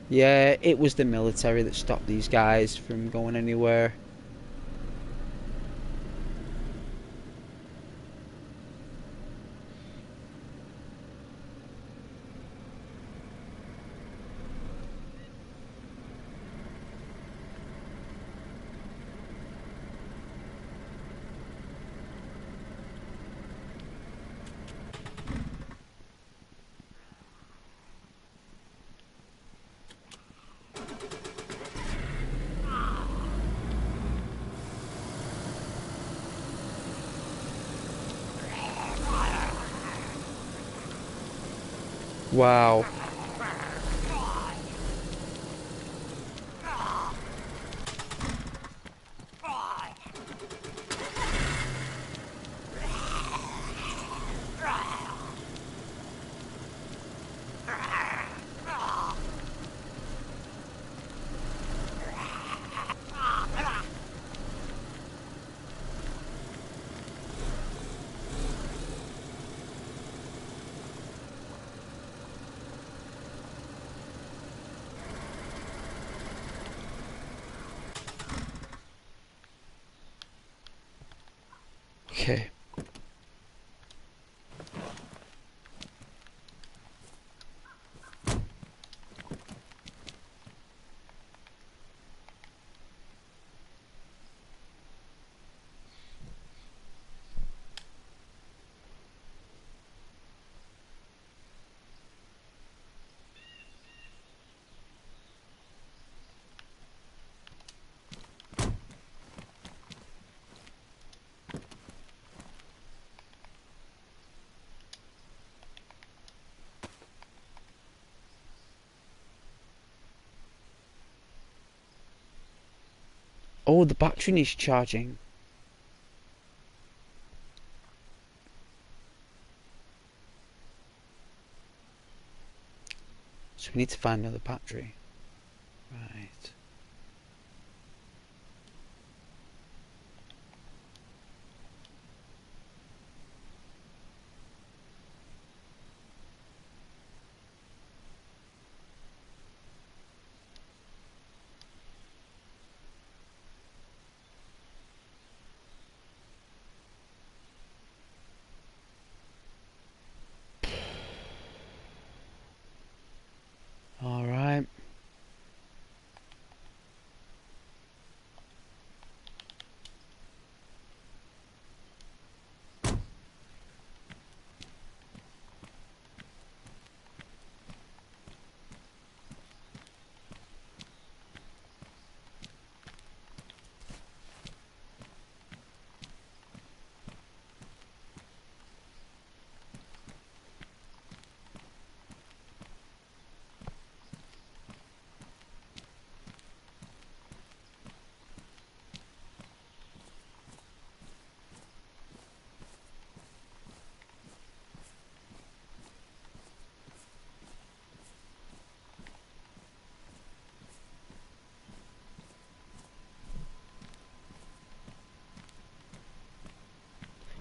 Yeah, it was the military that stopped these guys from going anywhere. Wow. Okay. Oh, the battery needs charging. So we need to find another battery. Right. Alright.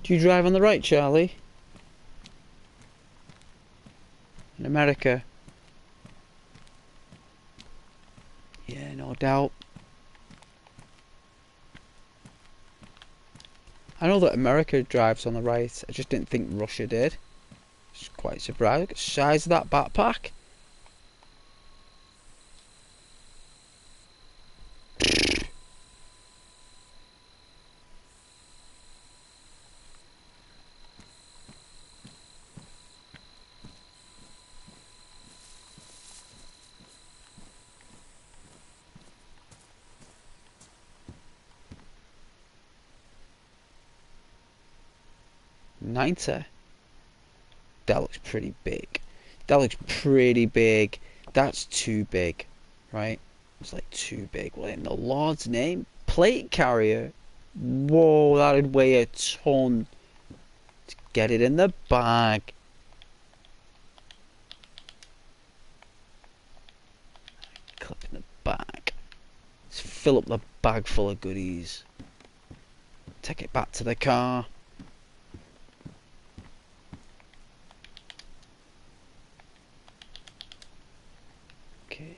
Do you drive on the right, Charlie? In America? Yeah, no doubt. I know that America drives on the right. I just didn't think Russia did. Just quite surprised. Look at the size of that backpack. Ninety. That looks pretty big. That looks pretty big. That's too big, right? It's like too big. What in the Lord's name? Plate carrier. Whoa, that'd weigh a ton. To get it in the bag. Clip in the bag. Let's fill up the bag full of goodies. Take it back to the car. Okay.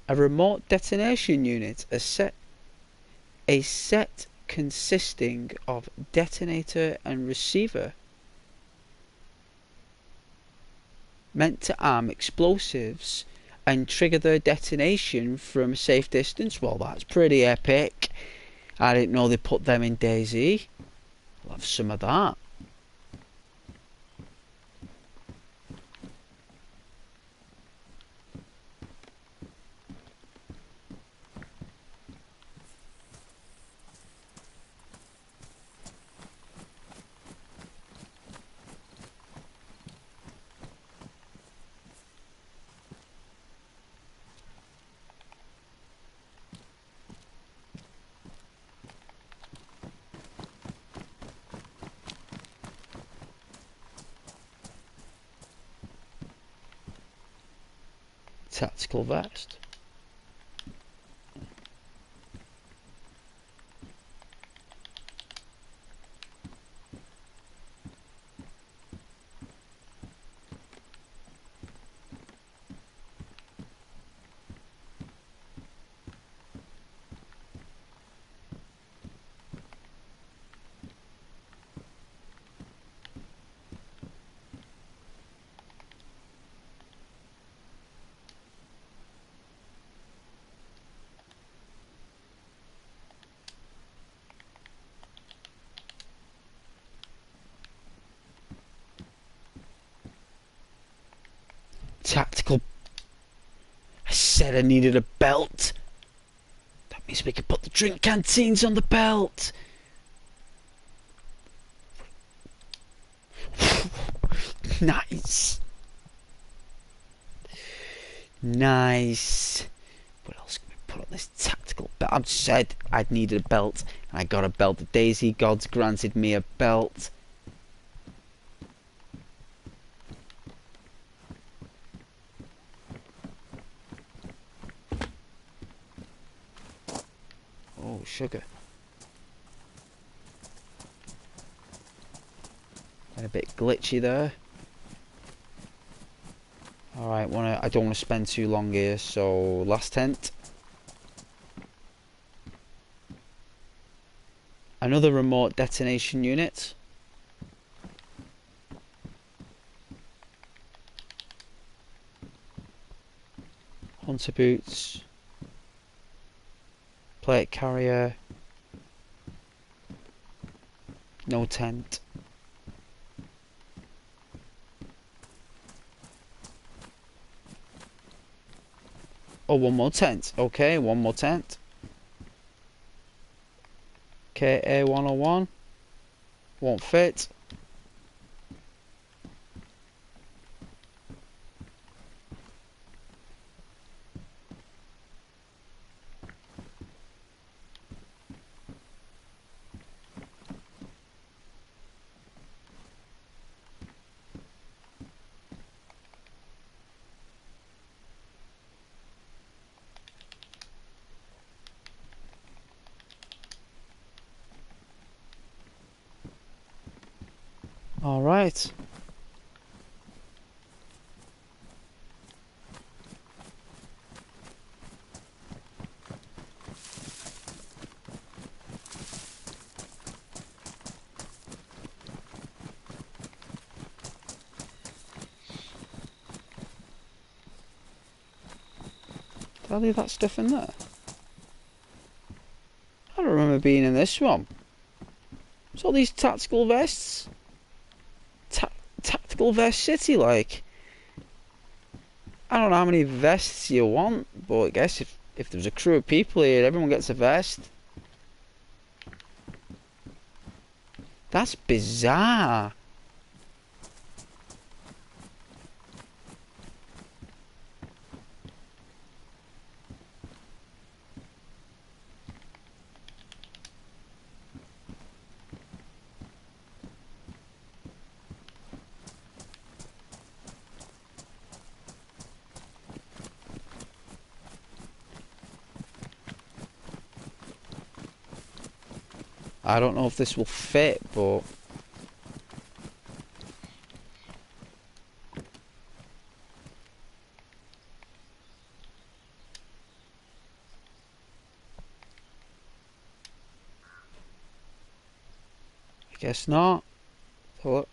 A remote detonation unit, a set consisting of detonator and receiver, meant to arm explosives and trigger their detonation from a safe distance. Well, that's pretty epic. I didn't know they put them in DayZ. I'll have some of that. Tactical vest. said I needed a belt. That means we can put the drink canteens on the belt. Nice. Nice. What else can we put on this tactical belt? I said I'd needed a belt, and I got a belt. The DayZ gods granted me a belt. Oh, sugar. And a bit glitchy there. Alright, I don't want to spend too long here, so last tent. Another remote detonation unit. Hunter boots. Plate carrier. No tent. Oh, one more tent. Okay, one more tent. KA101. Won't fit. All right. Did I leave that stuff in there? I don't remember being in this one. What's all these tactical vests? Tactical vest city, like. I don't know how many vests you want, but I guess if there's a crew of people here, everyone gets a vest. That's bizarre. I don't know if this will fit, but I guess not. So look.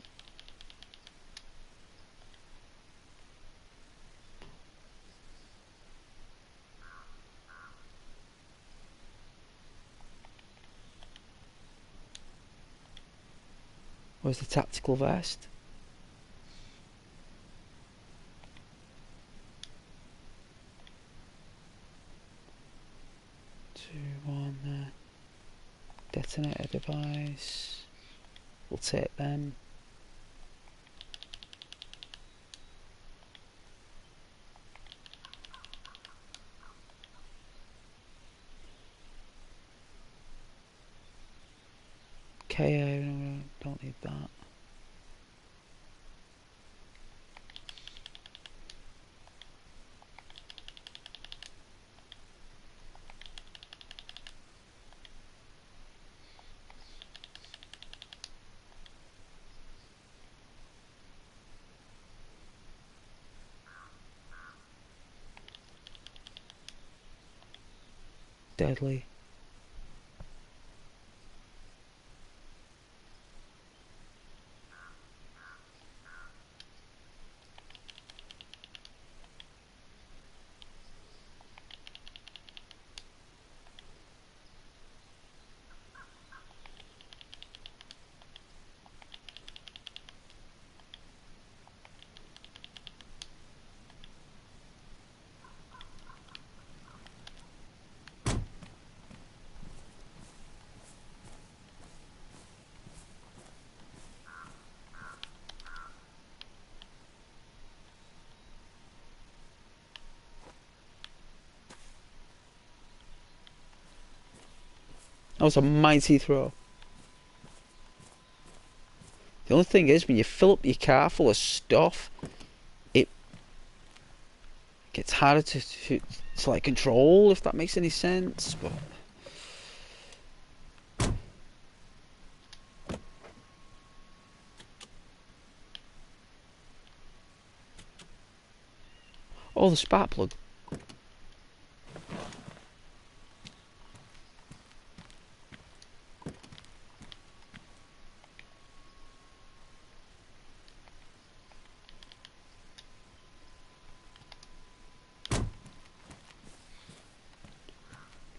Where's the tactical vest? Two, one there. Detonator device. We'll take them. KO, no, don't need that. Deadly. That was a mighty throw. The only thing is, when you fill up your car full of stuff, it gets harder to like control, if that makes any sense. But oh, the spark plug.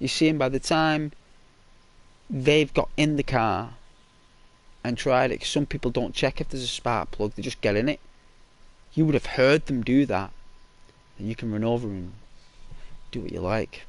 You see, by the time they've got in the car and tried it, 'cause some people don't check if there's a spark plug, they just get in it. You would have heard them do that. And you can run over and do what you like.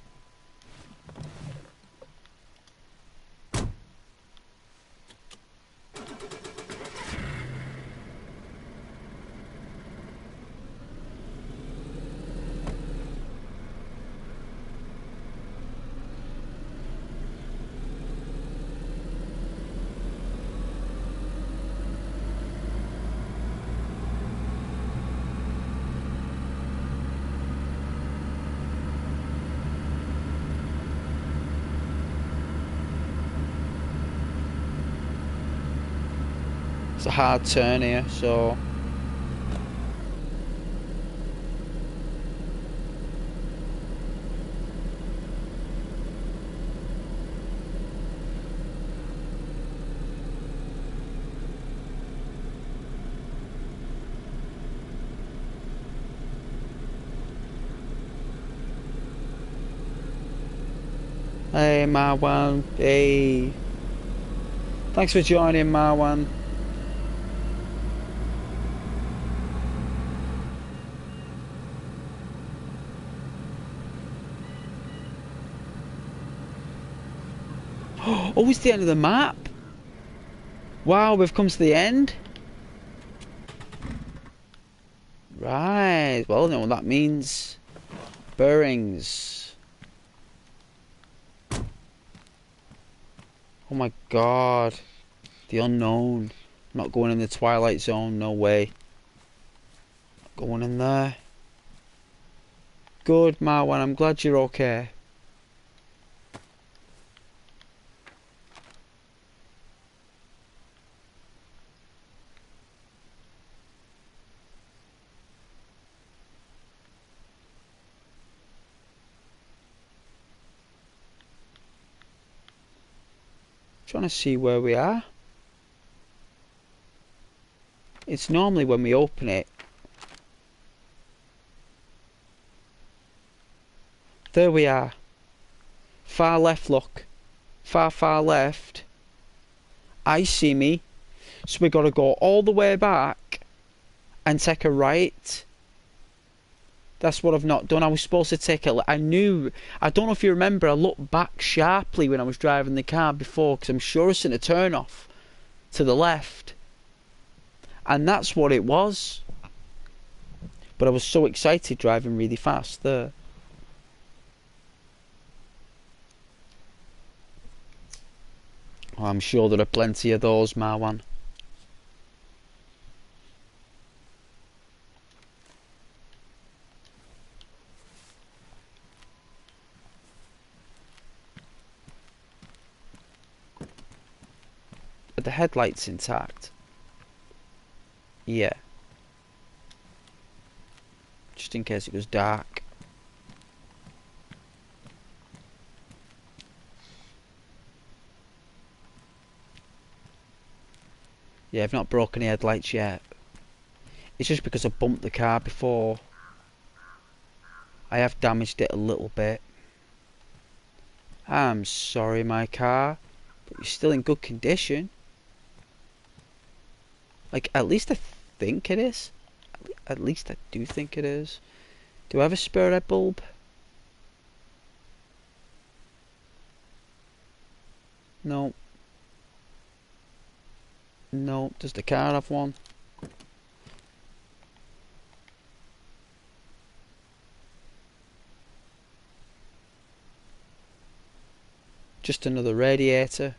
It's a hard turn here, so hey Marwan, hey. Thanks for joining, Marwan. Oh, it's the end of the map. Wow, we've come to the end. Right, well, I know what that means. Bearings. Oh my god. The unknown. Not going in the Twilight Zone, no way. Not going in there. Good, Marwan, I'm glad you're okay. Trying to see where we are. It's normally when we open it. There we are. Far left, look. Far left. I see me. So we got to go all the way back and take a right. That's what I've not done. I was supposed to take a... I don't know if you remember, I looked back sharply when I was driving the car before, because I'm sure it's in a turn off to the left. And that's what it was. But I was so excited driving really fast there. Oh, I'm sure there are plenty of those, Marwan. Are the headlights intact? Yeah. Just in case it was dark. Yeah, I've not broken any headlights yet. It's just because I bumped the car before. I have damaged it a little bit. I'm sorry, my car, but you're still in good condition. Like, at least I think it is. At least I do think it is. Do I have a spare red bulb? No. No. Does the car have one? Just another radiator.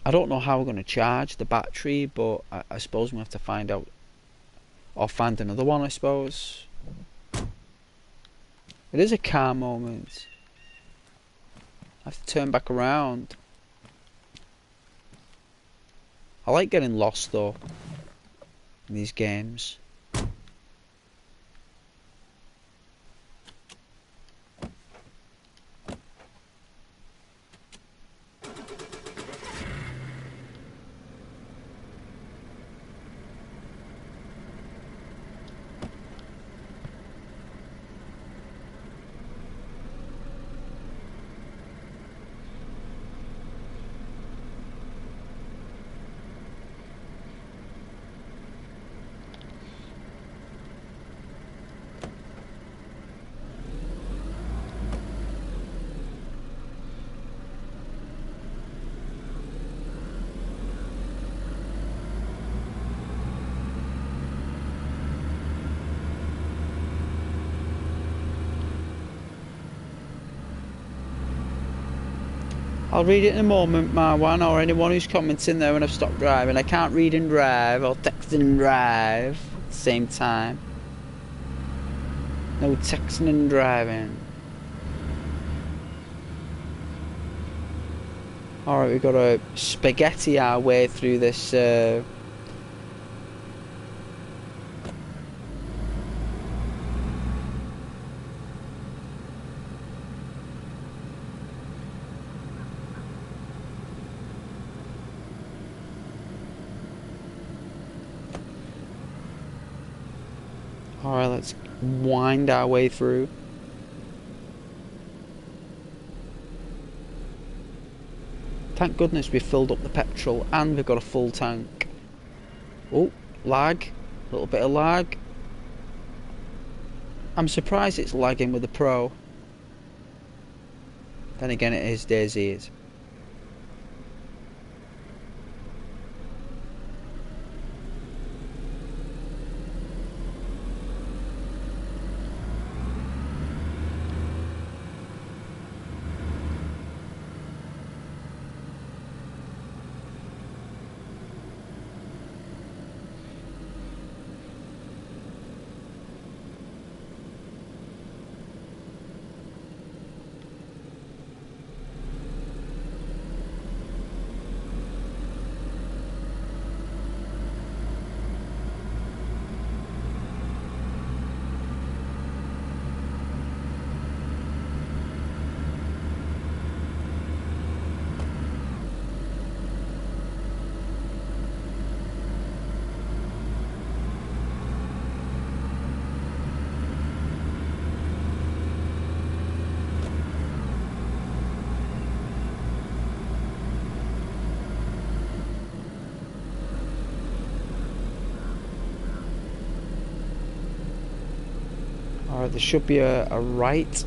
I don't know how we're going to charge the battery, but I suppose we have to find out, or find another one, I suppose. It is a car moment. I have to turn back around. I like getting lost though in these games. I'll read it in a moment, Marwan, or anyone who's commenting there when I've stopped driving. I can't read and drive, or text and drive at the same time. No texting and driving. Alright, we've got to spaghetti our way through this Alright, let's wind our way through. Thank goodness we filled up the petrol and we've got a full tank. Oh, lag. A little bit of lag. I'm surprised it's lagging with the Pro. Then again, it is DayZ. Alright, there should be a right.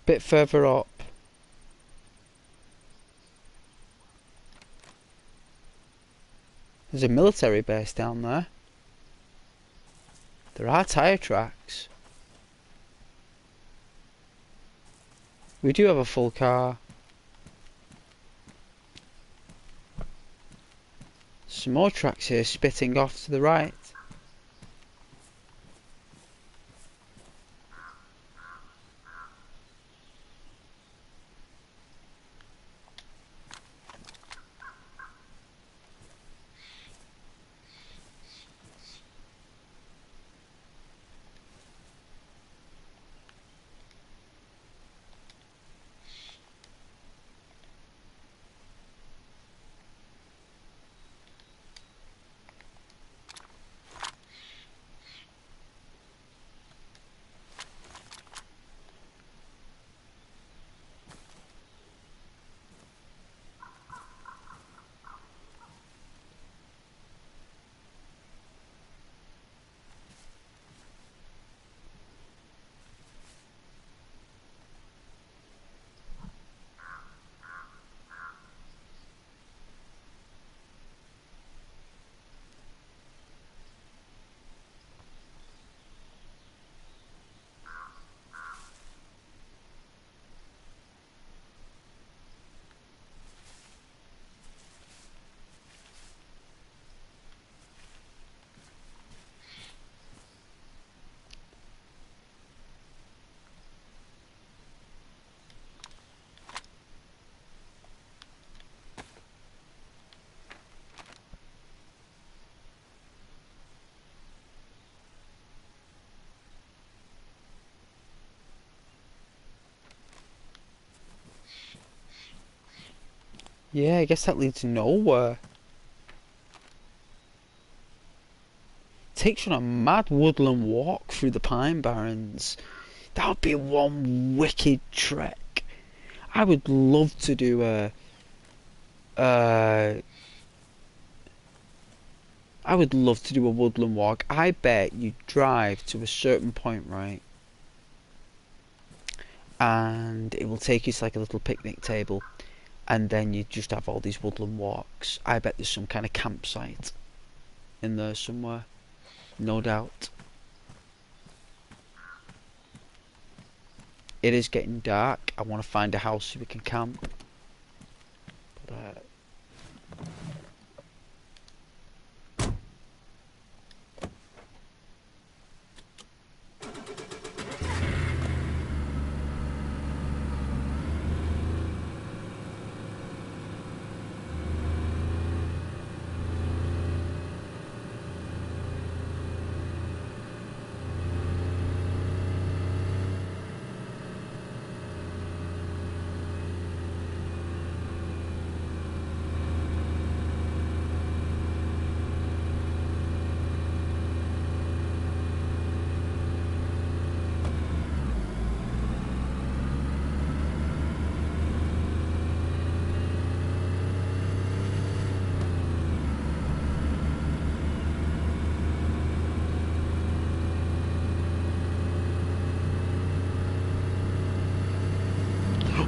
Bit further up. There's a military base down there. There are tyre tracks. We do have a full car. Some more tracks here spitting off to the right. Yeah, I guess that leads nowhere. Takes you on a mad woodland walk through the Pine Barrens. That would be one wicked trek. I would love to do I would love to do a woodland walk. I bet you drive to a certain point, right? And it will take you to like a little picnic table. And then you just have all these woodland walks. I bet there's some kind of campsite in there somewhere. No doubt. It is getting dark. I want to find a house so we can camp. But,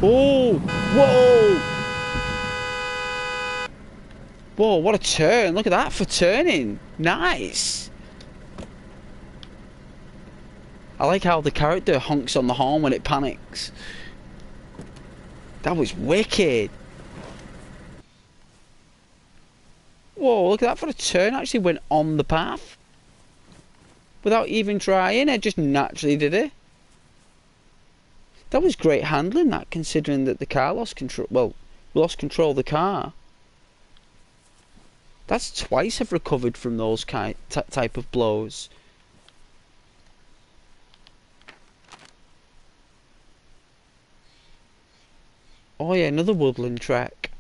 oh! Whoa! Whoa, what a turn. Look at that for turning. Nice. I like how the character honks on the horn when it panics. That was wicked. Whoa, look at that for a turn. Actually went on the path. Without even trying, it just naturally did it. That was great handling, that, considering that the car lost control. Well, we lost control of the car. That's twice I've recovered from those type of blows. Oh yeah, another woodland trek.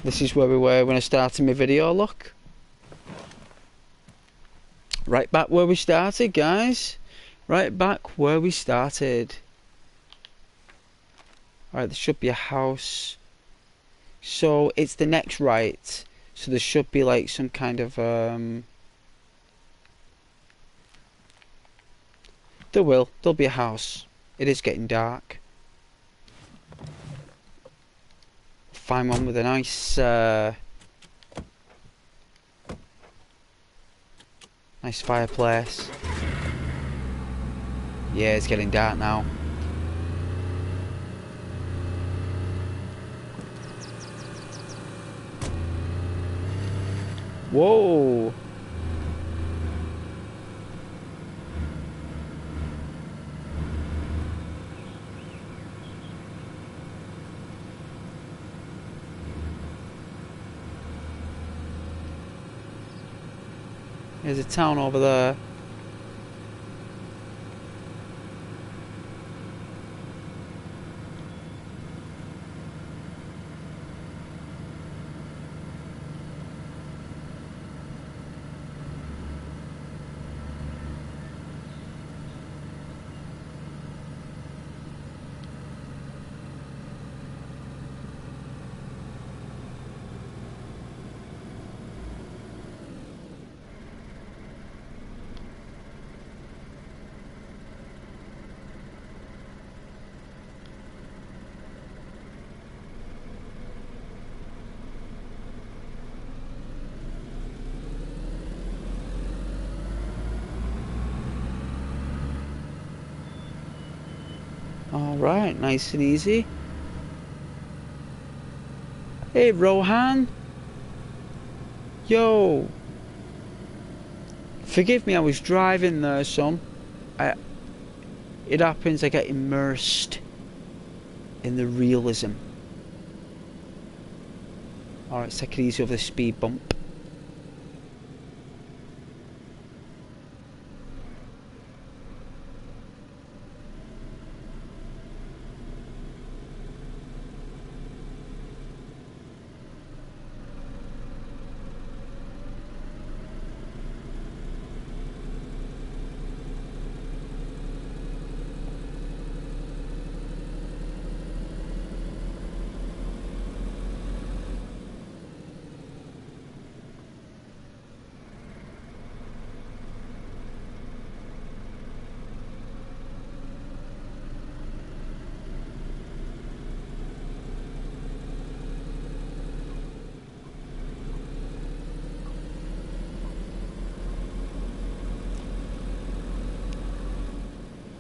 This is where we were when I started my video, look. Right back where we started, guys. Right back where we started. Alright, there should be a house. So, it's the next right. So there should be like some kind of there'll be a house. It is getting dark. Find one with a nice nice fireplace. Yeah, it's getting dark now. Whoa! There's a town over there. Alright, nice and easy. Hey, Rohan. Yo. Forgive me, I was driving there, son. It happens, I get immersed in the realism. Alright, let's take it easy over the speed bump.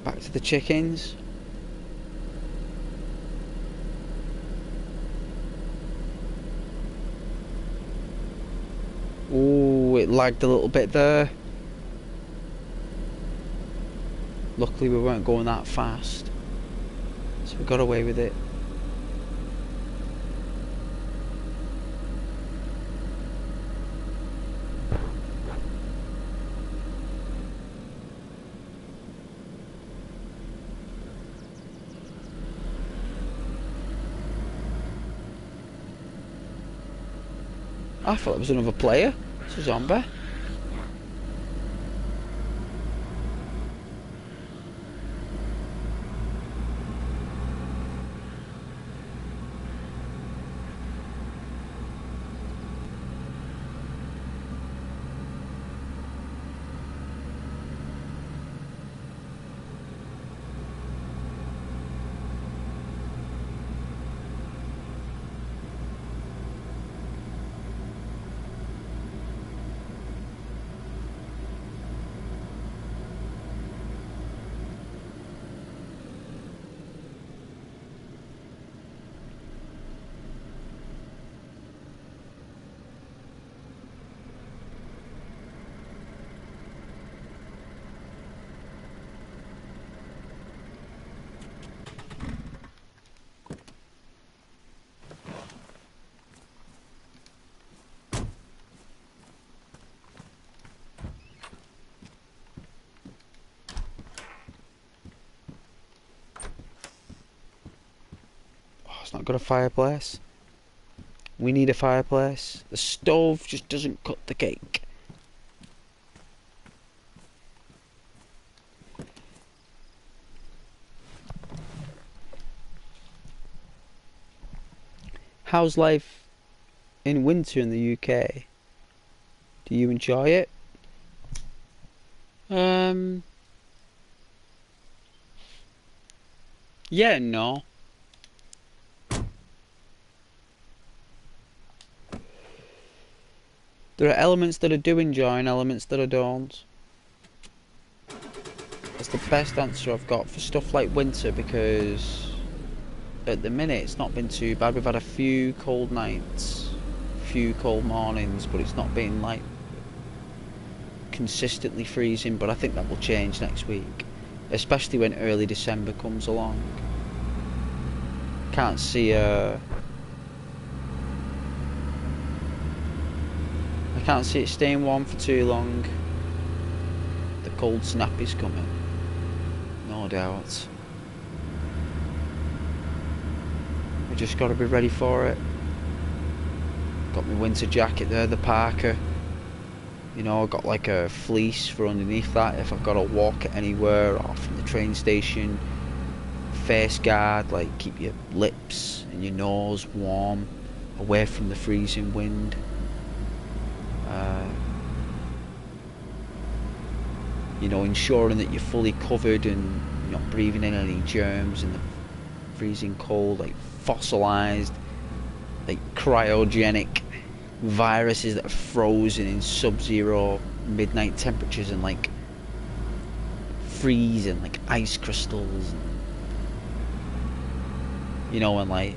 Back to the chickens. Ooh, it lagged a little bit there. Luckily we weren't going that fast, so we got away with it. I thought it was another player. It's a zombie. It's not got a fireplace. We need a fireplace. The stove just doesn't cut the cake. How's life in winter in the UK? Do you enjoy it? Yeah, no. There are elements that I do enjoy and elements that I don't. That's the best answer I've got for stuff like winter, because at the minute it's not been too bad. We've had a few cold nights, a few cold mornings, but it's not been like consistently freezing. But I think that will change next week, especially when early December comes along. Can't see I can't see it staying warm for too long. The cold snap is coming, no doubt. We just got to be ready for it. Got my winter jacket there, the parka. You know, I've got like a fleece for underneath that if I've got to walk anywhere or from the train station. Face guard, like keep your lips and your nose warm, away from the freezing wind. You know, ensuring that you're fully covered and you're not breathing in any germs in the freezing cold, like fossilized, like cryogenic viruses that are frozen in sub-zero midnight temperatures and like freeze and like ice crystals, you know, and like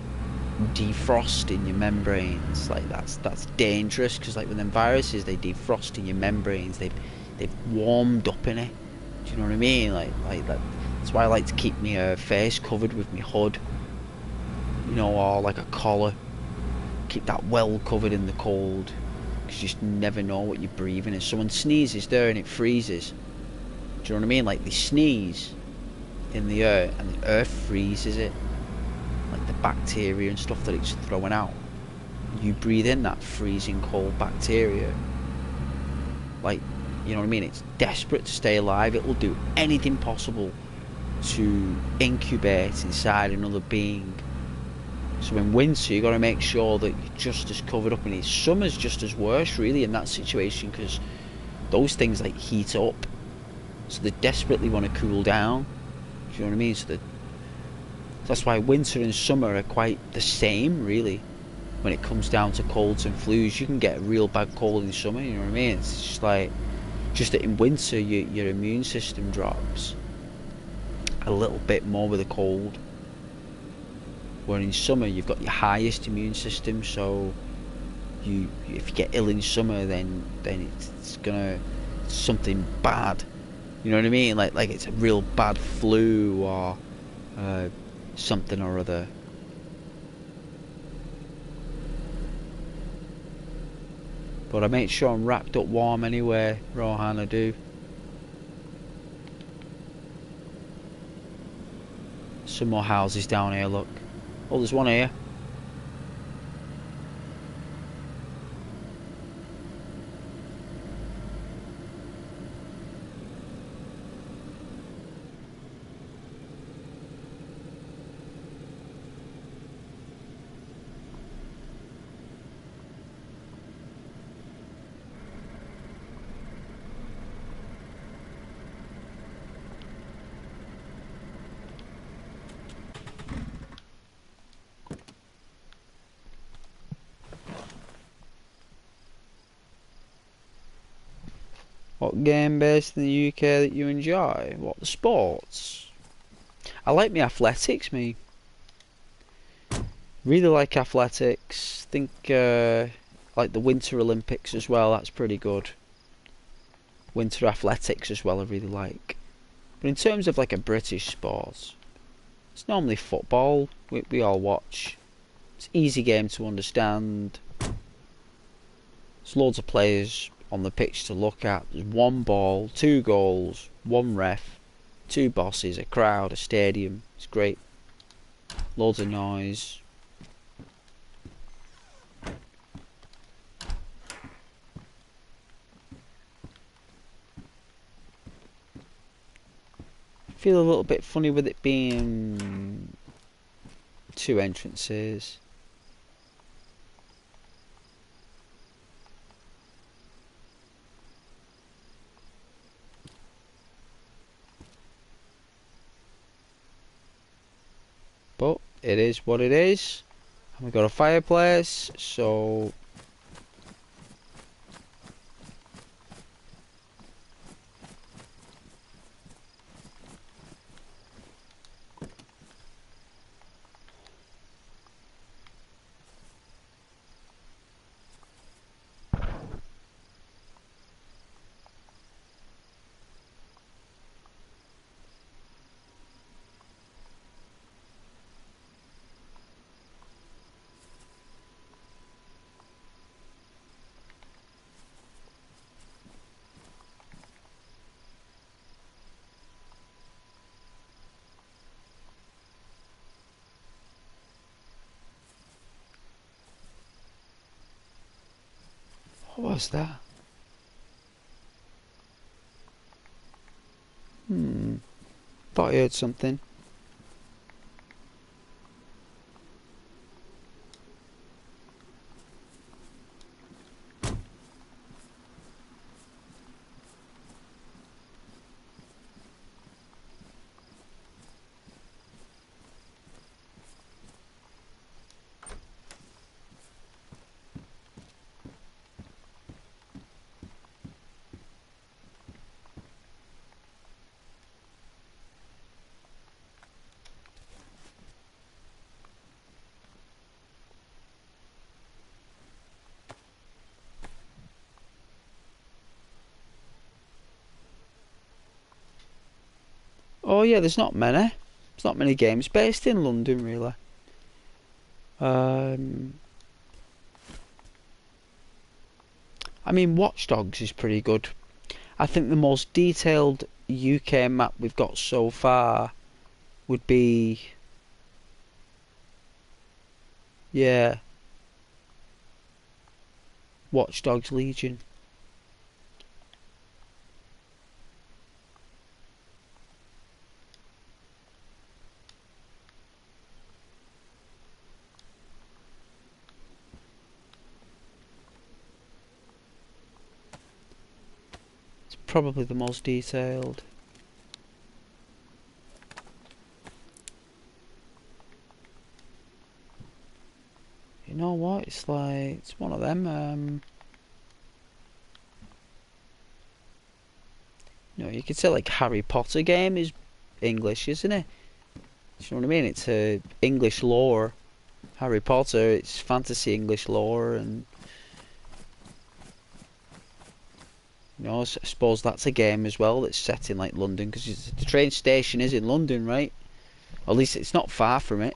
defrost in your membranes. Like that's dangerous, because like with them viruses, they defrost in your membranes. They've warmed up in it. Do you know what I mean? Like that. That's why I like to keep my face covered with my hood, you know, or like a collar. Keep that well covered in the cold, because you just never know what you're breathing. If someone sneezes there and it freezes, do you know what I mean? Like they sneeze in the air and the earth freezes it, like the bacteria and stuff that it's throwing out. You breathe in that freezing cold bacteria, like, you know what I mean? It's desperate to stay alive. It will do anything possible to incubate inside another being. So in winter, you got to make sure that you're just as covered up, and summer's just as worse really in that situation, because those things like heat up, so they desperately want to cool down. Do you know what I mean? So that's why winter and summer are quite the same really when it comes down to colds and flus. You can get a real bad cold in summer, you know what I mean? It's just like, just that in winter your immune system drops a little bit more with the cold, where in summer you've got your highest immune system. So if you get ill in summer, then it's something bad, you know what I mean? Like it's a real bad flu or something or other. But I make sure I'm wrapped up warm anyway, Rohan, I do. Some more houses down here, look. Oh, there's one here. What game based in the UK that you enjoy? What, the sports? I like my athletics, me. Really like athletics. Think like the Winter Olympics as well, that's pretty good. Winter athletics as well I really like. But in terms of like a British sport, it's normally football. We all watch. It's an easy game to understand. There's loads of players on the pitch to look at. There's one ball, 2 goals, 1 ref, 2 bosses, a crowd, a stadium. It's great. Loads of noise. Feel a little bit funny with it being 2 entrances. But it is what it is. And we've got a fireplace, so what was that? Thought I heard something. Oh yeah, there's not many. There's not many games based in London, really. I mean, Watch Dogs is pretty good. I think the most detailed UK map we've got so far would be, yeah, Watch Dogs Legion. It's probably the most detailed. You know what? It's like, it's one of them. You know, you could say like Harry Potter game is English, isn't it? Do you know what I mean? It's English lore. Harry Potter, it's fantasy English lore, and you know, I suppose that's a game as well that's set in like London, because the train station is in London, right? Or at least it's not far from it.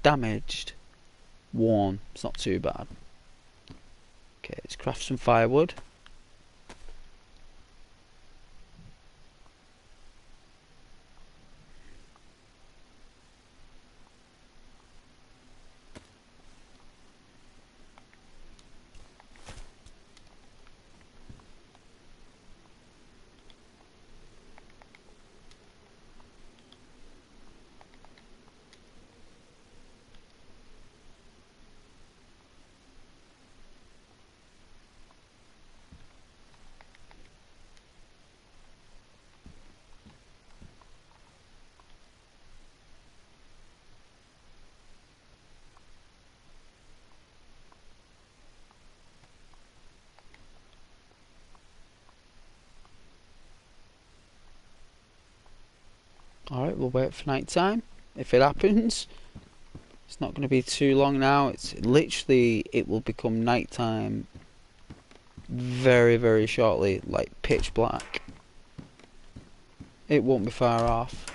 Damaged, worn. It's not too bad. Okay, let's craft some firewood. Alright, we'll wait for night time. If it happens, it's not going to be too long now. It's literally, it will become night time very, very shortly, like pitch black. It won't be far off.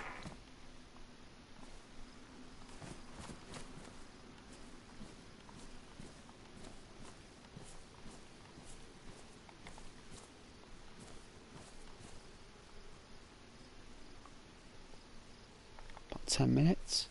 About 10 minutes.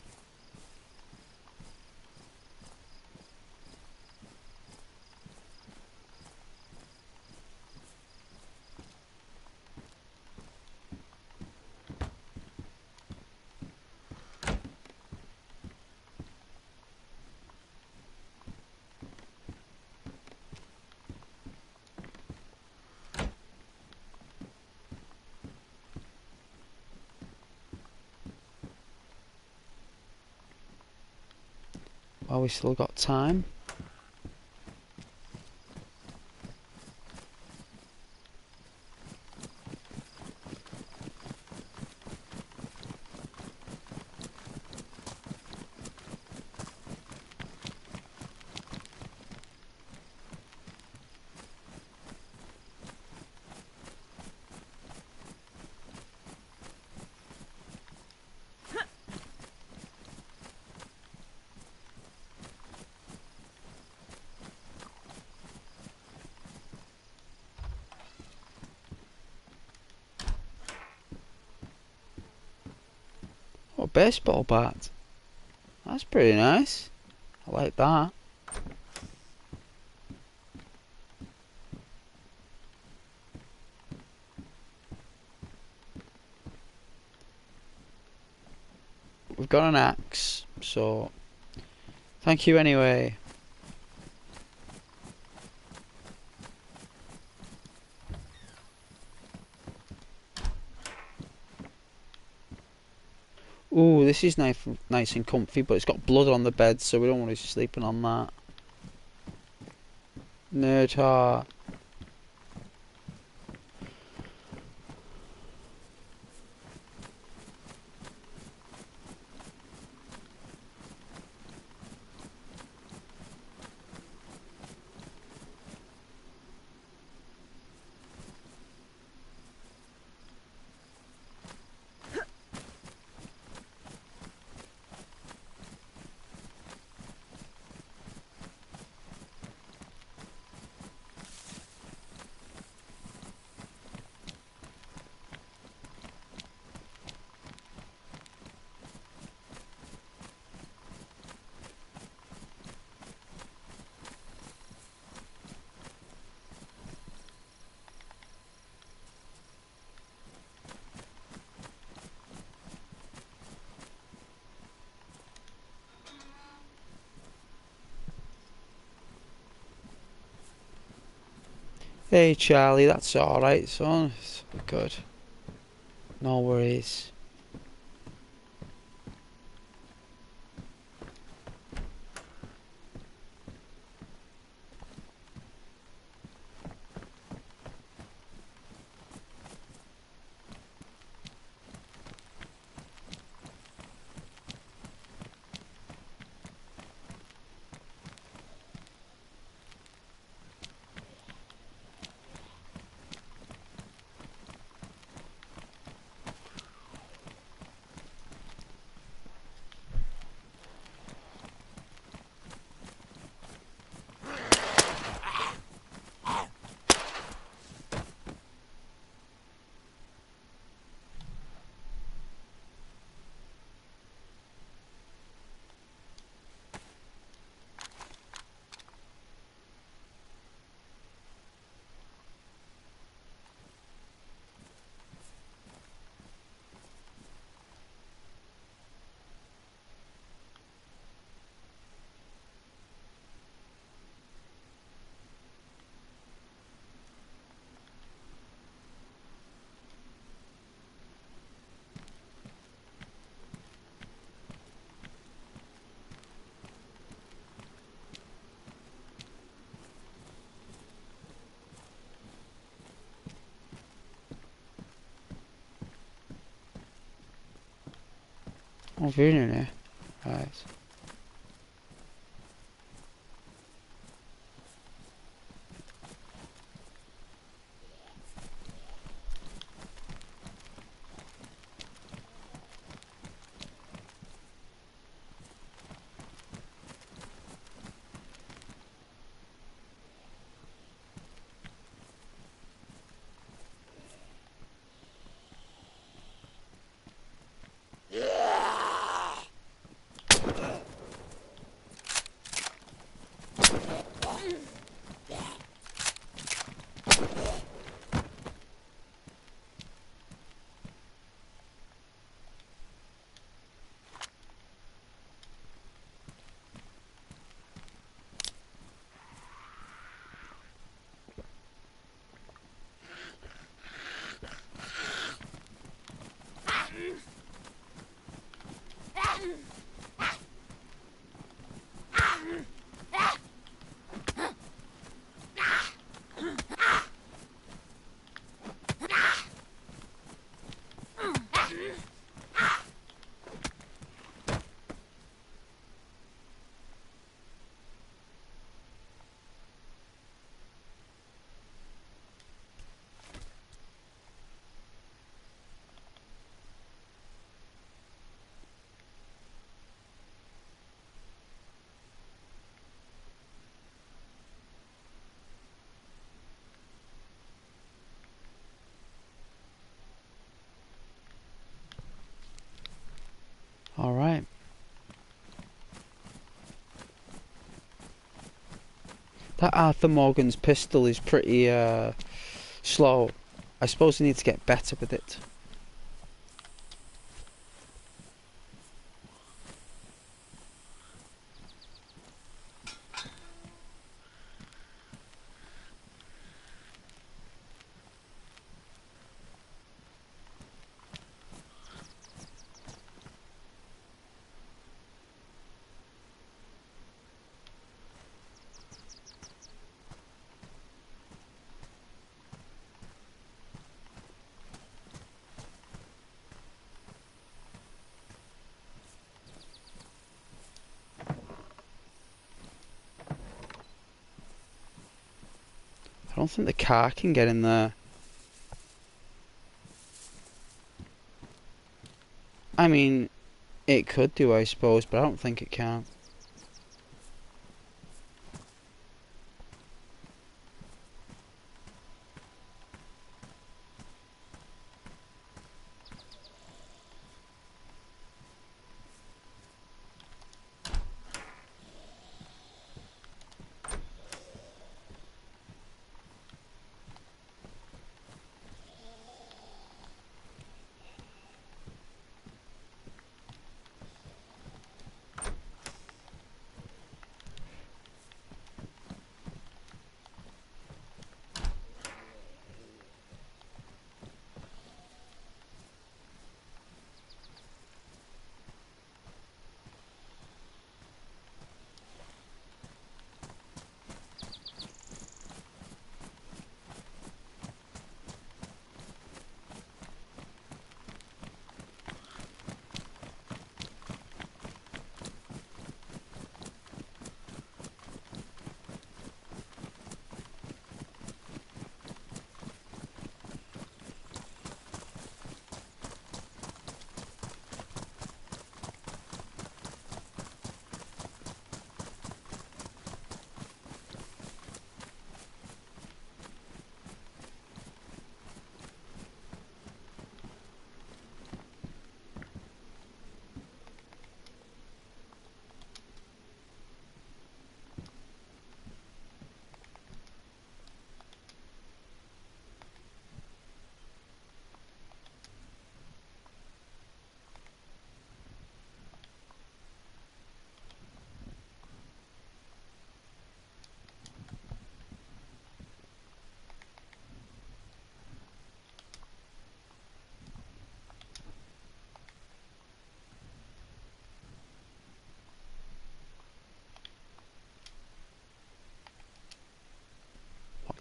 Well, we still got time. Oh, a baseball bat. That's pretty nice. I like that. We've got an axe, so thank you anyway. Ooh, this is nice and comfy, but it's got blood on the bed, so we don't want to be sleeping on that. Nerd heart. Hey Charlie, that's alright son, it's good. No worries. Oh, really? Right. All right. That Arthur Morgan's pistol is pretty slow. I suppose I need to get better with it. I don't think the car can get in there. I mean, it could do, I suppose, but I don't think it can.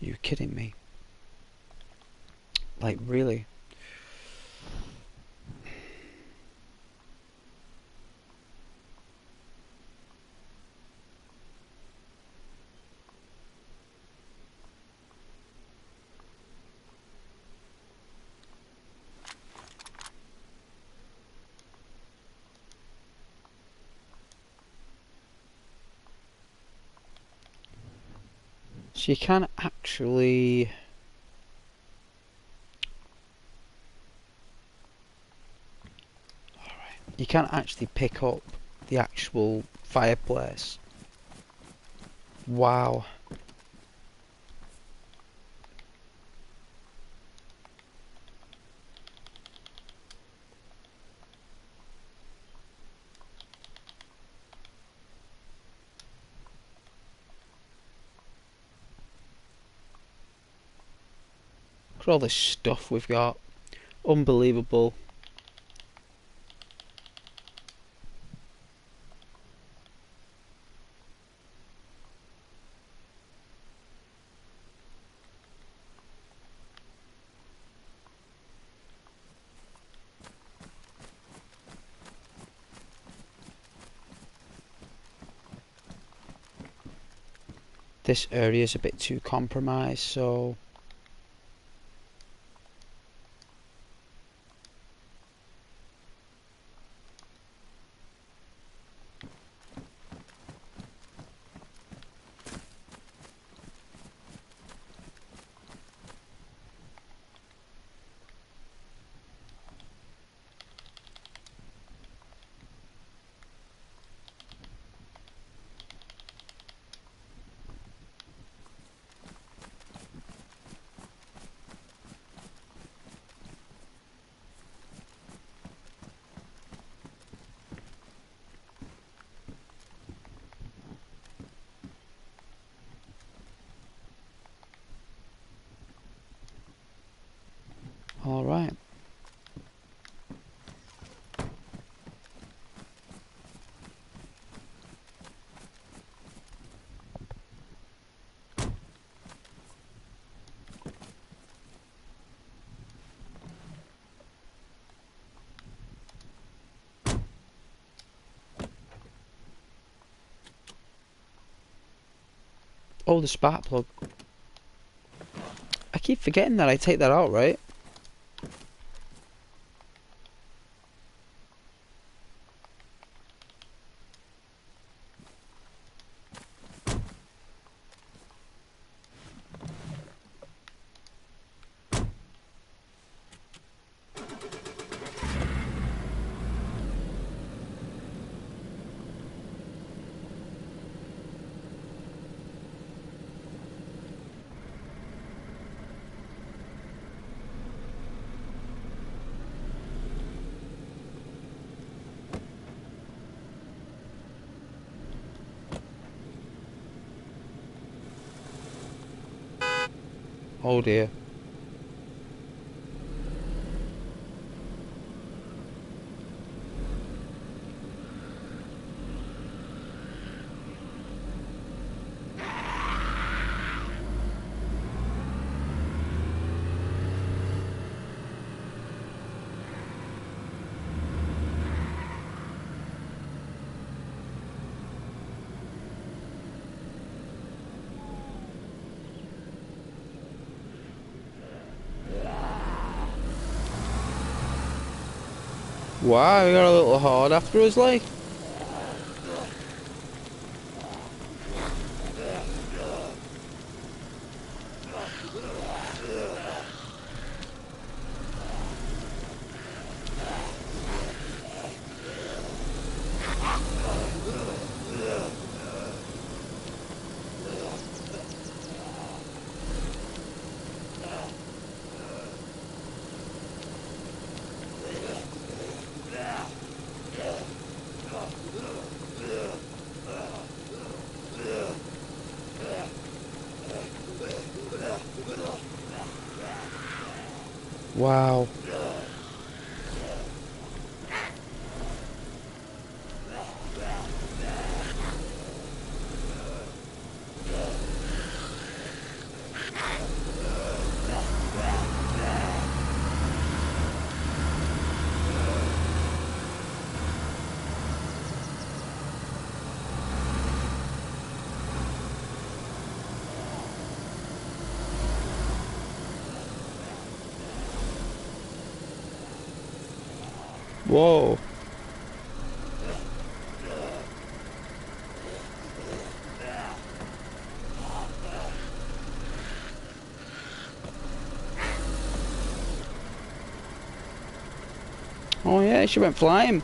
Are you kidding me? Like, really? So you can actually... You can't actually pick up the actual fireplace. Wow. Look at all this stuff we've got. Unbelievable. This area is a bit too compromised, so... Alright. Oh, the spark plug. I keep forgetting that I take that out, right? Oh dear. Wow, we got a little horde after us, like. Wow. Whoa. Oh yeah, she went flying.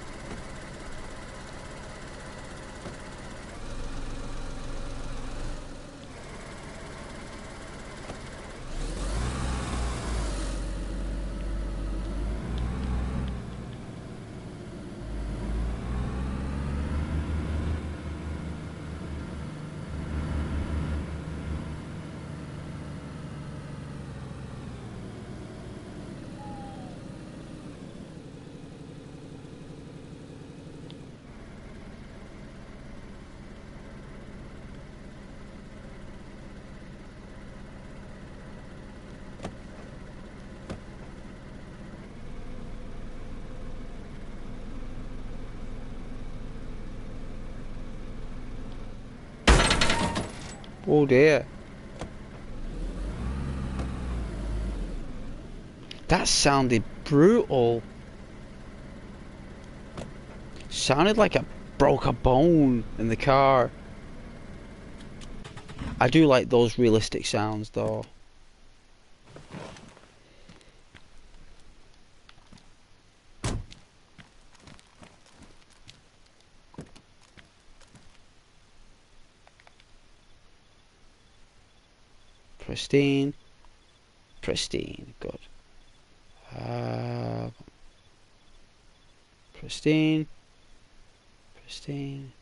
Oh dear. That sounded brutal. Sounded like I broke a bone in the car. I do like those realistic sounds though. Pristine. Pristine. Good. Pristine. Pristine.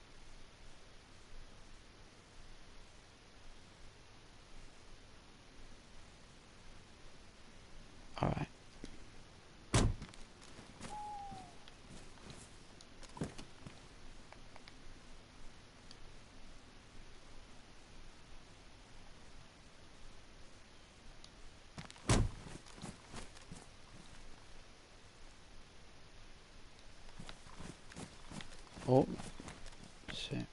Alright. Oh. Shit.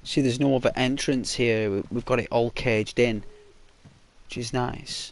See, there's no other entrance here. We've got it all caged in, which is nice.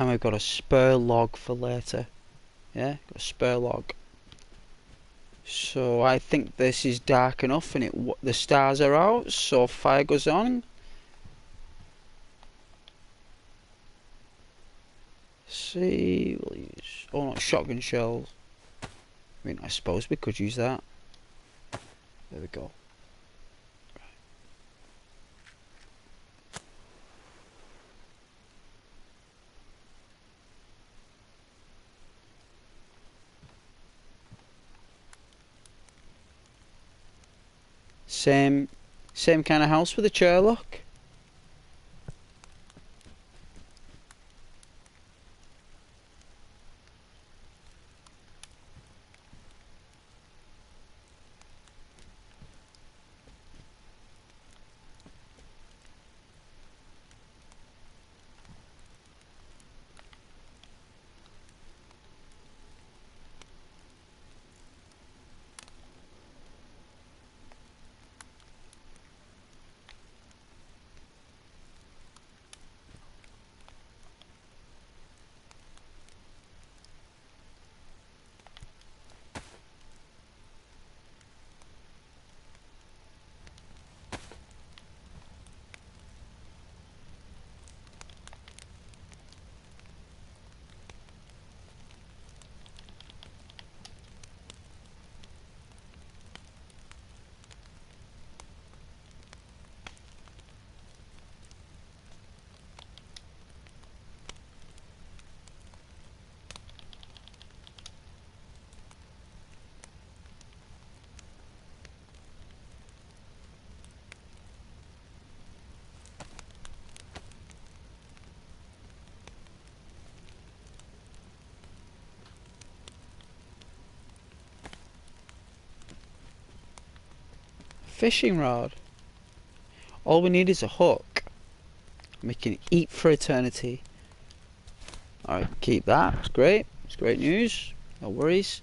And we've got a spare log for later. Yeah, got a spare log. So I think this is dark enough and the stars are out, so fire goes on. See, we'll use, oh, not shotgun shells. I mean, I suppose we could use that. There we go. Same kind of house with a chair lock. Fishing rod. All we need is a hook. We can eat for eternity. Alright, keep that. It's great. It's great news. No worries.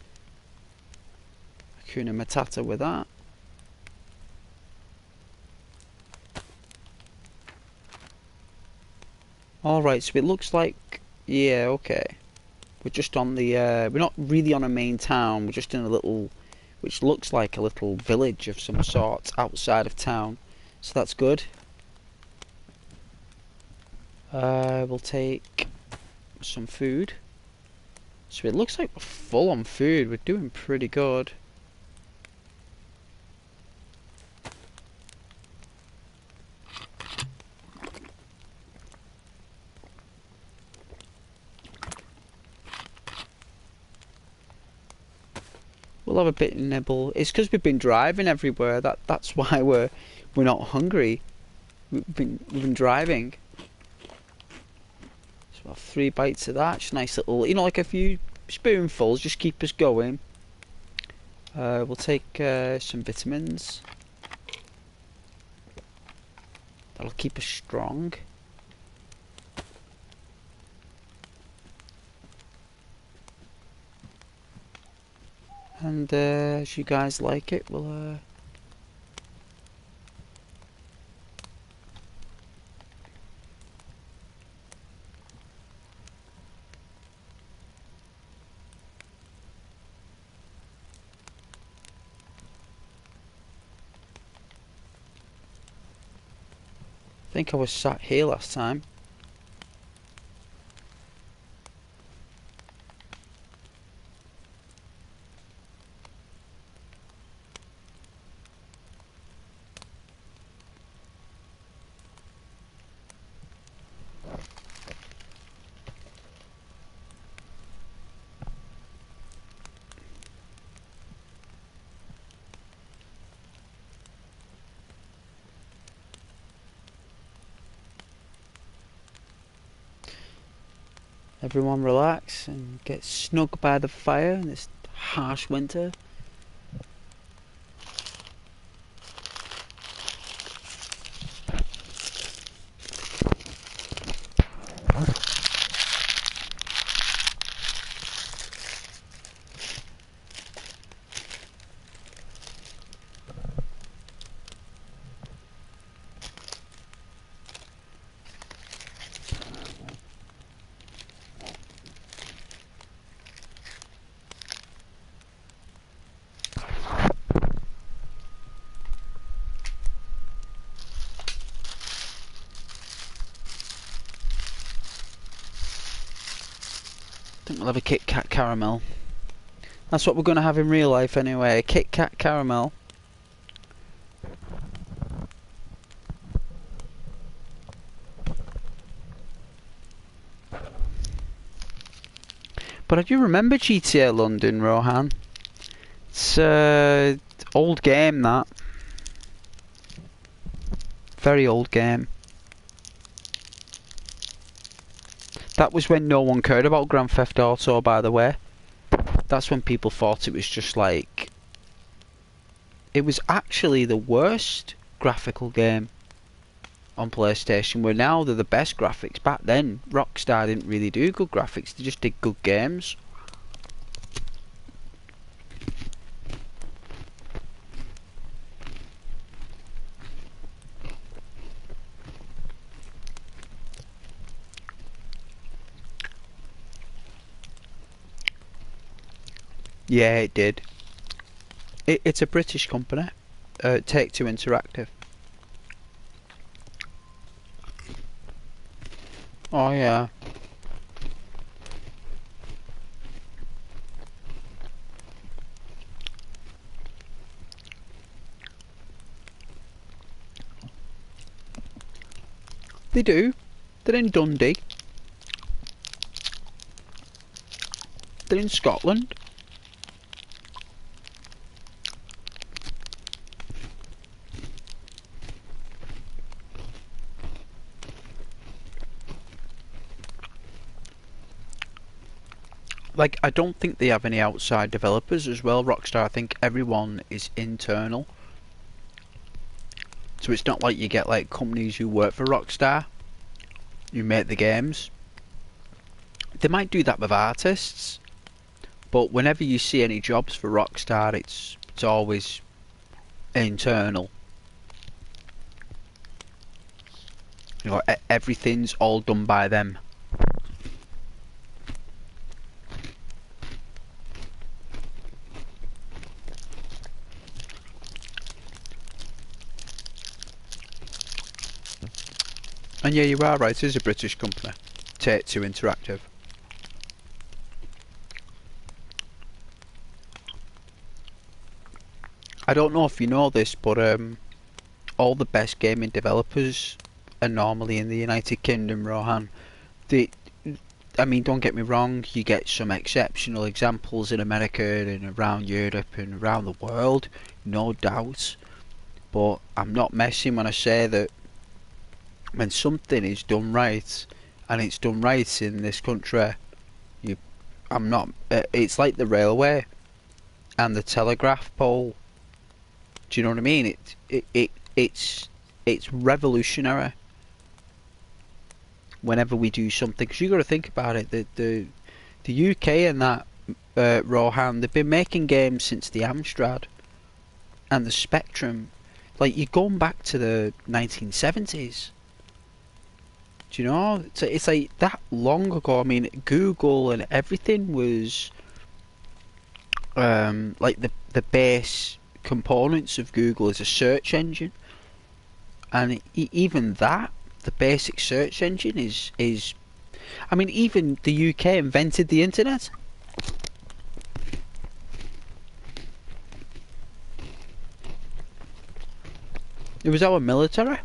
Hakuna Matata with that. Alright, so it looks like... Yeah, okay. We're just on the... we're not really on a main town. We're just in a little... which looks like a little village of some sort outside of town. So that's good. We'll take some food. So it looks like we're full on food. We're doing pretty good. We'll have a bit of nibble. It's because we've been driving everywhere. That's why we're not hungry. We've been driving. So we'll have 3 bites of that. Just nice little, you know, like a few spoonfuls. Just keep us going. We'll take some vitamins. That'll keep us strong. And as you guys like it, we'll I think I was sat here last time. Everyone relax and get snug by the fire in this harsh winter. think we'll have a Kit Kat caramel. That's what we're going to have in real life anyway, a Kit Kat caramel. But I do remember GTA London, Rohan. It's old game, that. Very old game. That was when no one cared about Grand Theft Auto, by the way. That's when people thought it was just like... It was actually the worst graphical game on PlayStation, where now they're the best graphics. Back then, Rockstar didn't really do good graphics, they just did good games. Yeah, it did. It's a British company, Take-Two Interactive. Oh yeah. They do. They're in Dundee. They're in Scotland. Like, I don't think they have any outside developers as well, Rockstar. I think everyone is internal. So it's not like you get like companies who work for Rockstar, who make the games. They might do that with artists, but whenever you see any jobs for Rockstar, it's always internal. You know, everything's all done by them. And yeah, you are right, it is a British company, Take-Two Interactive. I don't know if you know this, but all the best gaming developers are normally in the United Kingdom, Rohan. I mean, don't get me wrong, you get some exceptional examples in America and around Europe and around the world, no doubt. But I'm not messing when I say that when something is done right, and it's done right in this country, I'm not. It's like the railway and the telegraph pole. Do you know what I mean? It's revolutionary. Whenever we do something, because you got to think about it. The UK and that Rohan, they've been making games since the Amstrad and the Spectrum. Like, you're going back to the 1970s. Do you know? It's like that long ago. I mean, Google and everything was like the base components of Google is a search engine, and even that, the basic search engine is. I mean, even the UK invented the internet. It was our military.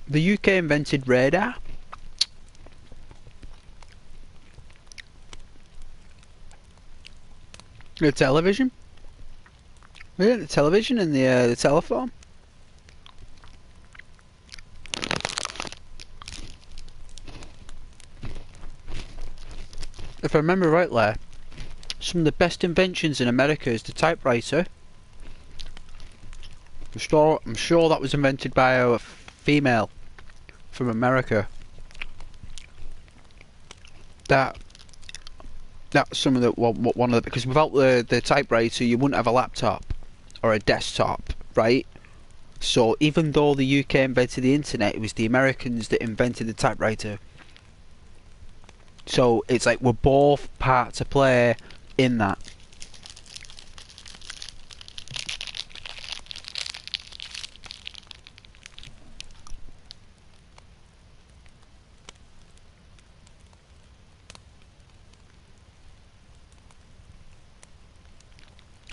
The UK invented radar. The television. Yeah, the television and the telephone. If I remember rightly, some of the best inventions in America is the typewriter. I'm sure that was invented by a female from America. That's some of the one of the, because without the typewriter you wouldn't have a laptop or a desktop, right? So even though the UK invented the internet, it was the Americans that invented the typewriter. So it's like we're both part to play in that.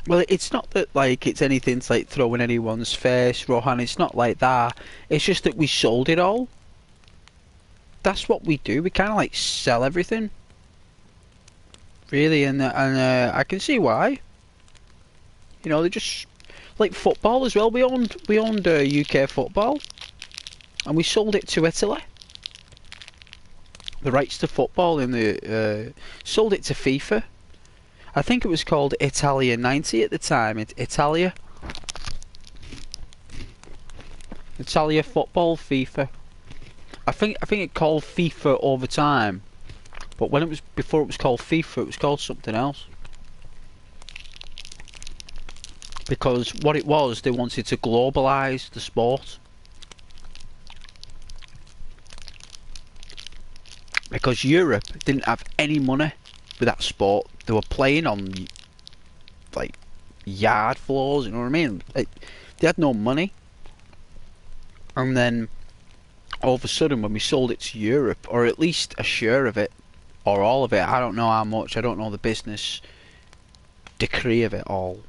Well, it's not that like it's anything to like throw in anyone's face, Rohan. It's not like that. It's just that we sold it all. That's what we do. We kind of like sell everything, really, and I can see why. You know, they just like football as well. We owned UK football, and we sold it to Italy. The rights to football in the sold it to FIFA. I think it was called Italia 90 at the time. Italia football FIFA. I think it called FIFA over time, but when it was before it was called FIFA, it was called something else. Because what it was, they wanted to globalise the sport. Because Europe didn't have any money with that sport. They were playing on like yard floors, you know what I mean? They had no money. And then all of a sudden when we sold it to Europe, or at least a share of it, or all of it, I don't know how much, I don't know the business decree of it all.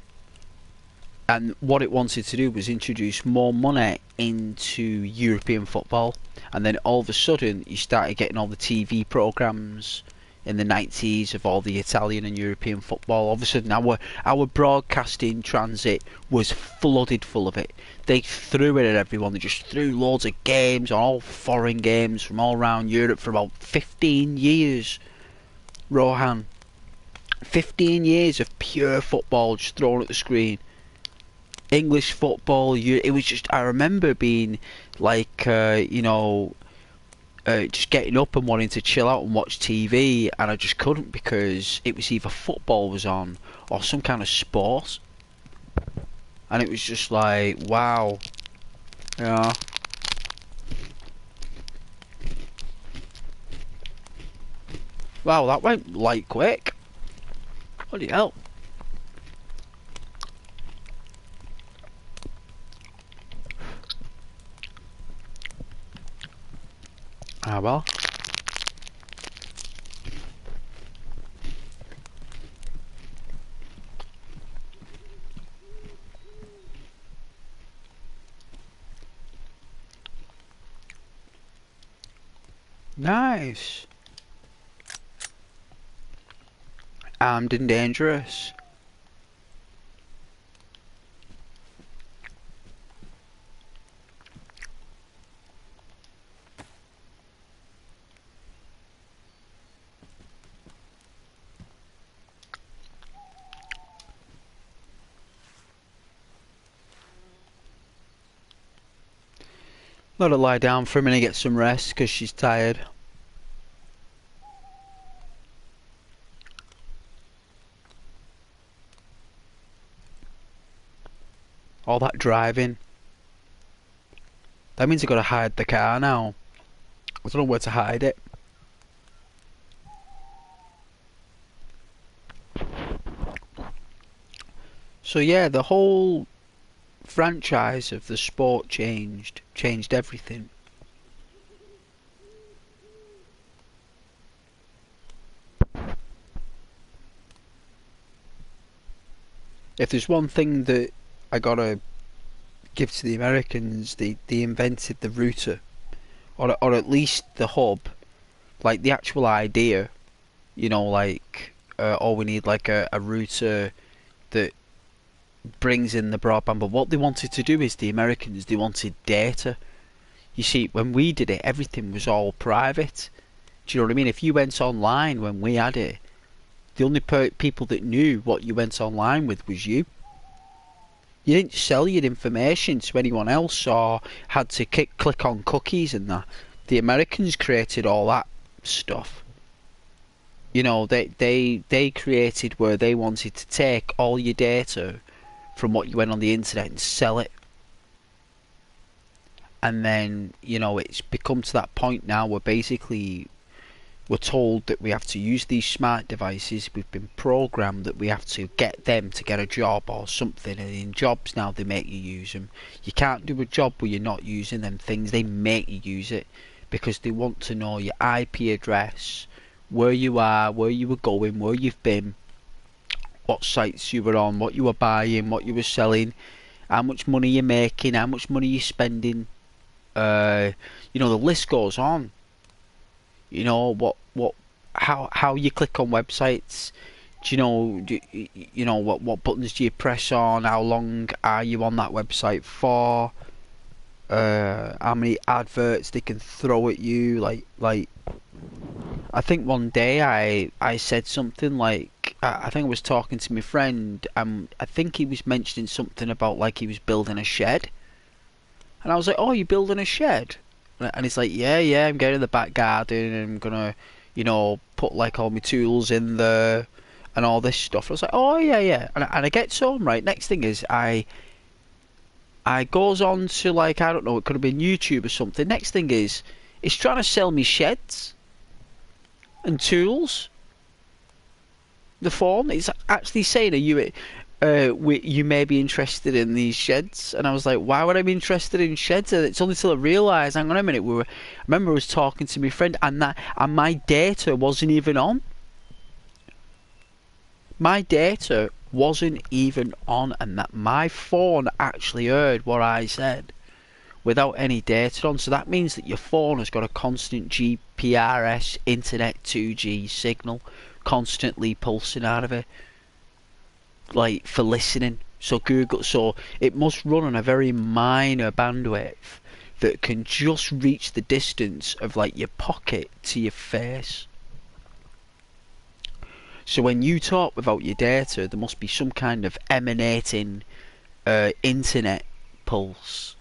And what it wanted to do was introduce more money into European football. And then all of a sudden you started getting all the TV programmes in the 90s of all the Italian and European football. All of a sudden our broadcasting transit was flooded full of it. They threw it at everyone. They just threw loads of games, all foreign games from all around Europe for about 15 years. Rohan. 15 years of pure football just thrown at the screen. English football, it was just, I remember being like, just getting up and wanting to chill out and watch TV, and I just couldn't because it was either football was on or some kind of sport, and it was just like, wow, yeah. Wow, that went light quick. Bloody hell. Ah well. Nice. Armed and dangerous. Let her lie down for a minute, get some rest, because she's tired. All that driving. That means I've got to hide the car now. I don't know where to hide it. So yeah, the whole franchise of the sport changed everything. If there's one thing that I gotta give to the Americans, they invented the router, or at least the hub, like the actual idea. You know, like oh, we need like a router that brings in the broadband. But what they wanted to do is the Americans, they wanted data. You see, when we did it, everything was all private. Do you know what I mean? If you went online when we had it, the only people that knew what you went online with was you. You didn't sell your information to anyone else or had to click on cookies and that. The Americans created all that stuff. You know, they created where they wanted to take all your data from what you went on the internet and sell it. And then, you know, it's become to that point now where basically we're told that we have to use these smart devices. We've been programmed that we have to get them to get a job or something, and in jobs now they make you use them. You can't do a job where you're not using them things. They make you use it because they want to know your IP address, where you are, where you were going, where you've been, what sites you were on, what you were buying, what you were selling, how much money you're making, how much money you're spending. You know, the list goes on. You know how you click on websites. You know what buttons do you press on? How long are you on that website for? How many adverts they can throw at you? Like I think one day I said something like I think I was talking to my friend. I think he was mentioning something about like he was building a shed, and I was like, "Oh, you're building a shed?" And he's like, "Yeah, I'm getting the back garden and I'm gonna, you know, put like all my tools in there and all this stuff." I was like, "Oh yeah." And I get some right. Next thing is I goes on to like I don't know, it could have been YouTube or something. Next thing is it's trying to sell me sheds and tools. The phone it's actually saying, you may be interested in these sheds," and I was like, "Why would I be interested in sheds?" And it's only till I realised, hang on a minute, I remember I was talking to my friend, and my data wasn't even on. My data wasn't even on, and that my phone actually heard what I said without any data on. So that means that your phone has got a constant GPRS internet 2G signal constantly pulsing out of it, like for listening. So it must run on a very minor bandwidth that can just reach the distance of like your pocket to your face. So when you talk without your data, there must be some kind of emanating internet pulse.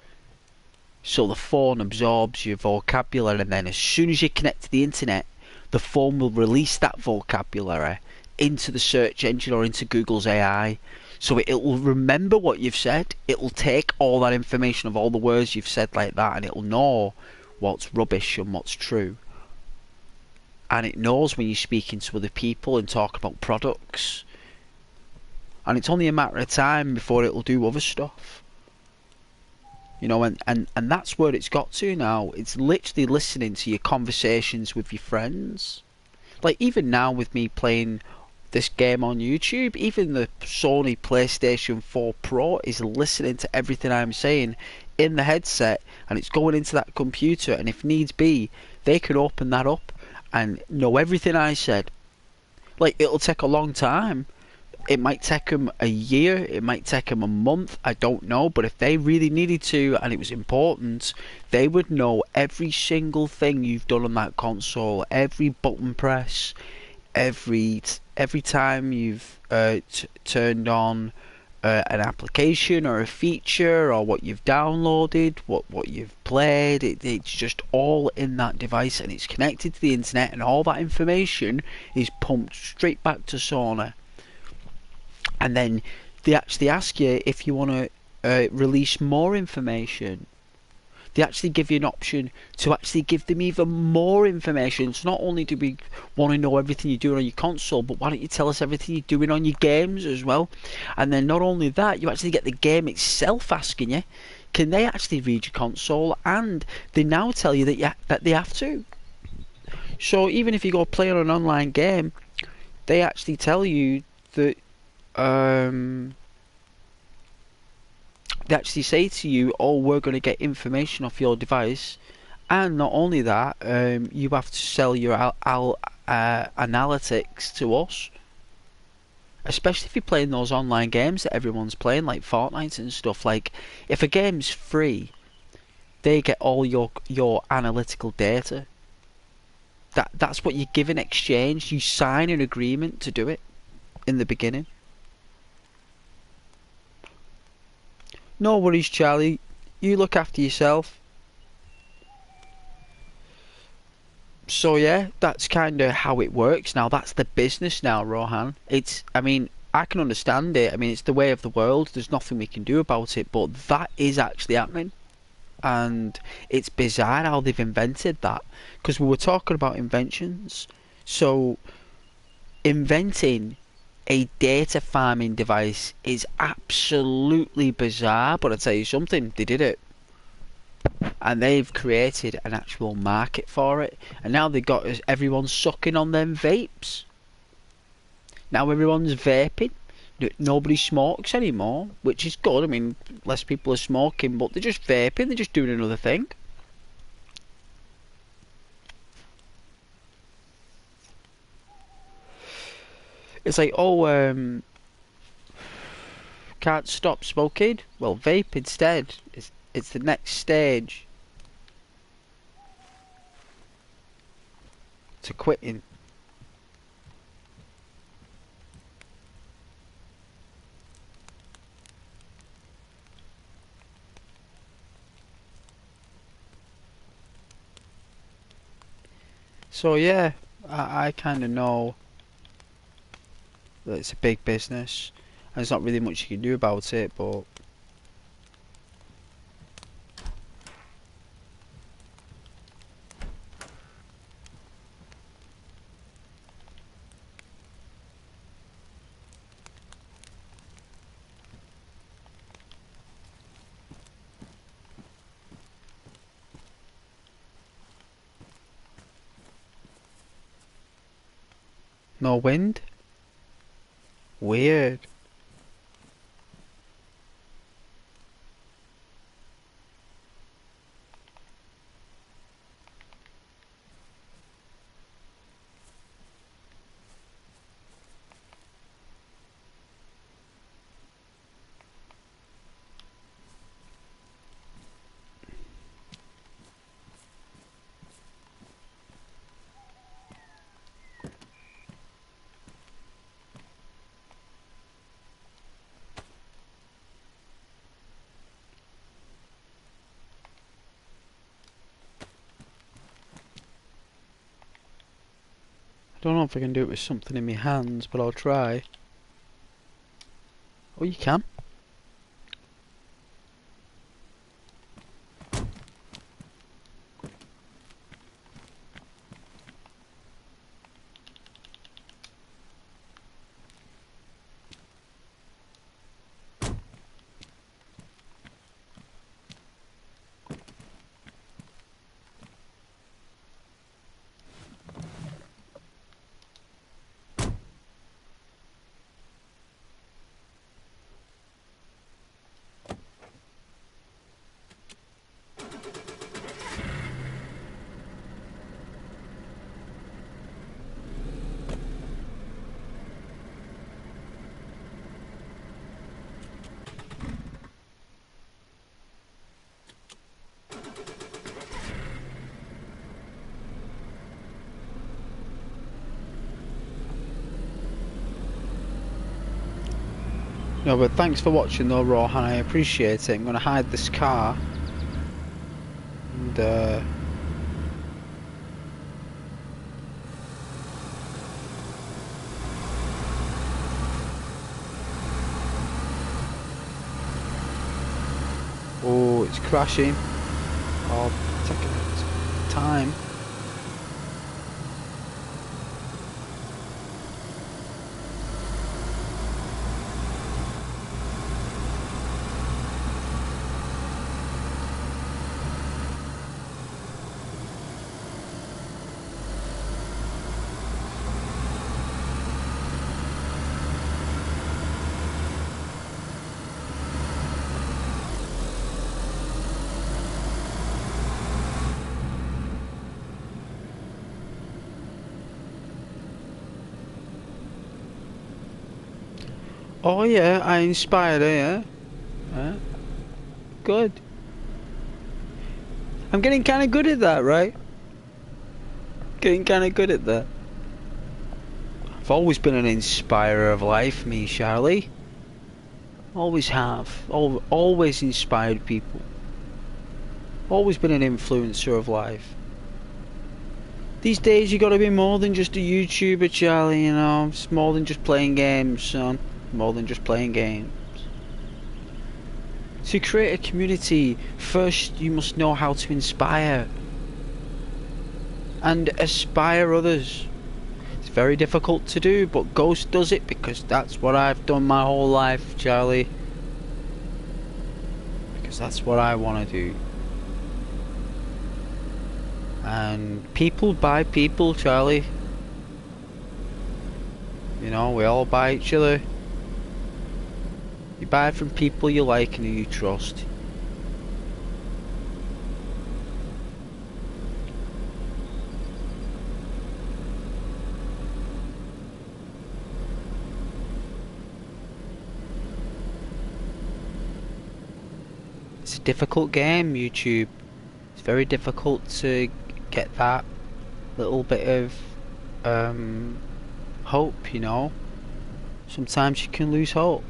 So the phone absorbs your vocabulary, and then as soon as you connect to the internet, the phone will release that vocabulary into the search engine or into Google's AI. So it will remember what you've said. It will take all that information of all the words you've said like that, and it will know what's rubbish and what's true. And it knows when you're speaking to other people and talk about products. And it's only a matter of time before it'll do other stuff. You know, and that's where it's got to now. It's literally listening to your conversations with your friends. Like even now with me playing this game on YouTube, even the Sony PlayStation 4 Pro is listening to everything I'm saying in the headset, and it's going into that computer, and if needs be, they can open that up and know everything I said. Like it'll take a long time. It might take them a year, it might take them a month, I don't know, but if they really needed to and it was important, they would know every single thing you've done on that console, every button press, every time you've turned on an application or a feature, or what you've downloaded, what you've played. It's just all in that device, and it's connected to the internet, and all that information is pumped straight back to Sony. And then they actually ask you if you want to release more information. They actually give you an option to actually give them even more information. So not only do we want to know everything you're doing on your console, but why don't you tell us everything you're doing on your games as well? And then not only that, you actually get the game itself asking you, can they actually read your console? And they now tell you that they have to. So even if you go play on an online game, they actually tell you that they actually say to you, "Oh, we're going to get information off your device," and not only that, you have to sell your analytics to us. Especially if you're playing those online games that everyone's playing, like Fortnite and stuff. Like, if a game's free, they get all your analytical data. That's what you give in exchange. You sign an agreement to do it in the beginning. No worries, Charlie. You look after yourself. So yeah, that's kind of how it works now. That's the business now, Rohan. I mean, I can understand it. I mean, it's the way of the world. There's nothing we can do about it. But that is actually happening. And it's bizarre how they've invented that. Because we were talking about inventions. So, inventing a data farming device is absolutely bizarre, but I'll tell you something, they did it. And they've created an actual market for it. And now they've got everyone sucking on them vapes. Now everyone's vaping. Nobody smokes anymore, which is good. I mean, less people are smoking, but they're just vaping. They're just doing another thing. It's like, oh, can't stop smoking? Well, vape instead. It's the next stage to quitting. So yeah, I kind of know that it's a big business, and there's not really much you can do about it, but no wind? Weird. I don't know if I can do it with something in my hands, but I'll try. Oh, you can. No, but thanks for watching though, Rohan. I appreciate it. I'm gonna hide this car. And oh, it's crashing. Oh, taking its time. Oh yeah, I inspired her, yeah? Good. I'm getting kind of good at that, right? Getting kind of good at that. I've always been an inspirer of life, me, Charlie. Always have. Always inspired people. Always been an influencer of life. These days you gotta be more than just a YouTuber, Charlie, you know. It's more than just playing games, son. More than just playing games. To create a community, first you must know how to inspire and aspire others. It's very difficult to do, but Ghost does it because that's what I've done my whole life, Charlie. Because that's what I want to do. And people buy people, Charlie. You know, we all buy each other. You buy from people you like and who you trust. It's a difficult game, YouTube. It's very difficult to get that little bit of hope, you know. Sometimes you can lose hope.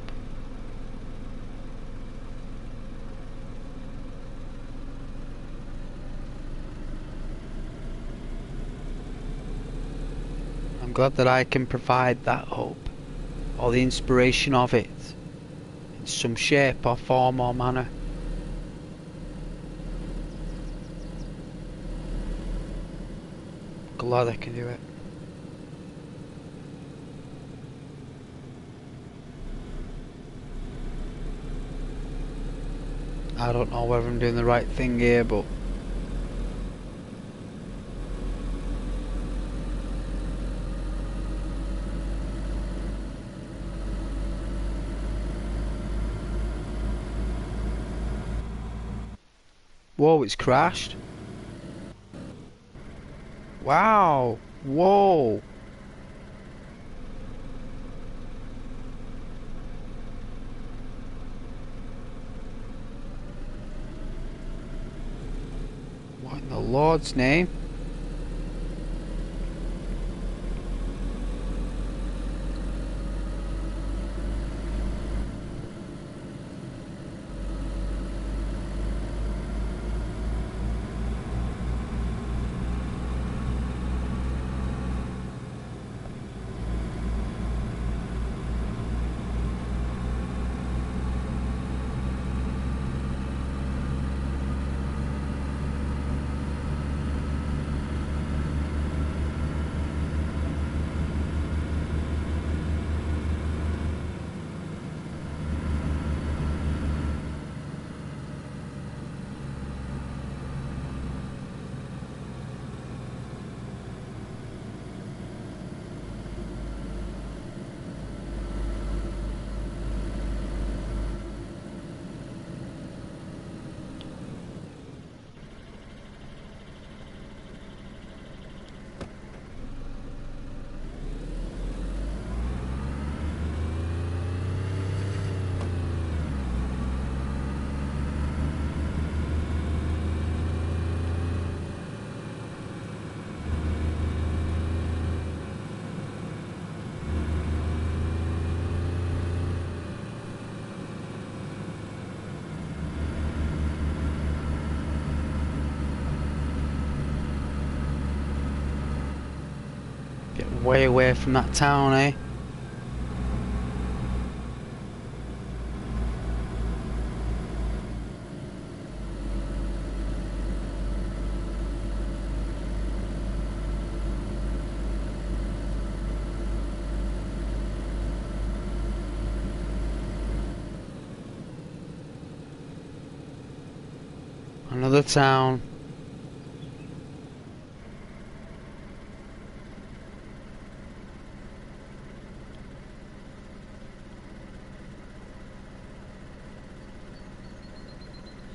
I'm glad that I can provide that hope, or the inspiration of it, in some shape or form or manner. Glad I can do it. I don't know whether I'm doing the right thing here, but whoa, it's crashed. Wow. Whoa. What in the Lord's name? Get way away from that town, eh? Another town.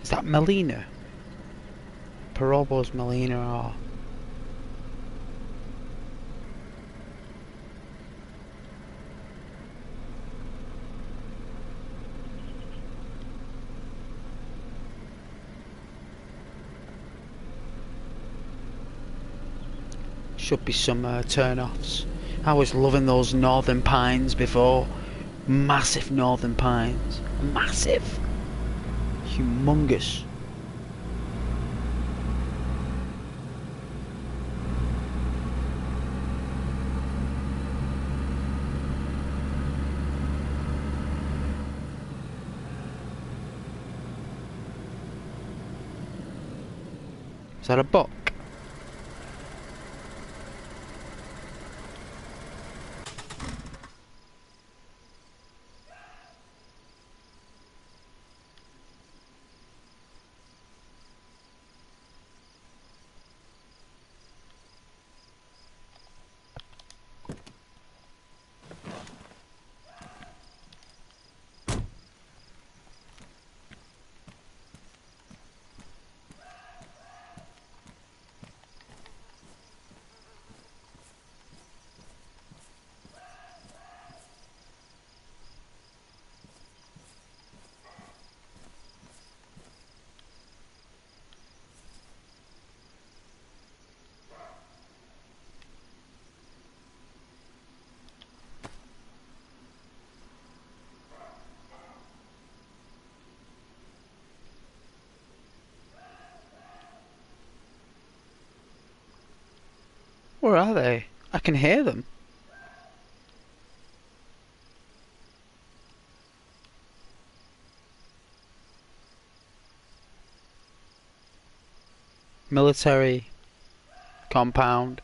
Is that Melina? Parobo's Melina or... Should be some turn-offs. I was loving those northern pines before. Massive northern pines. Massive. Humongous. Is that a buck? Where are they? I can hear them. Military compound.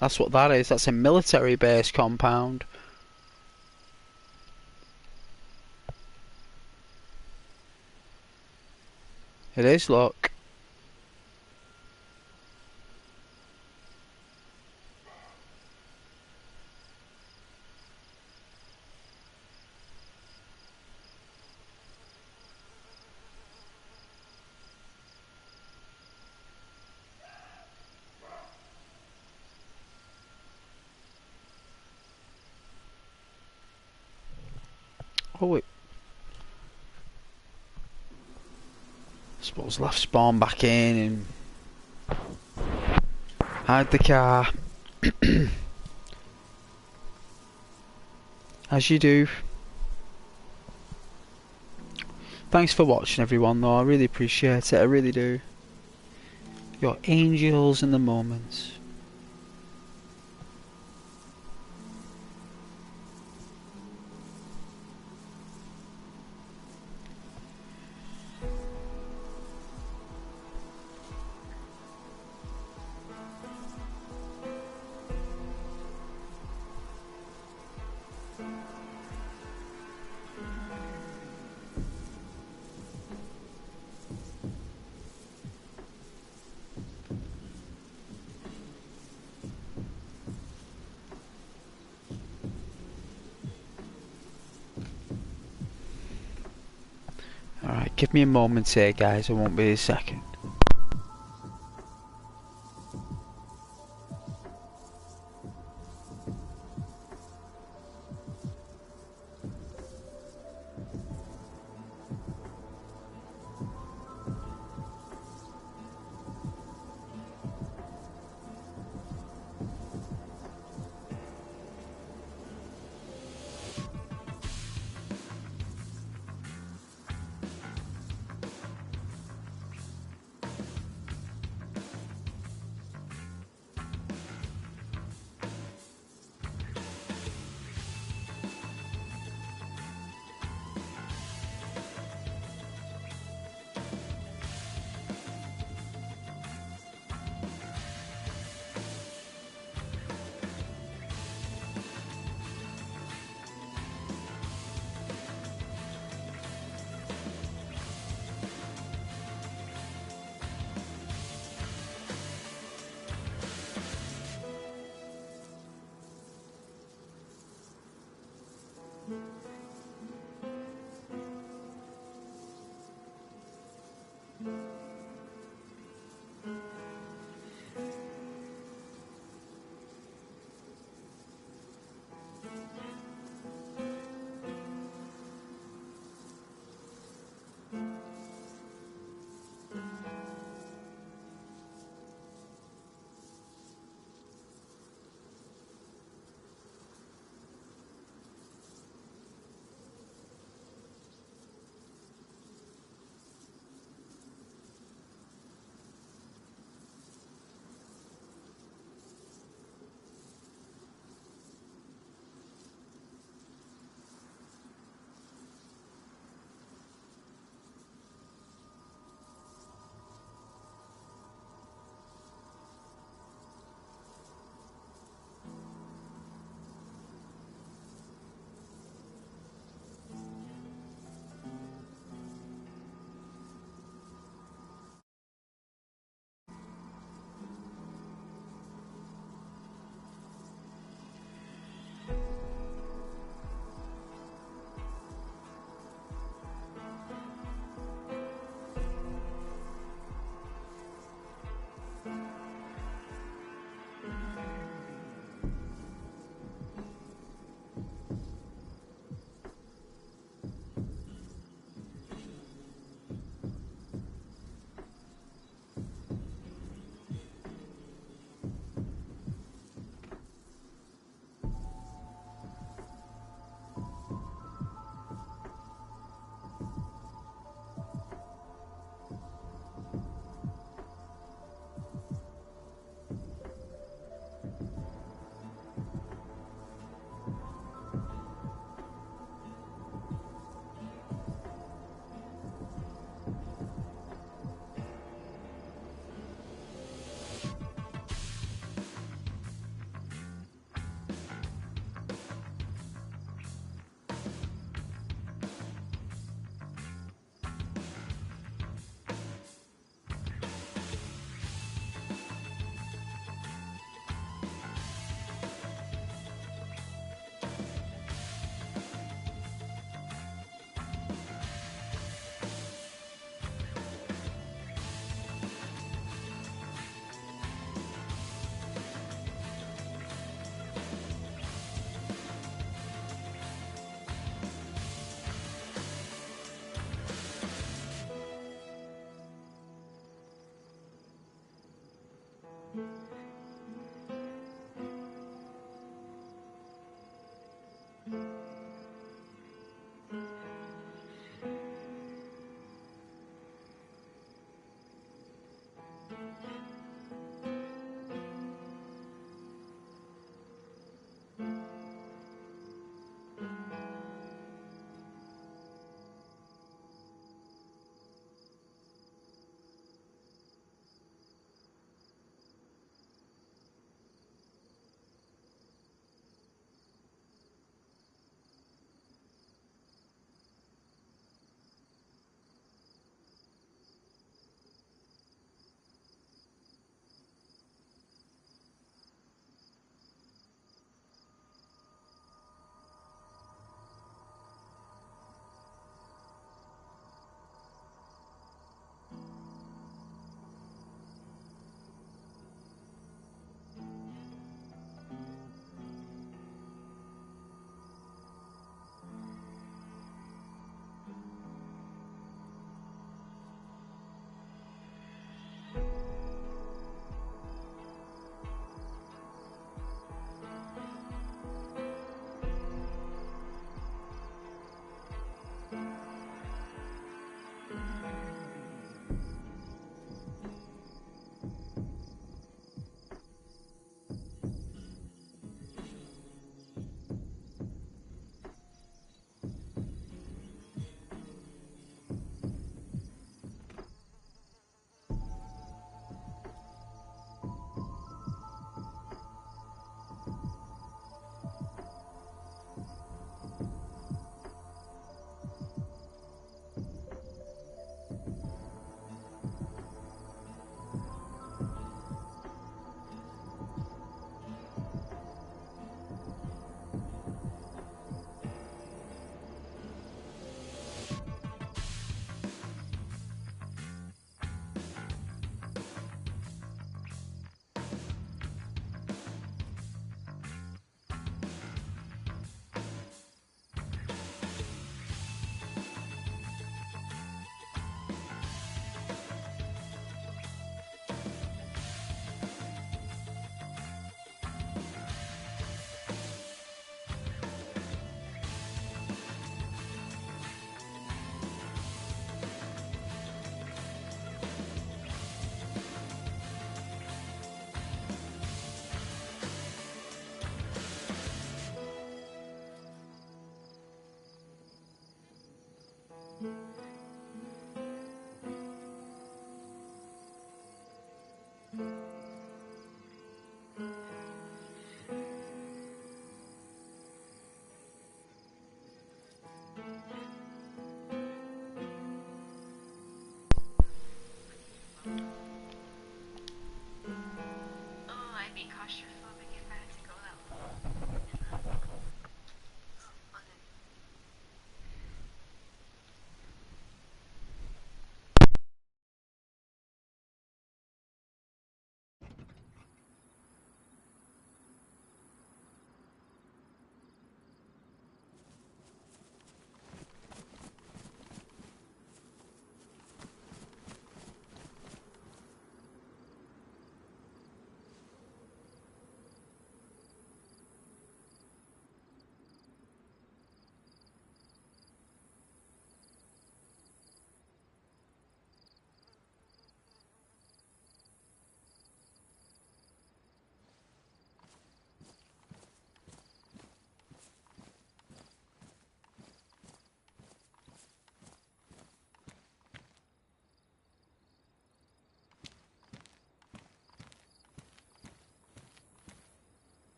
That's what that is. That's a military base compound. It is, look. Oh wait. I suppose I'll have to spawn back in and hide the car. As you do. Thanks for watching, everyone, though. I really appreciate it. I really do. You're angels in the moment. Alright, give me a moment here, guys. I won't be a second.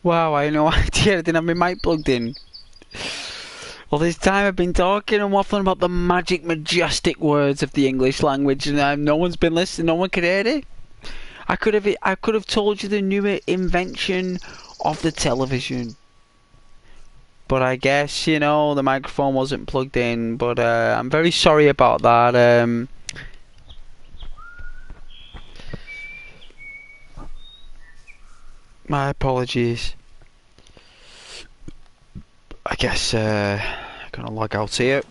Wow, I had no idea. I didn't have my mic plugged in. All this time I've been talking and waffling about the magic, majestic words of the English language, and no one's been listening. No one could hear it. I could have told you the newer invention of the television, but I guess the microphone wasn't plugged in. But I'm very sorry about that. My apologies. I guess gonna log out here.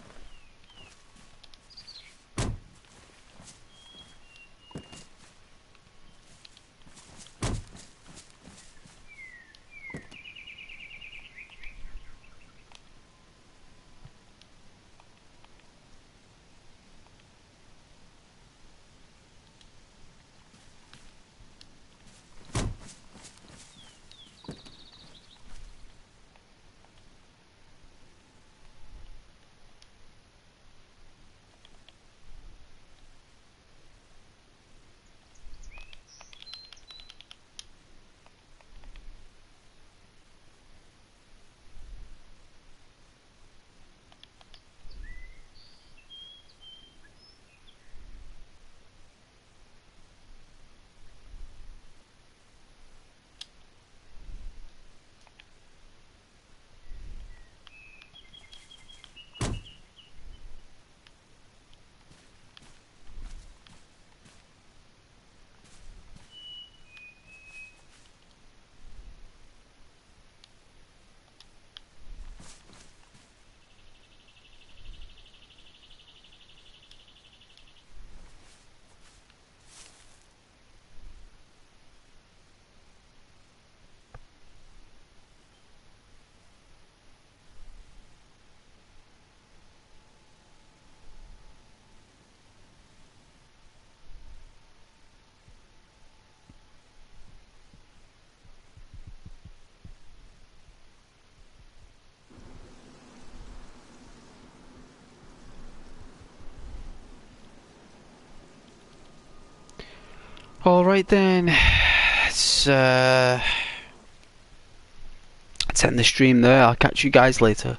Alright then, let's end the stream there. I'll catch you guys later.